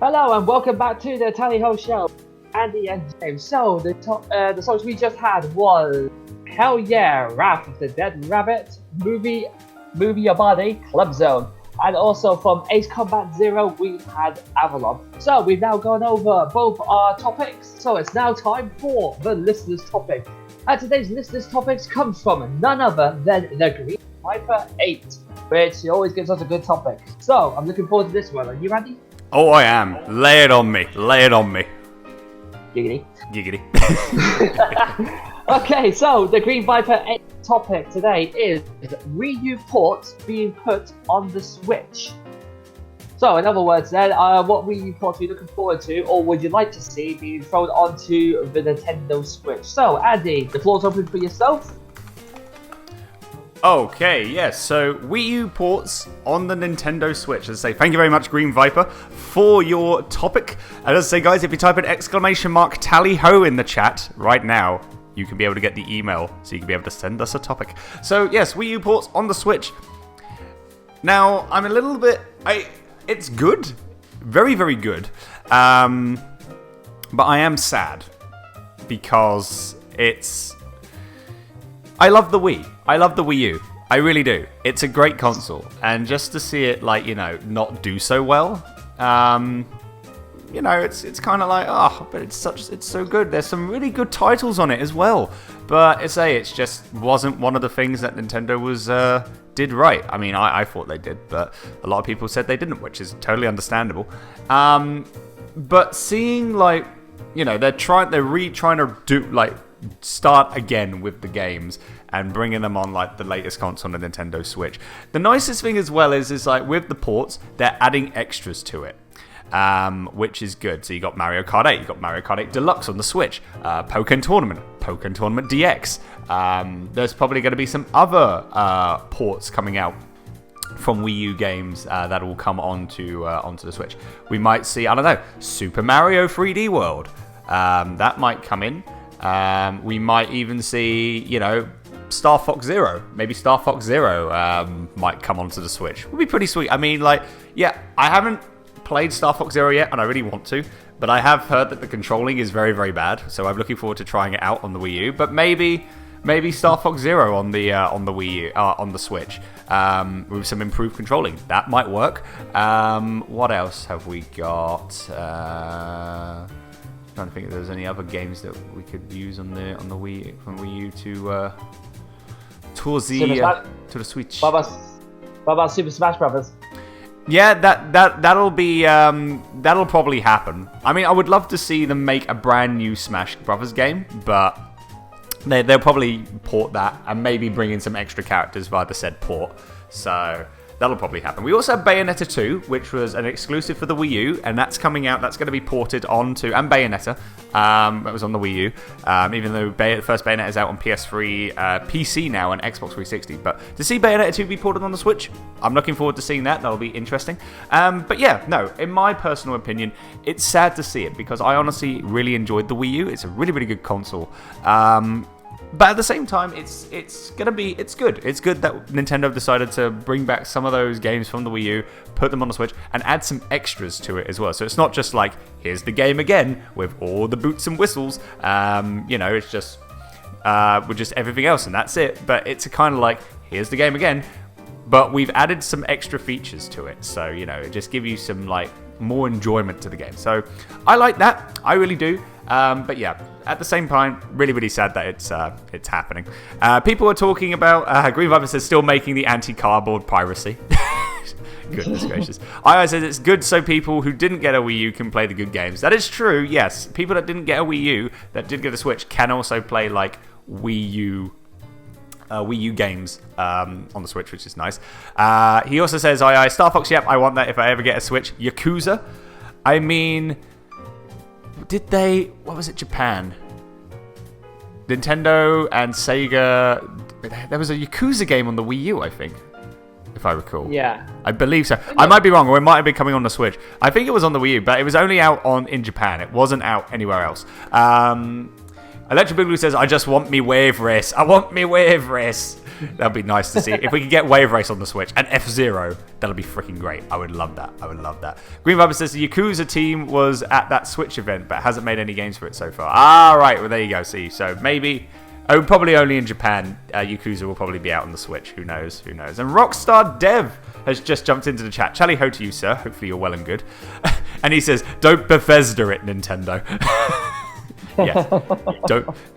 Hello and welcome back to the Tally Ho Show, Andy and James. So the songs we just had was Hell Yeah, Wrath of the Dead Rabbit, Movyaboday, Club Zone, and also from Ace Combat Zero we had Avalon. So we've now gone over both our topics, so it's now time for the listener's topic. And today's listener's topics comes from none other than the Green Viper 8, which always gives us a good topic. So I'm looking forward to this one. Are you ready? Oh, I am. Lay it on me. Lay it on me. Giggity. Giggity. Okay, so the Green Viper 8 topic today is Wii U ports being put on the Switch. So, in other words, then, what Wii U ports are you looking forward to, or would you like to see being thrown onto the Nintendo Switch? So, Andy, the floor's open for yourself. Okay, yes, so Wii U ports on the Nintendo Switch. As I say, thank you very much, Green Viper, for your topic. And as I say, guys, if you type an ! Tally Ho in the chat right now, you can be able to get the email, so you can be able to send us a topic. So, yes, Wii U ports on the Switch. Now, I'm a little bit... It's good. Very, very good. But I am sad. Because it's... I love the Wii. I love the Wii U. I really do. It's a great console. And just to see it, like, you know, not do so well... you know, it's kind of like, oh, but it's so good. There's some really good titles on it as well. But it just wasn't one of the things that Nintendo did right. I mean, I thought they did, but a lot of people said they didn't, which is totally understandable. But seeing, like, you know, they're trying to do, like, start again with the games and bringing them on, like, the latest console on the Nintendo Switch. The nicest thing as well is like, with the ports, they're adding extras to it. Which is good. So you got Mario Kart 8, you got Mario Kart 8 Deluxe on the Switch, Pokken Tournament DX. There's probably going to be some other ports coming out from Wii U games that will come onto the Switch. We might see, I don't know, Super Mario 3D World. That might come in. We might even see, you know, StarFox Zero. Maybe StarFox Zero might come onto the Switch. Would be pretty sweet. I mean, like, yeah, I haven't played StarFox Zero yet, and I really want to, but I have heard that the controlling is very, very bad, so I'm looking forward to trying it out on the Wii U. But maybe StarFox Zero on the Wii U, on the Switch, with some improved controlling, that might work. What else have we got? Trying to think if there's any other games that we could use on the Wii from Wii U to the Switch. What about Super Smash Brothers? Yeah, that'll be that'll probably happen. I mean, I would love to see them make a brand new Smash Brothers game, but they'll probably port that and maybe bring in some extra characters via the said port. So that'll probably happen. We also have Bayonetta 2, which was an exclusive for the Wii U, and that's coming out. That's going to be ported onto, and Bayonetta, that was on the Wii U, even though the first Bayonetta is out on PS3, PC now, and Xbox 360. But to see Bayonetta 2 be ported on the Switch, I'm looking forward to seeing that. That'll be interesting. But yeah, no, in my personal opinion, it's sad to see it, because I honestly really enjoyed the Wii U. It's a really, really good console. But at the same time, it's good. It's good that Nintendo decided to bring back some of those games from the Wii U, put them on the Switch, and add some extras to it as well. So it's not just like, here's the game again with all the boots and whistles. You know, it's just with just everything else, and that's it. But it's a kind of like, here's the game again, but we've added some extra features to it. So, you know, it just gives you some, like, more enjoyment to the game. So I like that. I really do. But yeah, at the same time, really, really sad that it's happening. People are talking about Green Viper says still making the anti-cardboard piracy. Goodness gracious. I says it's good so people who didn't get a Wii U can play the good games. That is true. Yes, people that didn't get a Wii U that did get a Switch can also play like Wii U games on the Switch, which is nice. He also says, StarFox, yep, I want that if I ever get a Switch. Yakuza, I mean, what was it, Japan? Nintendo and Sega, there was a Yakuza game on the Wii U, I think, if I recall. Yeah. I believe so. I might be wrong, or it might have been coming on the Switch. I think it was on the Wii U, but it was only out in Japan. It wasn't out anywhere else. Electric Boogaloo says, I just want me wave race. I want me wave race. That'd be nice to see. If we could get Wave Race on the Switch and F-Zero, that'll be freaking great. I would love that. Green Viper says the Yakuza team was at that Switch event, but hasn't made any games for it so far. Ah, right. Well, there you go. See, so maybe... Oh, probably only in Japan. Yakuza will probably be out on the Switch. Who knows? And Rockstar Dev has just jumped into the chat. Chally ho to you, sir. Hopefully you're well and good. And he says, "Don't Bethesda it, Nintendo." Yes.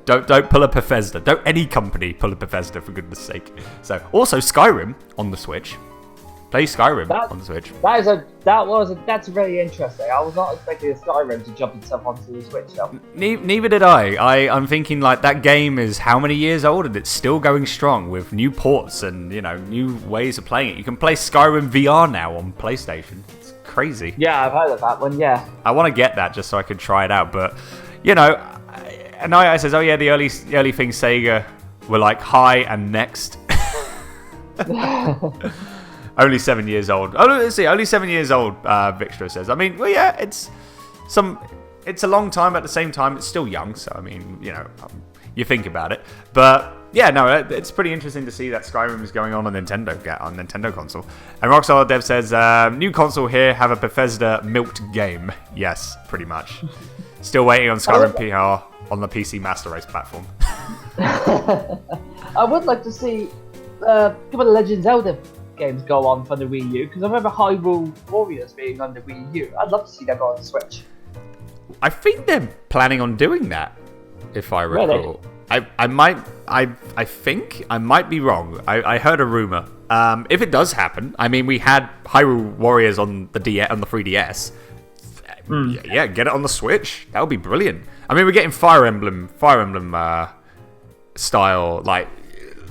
Don't pull a Bethesda. Don't any company pull a Bethesda, for goodness sake. So also Skyrim on the Switch. Play Skyrim on the Switch. That's very interesting. I was not expecting Skyrim to jump itself onto the Switch though. Neither did I. I'm thinking like that game is how many years old and it's still going strong with new ports and new ways of playing it. You can play Skyrim VR now on PlayStation. It's crazy. Yeah, I've heard of that one. Yeah. I want to get that just so I can try it out, but Anaya says, "Oh yeah, the early things Sega were like high and next." Only 7 years old. Oh, let's see. Only 7 years old, Victor says. I mean, well, yeah, it's a long time. At the same time, it's still young. So, I mean, you think about it. But, yeah, no, it's pretty interesting to see that Skyrim is going on Nintendo console. And Rockstar Dev says, new console here, have a Bethesda milked game. Yes, pretty much. Still waiting on Skyrim PR on the PC Master Race platform. I would like to see some of the Legend of Zelda games go on for the Wii U, because I remember Hyrule Warriors being on the Wii U. I'd love to see that go on the Switch. I think they're planning on doing that, if I recall. Really? I think I might be wrong. I heard a rumor. If it does happen, I mean, we had Hyrule Warriors on the 3DS. Yeah, get it on the Switch. That would be brilliant. I mean, we're getting Fire Emblem style, like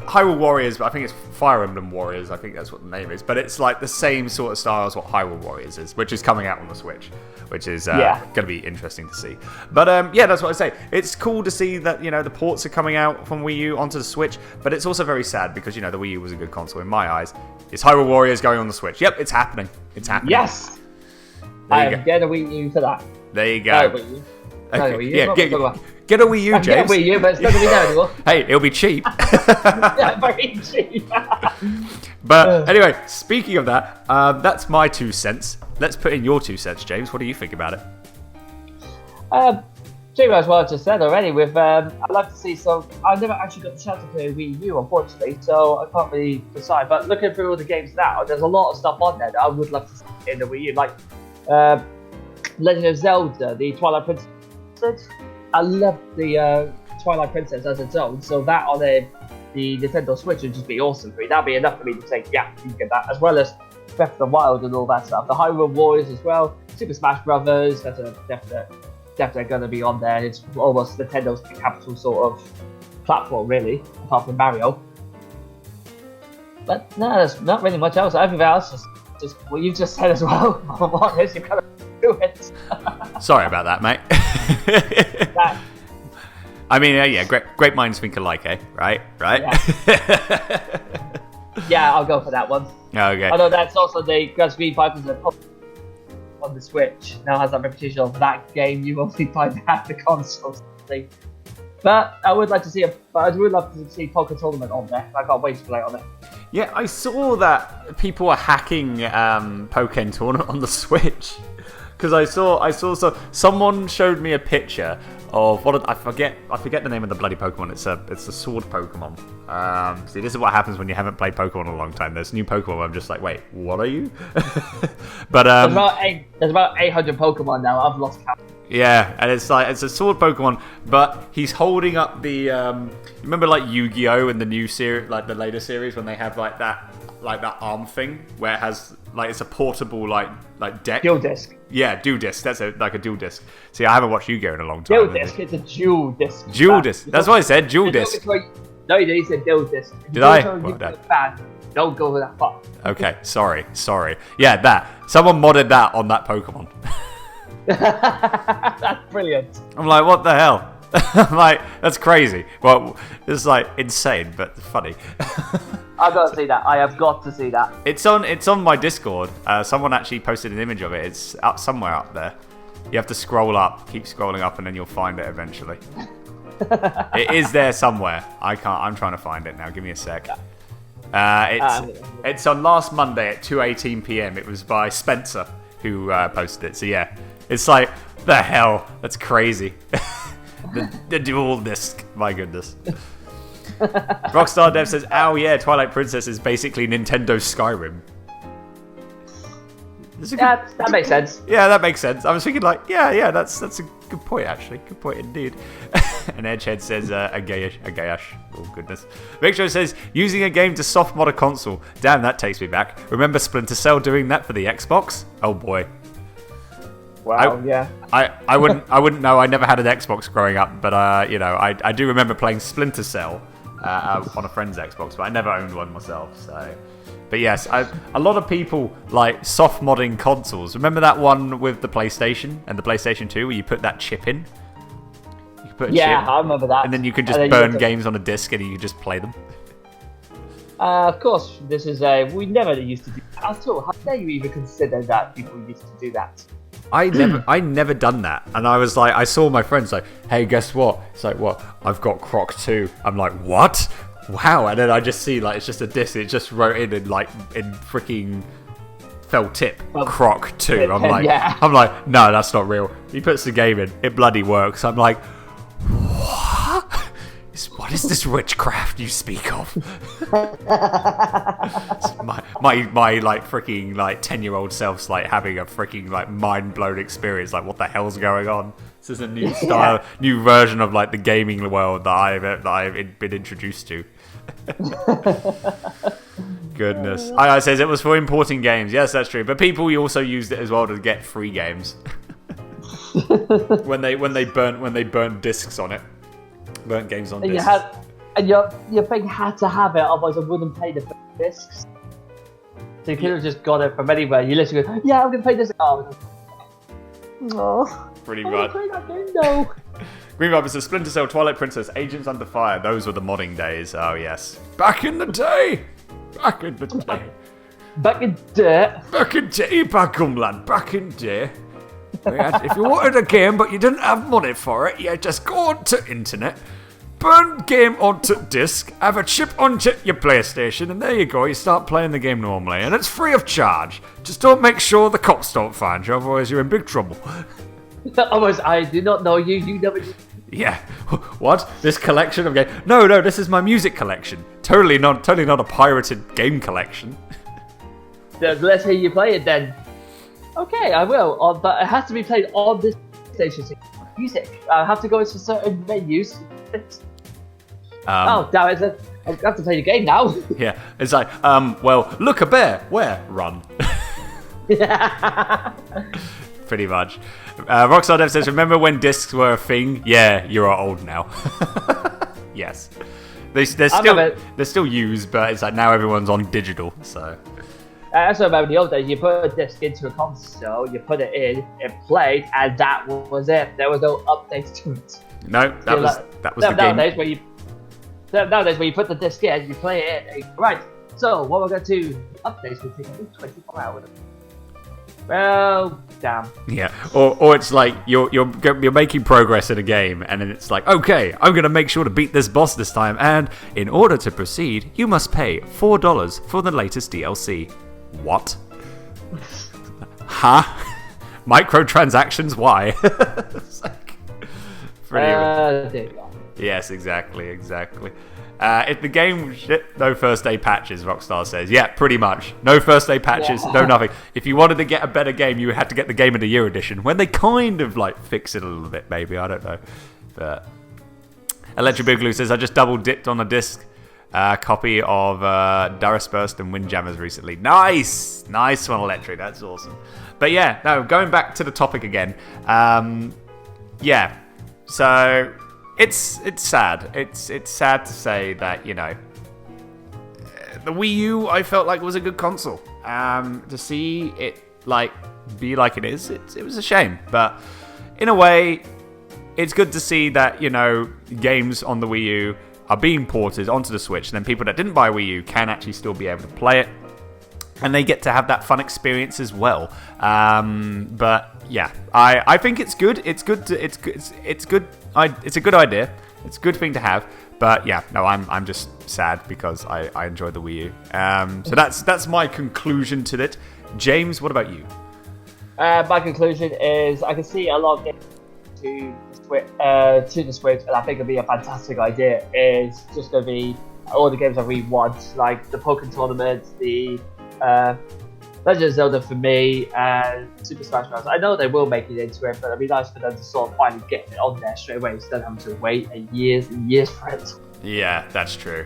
Hyrule Warriors, but I think it's Fire Emblem Warriors. I think that's what the name is. But it's like the same sort of style as what Hyrule Warriors is, which is coming out on the Switch, which is going to be interesting to see. But yeah, that's what I say. It's cool to see that the ports are coming out from Wii U onto the Switch, but it's also very sad because the Wii U was a good console in my eyes. It's Hyrule Warriors going on the Switch. Yep, it's happening. It's happening. Yes, I am getting a Wii U for that. There you go. Wii U. Okay. Yeah, get a Wii U, James. Get a Wii U, but it's not going to be there anymore. Hey, it'll be cheap. Yeah, very cheap. But anyway, speaking of that, that's my 2 cents. Let's put in your 2 cents, James. What do you think about it? Pretty much what I just said already. I'd like to see some. I've never actually got the chance to play Wii U, unfortunately, so I can't really decide. But looking through all the games now, there's a lot of stuff on there that I would love to see in the Wii U, like Legend of Zelda, the Twilight Princess. I love the Twilight Princess as its own, so that on the Nintendo Switch would just be awesome for me. That'd be enough for me to say, yeah, you can get that, as well as Breath of the Wild and all that stuff. The Hyrule Warriors as well, Super Smash Brothers, that's a definitely going to be on there. It's almost Nintendo's capital sort of platform, really, apart from Mario. But no, there's not really much else. Everything else just what you just said as well. What is you've got to do it. Sorry about that, mate. I mean, yeah, great minds think alike, eh? Right? Yeah. Yeah, I'll go for that one. Okay. Although that's also the Green Vipers on the Switch now has that reputation of that game you only find at the console thing. But I would love to see Poker Tournament on there. I can't wait to play on it. Yeah, I saw that people are hacking Pokken Tournament on the Switch. Because I saw someone showed me a picture of I forget the name of the bloody Pokemon. It's a sword Pokemon. See, this is what happens when you haven't played Pokemon in a long time. There's new Pokemon. I'm just like, wait, what are you? But there's about 800 Pokemon now. I've lost count. Yeah, and it's a sword Pokemon, but he's holding up the remember like Yu-Gi-Oh! In the new series, like the later series, when they have like that arm thing where it has like it's a portable like deck. Dual disc. Yeah, dual disc. That's like a dual disc. See, I haven't watched Yu-Gi-Oh! In a long time. Dual disc. It's a dual disc. Dual disc. That's what I said. Dual disc. No, you didn't. You said dual disc. Did I? Well, don't go that far. Okay, sorry. Yeah, that. Someone modded that on that Pokemon. That's brilliant. I'm like, what the hell? I'm like, that's crazy. Well, it's like insane, but funny. I've got to see that. I have got to see that. It's on my Discord. Someone actually posted an image of it. It's up somewhere up there. You have to scroll up, keep scrolling up, and then you'll find it eventually. It is there somewhere. I'm trying to find it now. Give me a sec. It's on last Monday at 2:18 p.m. It was by Spencer who posted it. So yeah, it's like, the hell, that's crazy. the dual disc, my goodness. Rockstar Dev says, "Ow, yeah, Twilight Princess is basically Nintendo's Skyrim." That makes sense. Yeah, that makes sense. I was thinking like, yeah, that's a good point actually. Good point indeed. And Edgehead says, a gayish. Oh goodness. Victor says, using a game to soft mod a console. Damn, that takes me back. Remember Splinter Cell doing that for the Xbox? Oh boy. Wow, yeah. I wouldn't know. I never had an Xbox growing up, but I do remember playing Splinter Cell on a friend's Xbox, but I never owned one myself. So, but yes, a lot of people like soft modding consoles. Remember that one with the PlayStation and the PlayStation 2 where you put that chip in? You could put a chip, I remember that. and then you could just burn games on a disc and you could just play them. Of course, this is we never used to do that at all. How dare you even consider that people used to do that? I never done that, and I was like, I saw my friends like, hey, guess what? It's like, what? I've got Croc 2. I'm like, what? Wow! And then I just see like it's just a disc. It just wrote in freaking felt tip Croc 2. I'm like, no, that's not real. He puts the game in, it bloody works. I'm like, what is this witchcraft you speak of? my like freaking like 10-year-old self's like having a freaking like mind blown experience. Like, what the hell's going on? This is a new style, new version of like the gaming world that I've been introduced to. Goodness. I says it was for importing games. Yes, that's true. But people also used it as well to get free games when they burnt discs on it. Burnt games on discs. Your thing had to have it, otherwise I wouldn't play the discs. So you could have just got it from anywhere. You literally go, yeah, I'm gonna play this. Pretty much. Play that game though. Green Viper says, Splinter Cell, Twilight Princess, Agents Under Fire. Those were the modding days. Oh yes, back in the day. Back in the day. Back in day. Back in day, Bagum lad. Back in day. If you wanted a game but you didn't have money for it, you just go onto internet, burn game onto disc, have a chip onto your PlayStation, and there you go, you start playing the game normally, and it's free of charge. Just don't make sure the cops don't find you, otherwise you're in big trouble. Otherwise, I do not know you, you never... Yeah, what? This collection of games? No, this is my music collection. Totally not a pirated game collection. Let's hear you play it then. Okay, I will, but it has to be played on this PlayStation. Music. I have to go into certain menus. Oh, damn it! I have to play the game now. Yeah, it's like, well, look, a bear. Where? Run. Pretty much. Rockstar Dev says, remember when discs were a thing? Yeah, you're old now. Yes. They're still used, but it's like now everyone's on digital, so... I also remember the old days, you put a disc into a console, you put it in, it played, and that was it. There was no updates to it. No, that was the game. Nowadays, when you put the disc in, you play it in, right, so what we're going to do, updates will take 24 hours. Well, damn. Yeah, or it's like you're making progress in a game, and then it's like, okay, I'm gonna make sure to beat this boss this time, and in order to proceed, you must pay $4 for the latest DLC. What? Huh? Microtransactions? Why? It's like, there you go. Yes, exactly. If the game no first day patches, Rockstar says. Yeah, pretty much. No first day patches, no nothing. If you wanted to get a better game, you had to get the Game of the Year edition, when they kind of like fix it a little bit, maybe, I don't know. But Electric Boogaloo says, I just double dipped on a disc copy of Darius Burst and Windjammers recently. Nice one, Electric, that's awesome. But yeah, no, going back to the topic again. Yeah, so it's sad. It's sad to say that, you know, the Wii U I felt like was a good console. To see it like be like it is, it was a shame. But in a way, it's good to see that, you know, games on the Wii U are being ported onto the Switch, and then people that didn't buy Wii U can actually still be able to play it, and they get to have that fun experience as well. But yeah, I think it's good. It's good. It's good. It's a good idea. It's a good thing to have. But yeah, no, I'm just sad because I enjoyed the Wii U. So that's my conclusion to it. James, what about you? My conclusion is I can see a lot of games to the Switch, and I think it'd be a fantastic idea. It's just going to be all the games I really want, like the Pokemon Tournament, the Legend of Zelda for me, and Super Smash Bros. I know they will make it into it, but it'd be nice for them to sort of finally get it on there straight away instead of having to wait years and years for it. Yeah, that's true.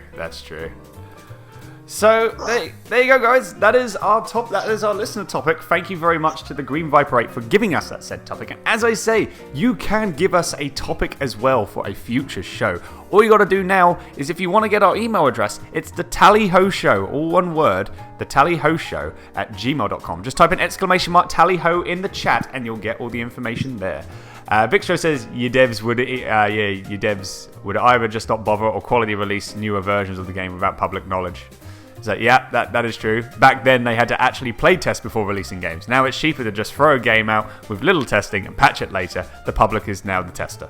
So there you go, guys. That is our listener topic. Thank you very much to the Green Viper 8 for giving us that said topic. And as I say, you can give us a topic as well for a future show. All you got to do now is, if you want to get our email address, it's the Tally-Ho Show, all one word, the Tally-Ho Show @gmail.com. Just type an !Tally-Ho in the chat, and you'll get all the information there. Victor says your devs would either just not bother or quality release newer versions of the game without public knowledge. So yeah, that is true. Back then they had to actually play test before releasing games. Now it's cheaper to just throw a game out with little testing and patch it later. The public is now the tester.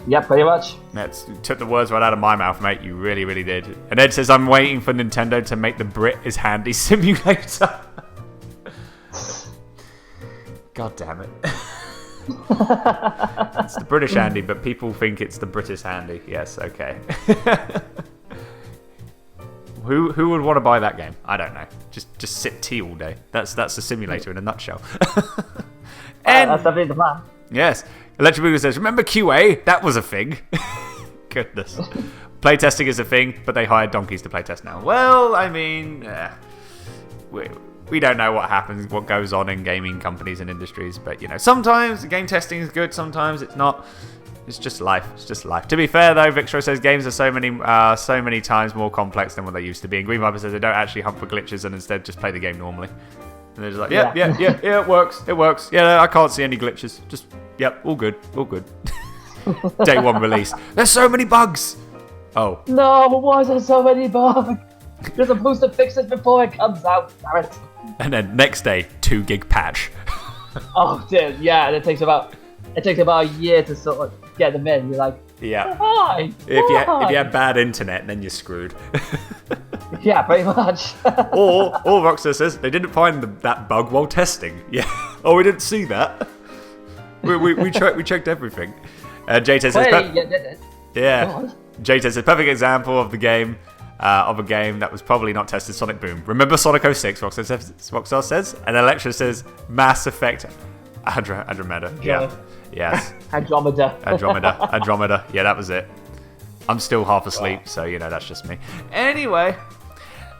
Yeah, pretty much. You took the words right out of my mouth, mate. You really, really did. And Ed says, I'm waiting for Nintendo to make the Brit is Handy simulator. God damn it. It's the British Handy, but people think it's the British Handy. Yes, okay. Who would want to buy that game? I don't know. Just sip tea all day. That's a simulator in a nutshell. And that's definitely the plan. Yes. Electric Boogaloo says, remember QA? That was a thing. Goodness. Playtesting is a thing, but they hired donkeys to playtest now. Well, I mean, we don't know what happens, what goes on in gaming companies and industries, but sometimes game testing is good, sometimes it's not. It's just life. To be fair, though, Victor says games are so many times more complex than what they used to be. And Green Viper says they don't actually hunt for glitches and instead just play the game normally. And they're just like, yeah, it works. Yeah, I can't see any glitches. Just, yep, all good. Day one release. There's so many bugs. Oh. No, but why is there so many bugs? You're supposed to fix it before it comes out. Damn it. And then next day, 2 gig patch. Oh, dude, yeah, and it takes about a year to sort of get them in. You're like, yeah. Why? If you have bad internet, then you're screwed. Yeah, pretty much. or Rockstar says they didn't find that bug while testing. Yeah. Oh, we didn't see that. We checked everything. JT says, yeah. JT says perfect example of the game. Of a game that was probably not tested, Sonic Boom. Remember Sonic 06, Rockstar says? And Electra says Mass Effect Andromeda. Yeah. Yes. Andromeda. Yeah, that was it. I'm still half asleep, so that's just me. Anyway,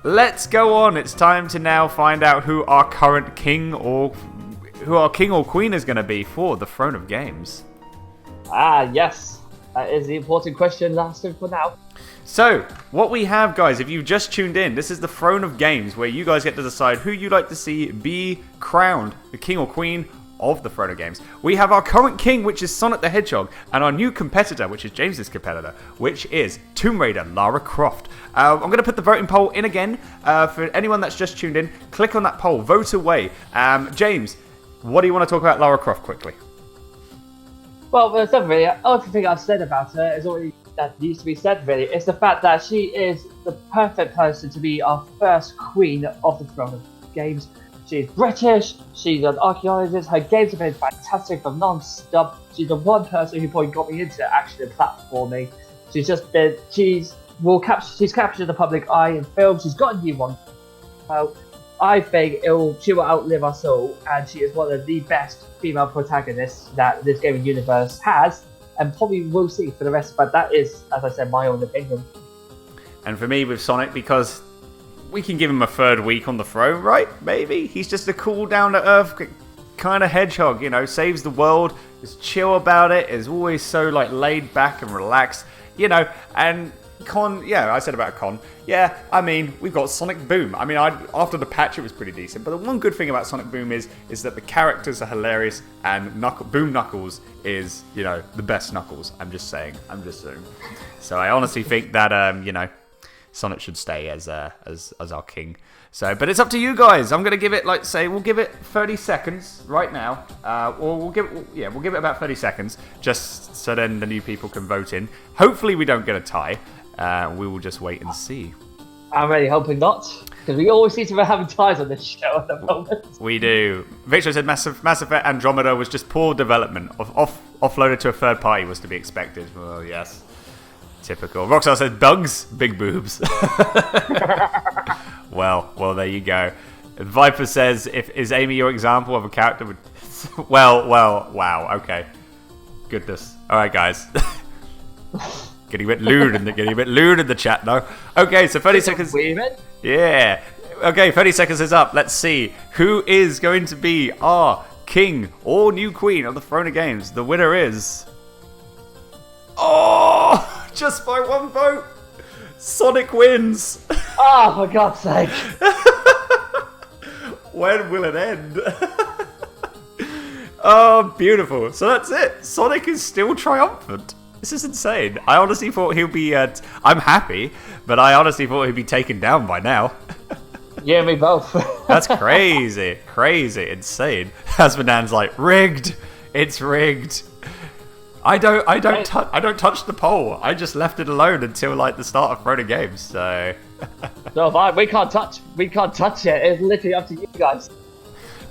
let's go on. It's time to now find out who our current king or queen is going to be for the Throne of Games. Yes. That is the important question lasting for now. So, what we have, guys, if you've just tuned in, this is the Throne of Games, where you guys get to decide who you'd like to see be crowned the king or queen of the Throne of Games. We have our current king, which is Sonic the Hedgehog, and our new competitor, which is James's competitor, which is Tomb Raider Lara Croft. I'm going to put the voting poll in again. For anyone that's just tuned in, click on that poll, vote away. James, what do you want to talk about Lara Croft quickly? Well, there's not really. The only thing I've said about her is already that needs to be said, really. It's the fact that she is the perfect person to be our first queen of the Throne of Games. She's British, she's an archaeologist, her games have been fantastic from non-stop. She's the one person who probably got me into action and platforming. She's captured the public eye in film, she's got a new one. Well, I think she will outlive us all, and she is one of the best female protagonists that this gaming universe has, and probably will see for the rest, but that is, as I said, my own opinion. And for me with Sonic, because we can give him a third week on the throne, right? Maybe. He's just a cool, down-to-earth kind of hedgehog, saves the world, is chill about it, is always so, laid back and relaxed, and I said about Con. Yeah, I mean, we've got Sonic Boom. I mean, after the patch, it was pretty decent. But the one good thing about Sonic Boom is that the characters are hilarious, and Boom Knuckles is, the best Knuckles. I'm just saying. So I honestly think that, Sonic should stay as our king. So, but it's up to you guys. I'm gonna give it we'll give it 30 seconds right now. Or we'll give it about 30 seconds, just so then the new people can vote in. Hopefully, we don't get a tie. We will just wait and see. I'm really hoping not, because we always seem to be having ties on this show at the moment. We do. Victor said Mass Effect Andromeda was just poor development. Offloaded to a third party was to be expected. Well, yes. Typical. Rockstar said bugs, big boobs. Well, there you go. Viper says, is Amy your example of a character with... well, wow, okay. Goodness. Alright, guys. Getting a bit lewd in the chat, though. Okay, so 30 seconds... Yeah. Okay, 30 seconds is up. Let's see. Who is going to be our king or new queen of the Throne of Games? The winner is... Oh! Just by one vote! Sonic wins! Oh, for God's sake! When will it end? Oh, beautiful. So that's it. Sonic is still triumphant. This is insane. I honestly thought he'll be... I'm happy, but I honestly thought he'd be taken down by now. Yeah, me both. That's crazy. Crazy. Insane. Hasmodan's like, rigged. It's rigged. I don't touch the poll. I just left it alone until like the start of Throne of Games. So No, we can't touch it. It's literally up to you guys.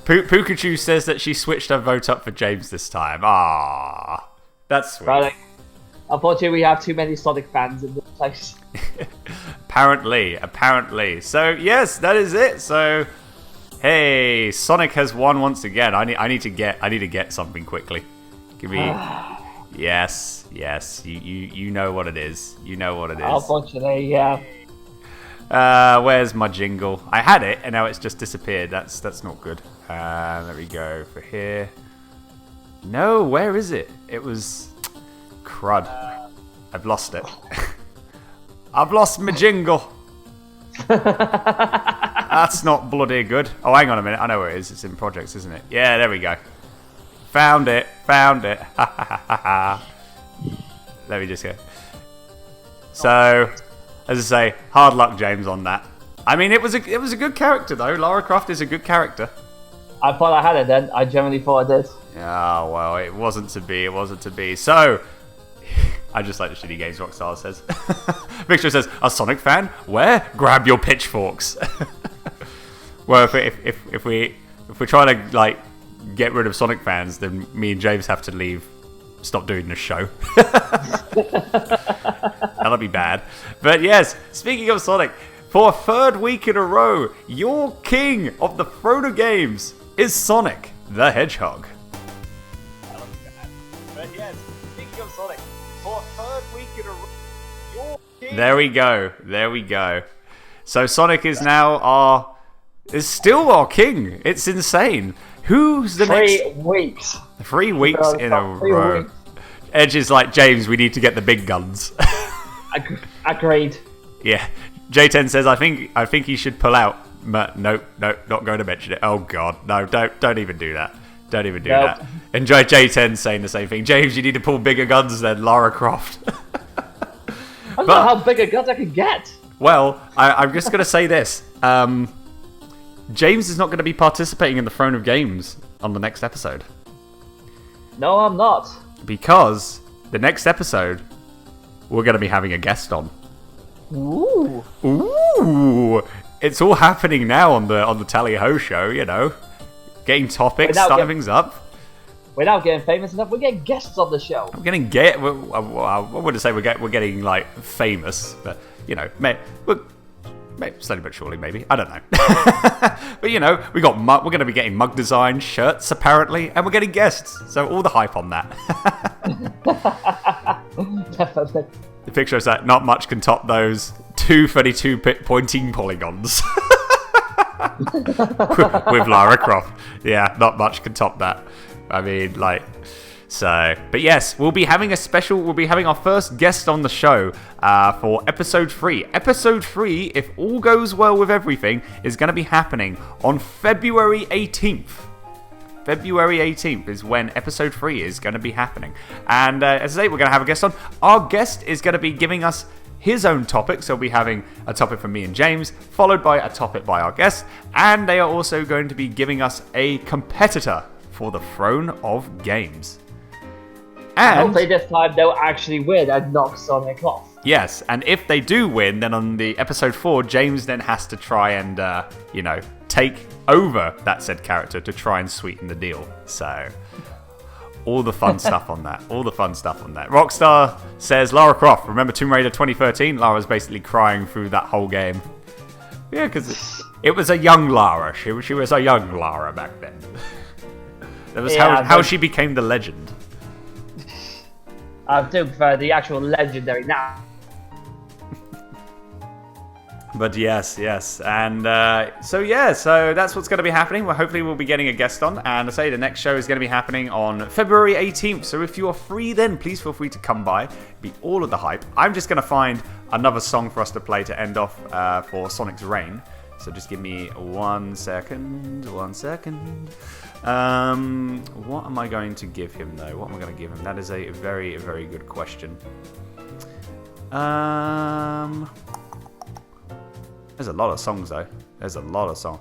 Pikachu says that she switched her vote up for James this time. Ah, that's sweet. Right. Unfortunately, we have too many Sonic fans in this place. Apparently. So yes, that is it. So hey, Sonic has won once again. I need to get something quickly. Give me. Yes. You know what it is. You know what it is. Unfortunately, yeah. Where's my jingle? I had it, and now it's just disappeared. That's not good. There we go for here. No, where is it? It was crud. I've lost it. I've lost my jingle. That's not bloody good. Oh, hang on a minute. I know where it is. It's in projects, isn't it? Yeah, there we go. Found it. Let me just go. So, as I say, hard luck, James, on that. I mean, it was a good character though. Lara Croft is a good character. I thought I had it then. I genuinely thought I did. Yeah, well, it wasn't to be. So, I just like the shitty games Rockstar says. Victor says, a Sonic fan? Where? Grab your pitchforks. Well, if we're trying to like get rid of Sonic fans, then me and James have to leave. Stop doing the show. That'll be bad. But yes, speaking of Sonic, for a third week in a row, your king of the Throne of Games is Sonic the Hedgehog. But yes, speaking of Sonic, for a third week in a row, your king... There we go. So Sonic is now still our king. It's insane. Who's the next... 3 weeks. 3 weeks in a row. Edge is like, James, we need to get the big guns. Agreed. Yeah. J10 says, I think he should pull out. Nope, not going to mention it. Oh god, no, don't even do that. Don't even do that. Enjoy J10 saying the same thing. James, you need to pull bigger guns than Lara Croft. I don't know how big a guns I can get. Well, I'm just going to say this. James is not going to be participating in the Throne of Games on the next episode. No, I'm not. Because the next episode, we're going to be having a guest on. Ooh. It's all happening now on the Tally Ho show, you know. Getting topics, starting things up. We're now getting famous enough. We're getting guests on the show. I wouldn't say we're getting like famous, but you know, maybe slowly but surely, maybe. I don't know. But you know, we're going to be getting mug design shirts apparently, and we're getting guests. So all the hype on that. Definitely. The picture is that not much can top those 232 pointing polygons. With Lara Croft. Yeah, not much can top that. I mean, like, so, but yes, we'll be having our first guest on the show for episode 3. Episode 3, if all goes well with everything, is going to be happening on February 18th. February 18th is when episode 3 is going to be happening. And as I say, we're going to have a guest on. Our guest is going to be giving us his own topic. So we'll be having a topic from me and James, followed by a topic by our guest, and they are also going to be giving us a competitor for the throne of games. And hopefully this time they'll actually win and knock Sonic off. yes, and if they do win, then on the episode 4, James then has to try and, take over that said character to try and sweeten the deal. So, all the fun stuff on that. All the fun stuff on that. Rockstar says, Lara Croft, remember Tomb Raider 2013? Lara's basically crying through that whole game. Yeah, because it was a young Lara. She was a young Lara back then. That was how she became the legend. I do prefer the actual legendary now. But yes, and so that's what's going to be happening. Well, hopefully we'll be getting a guest on, and I say the next show is going to be happening on February 18th. So if you are free, then please feel free to come by. Be all of the hype. I'm just going to find another song for us to play to end off for Sonic's Reign. So just give me 1 second. 1 second. What am I going to give him though? What am I going to give him? That is a very, very good question. There's a lot of songs though. There's a lot of songs.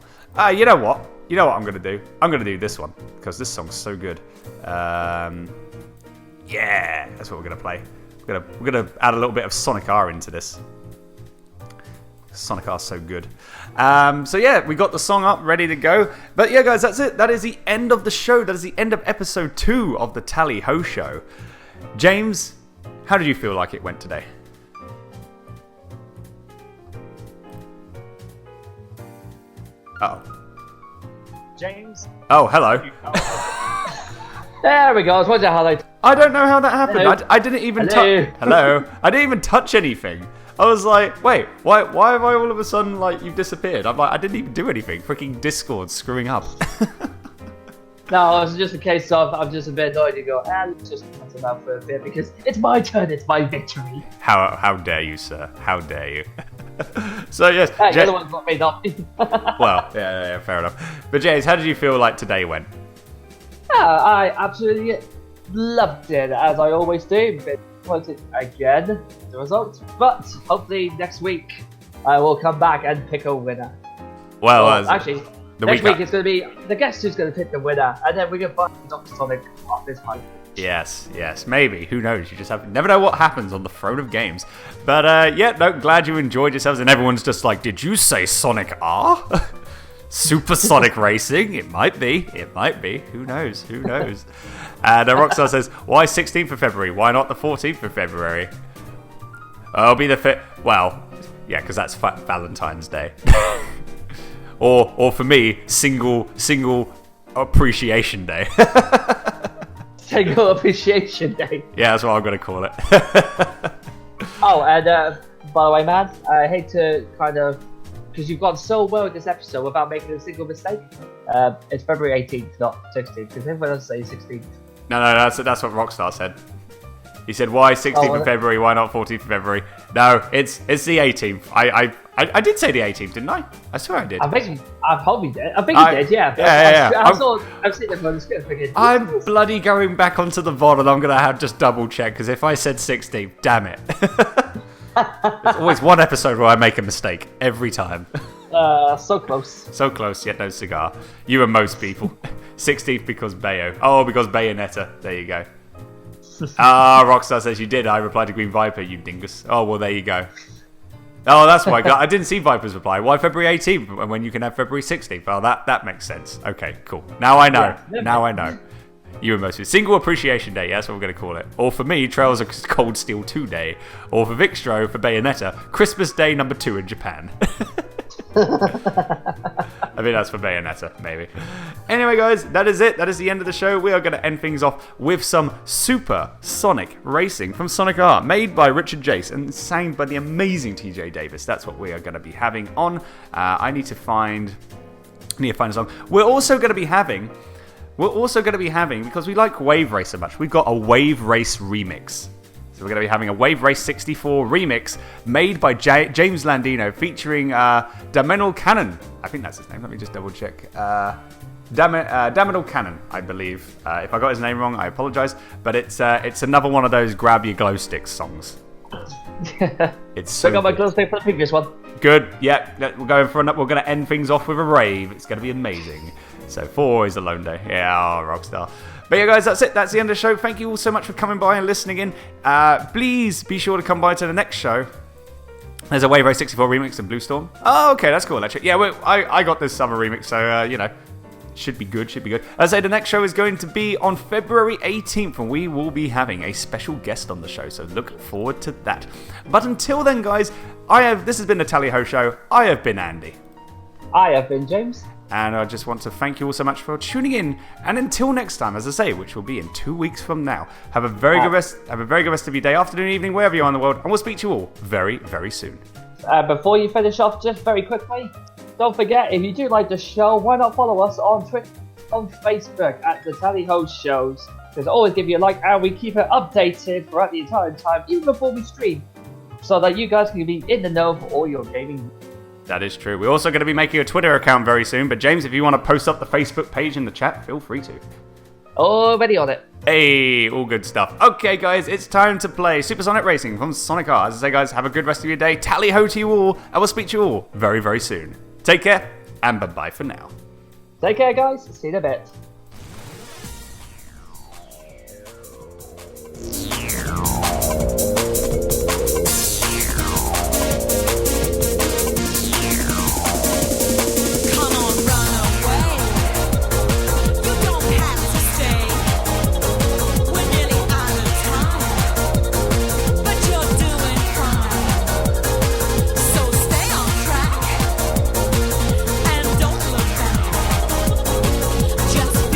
You know what? You know what I'm gonna do? I'm gonna do this one because this song's so good. Yeah, that's what we're gonna play. We're gonna add a little bit of Sonic R into this. Sonic R's so good. So yeah, we got the song up, ready to go. But yeah, guys, that's it. That is the end of the show. That is the end of episode 2 of the Tally Ho Show. James, how did you feel like it went today? Oh. James? Oh, hello. There we go. I was wondering how they... I don't know how that happened. Hello. I didn't even Hello. touch... Hello. I didn't even touch anything. I was like, wait, why have I all of a sudden, like, you've disappeared? I'm like, I didn't even do anything. Freaking Discord screwing up. No, it's just a case of I'm just a bit annoyed to go, let's just cut him out for a bit because it's my turn, it's my victory. How dare you, sir? How dare you? So, yes. You're the one got me off. Well, yeah, fair enough. But, James, how did you feel like today went? I absolutely loved it, as I always do. But wanted again the results, but hopefully next week I will come back and pick a winner. Well, actually, next week it's going to be the guest who's going to pick the winner, and then we can find Dr. Sonic off this pipe. Yes, maybe. Who knows? You just never know what happens on the throne of games. But glad you enjoyed yourselves, and everyone's just like, did you say Sonic R? Supersonic Racing? It might be. Who knows? And Rockstar says, why 16th of February? Why not the 14th of February? It'll be the 5th. Well, yeah, because that's Valentine's Day. or for me, single appreciation day. Single appreciation day. Yeah, that's what I'm going to call it. Oh, and by the way, man, I hate to kind of... because you've gone so well in this episode without making a single mistake. It's February 18th, not 16th, because everyone else says 16th. No, that's what Rockstar said. He said, why 16th of February, why not 14th of February? No, it's the 18th. I did say the 18th, didn't I? I swear I did. I probably did. I think you did, yeah. Yeah. I'm sitting there on the script thinking... I'm bloody going back onto the VOD and I'm going to have just double check, because if I said 16th, damn it. There's always one episode where I make a mistake, every time. So close. So close, yet no cigar. You and most people. 16th because Bayo. Oh, because Bayonetta. There you go. Rockstar says you did. I replied to Green Viper, you dingus. Oh, well, there you go. Oh, that's why. I didn't see Viper's reply. Why February 18th when you can have February 16th? Well, that makes sense. Okay, cool. Now I know. Now I know. You and most people. Single Appreciation Day, yeah, that's what we're going to call it. Or for me, Trails of Cold Steel 2 Day. Or for Vicstro, for Bayonetta, Christmas Day number 2 in Japan. I think that's for Bayonetta, maybe. Anyway, guys, that is it. That is the end of the show. We are going to end things off with some Super Sonic Racing from Sonic R, made by Richard Jace and sang by the amazing TJ Davis. That's what we are going to be having on. I need to find a song. We're also going to be having, because we like Wave Race so much, we've got a Wave Race remix. So we're going to be having a Wave Race 64 remix made by James Landino featuring Danimal Cannon. I think that's his name. Let me just double check. Danimal Cannon, I believe. If I got his name wrong, I apologize. But it's another one of those grab your glow sticks songs. It's so I got my good. gloves there for the previous one. Good. Yeah, we're going to end things off with a rave. It's going to be amazing. So 4 is a lone day. Yeah, rockstar. But yeah, guys, that's it. That's the end of the show. Thank you all so much for coming by and listening in. Please be sure to come by to the next show. There's a Wave Race 64 remix of Blue Storm. Oh, okay, that's cool, actually. Yeah, I got this summer remix, so, should be good. As I say, the next show is going to be on February 18th, and we will be having a special guest on the show, so look forward to that. But until then, guys, this has been the Tally Ho Show. I have been Andy. I have been James. And I just want to thank you all so much for tuning in. And until next time, as I say, which will be in 2 weeks from now, have a very good rest. Have a very good rest of your day, afternoon, evening, wherever you are in the world. And we'll speak to you all very, very soon. Before you finish off, just very quickly, don't forget, if you do like the show, why not follow us on Twitter, on Facebook at the Tally Ho Shows? Because always give you a like, and we keep it updated throughout the entire time, even before we stream, so that you guys can be in the know for all your gaming. That is true. We're also going to be making a Twitter account very soon. But James, if you want to post up the Facebook page in the chat, feel free to. Already on it. Hey, all good stuff. Okay, guys, it's time to play Supersonic Racing from Sonic R. As I say, guys, have a good rest of your day. Tally ho to you all. I will speak to you all very, very soon. Take care, and bye-bye for now. Take care, guys. See you in a bit. Just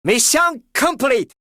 Mission complete!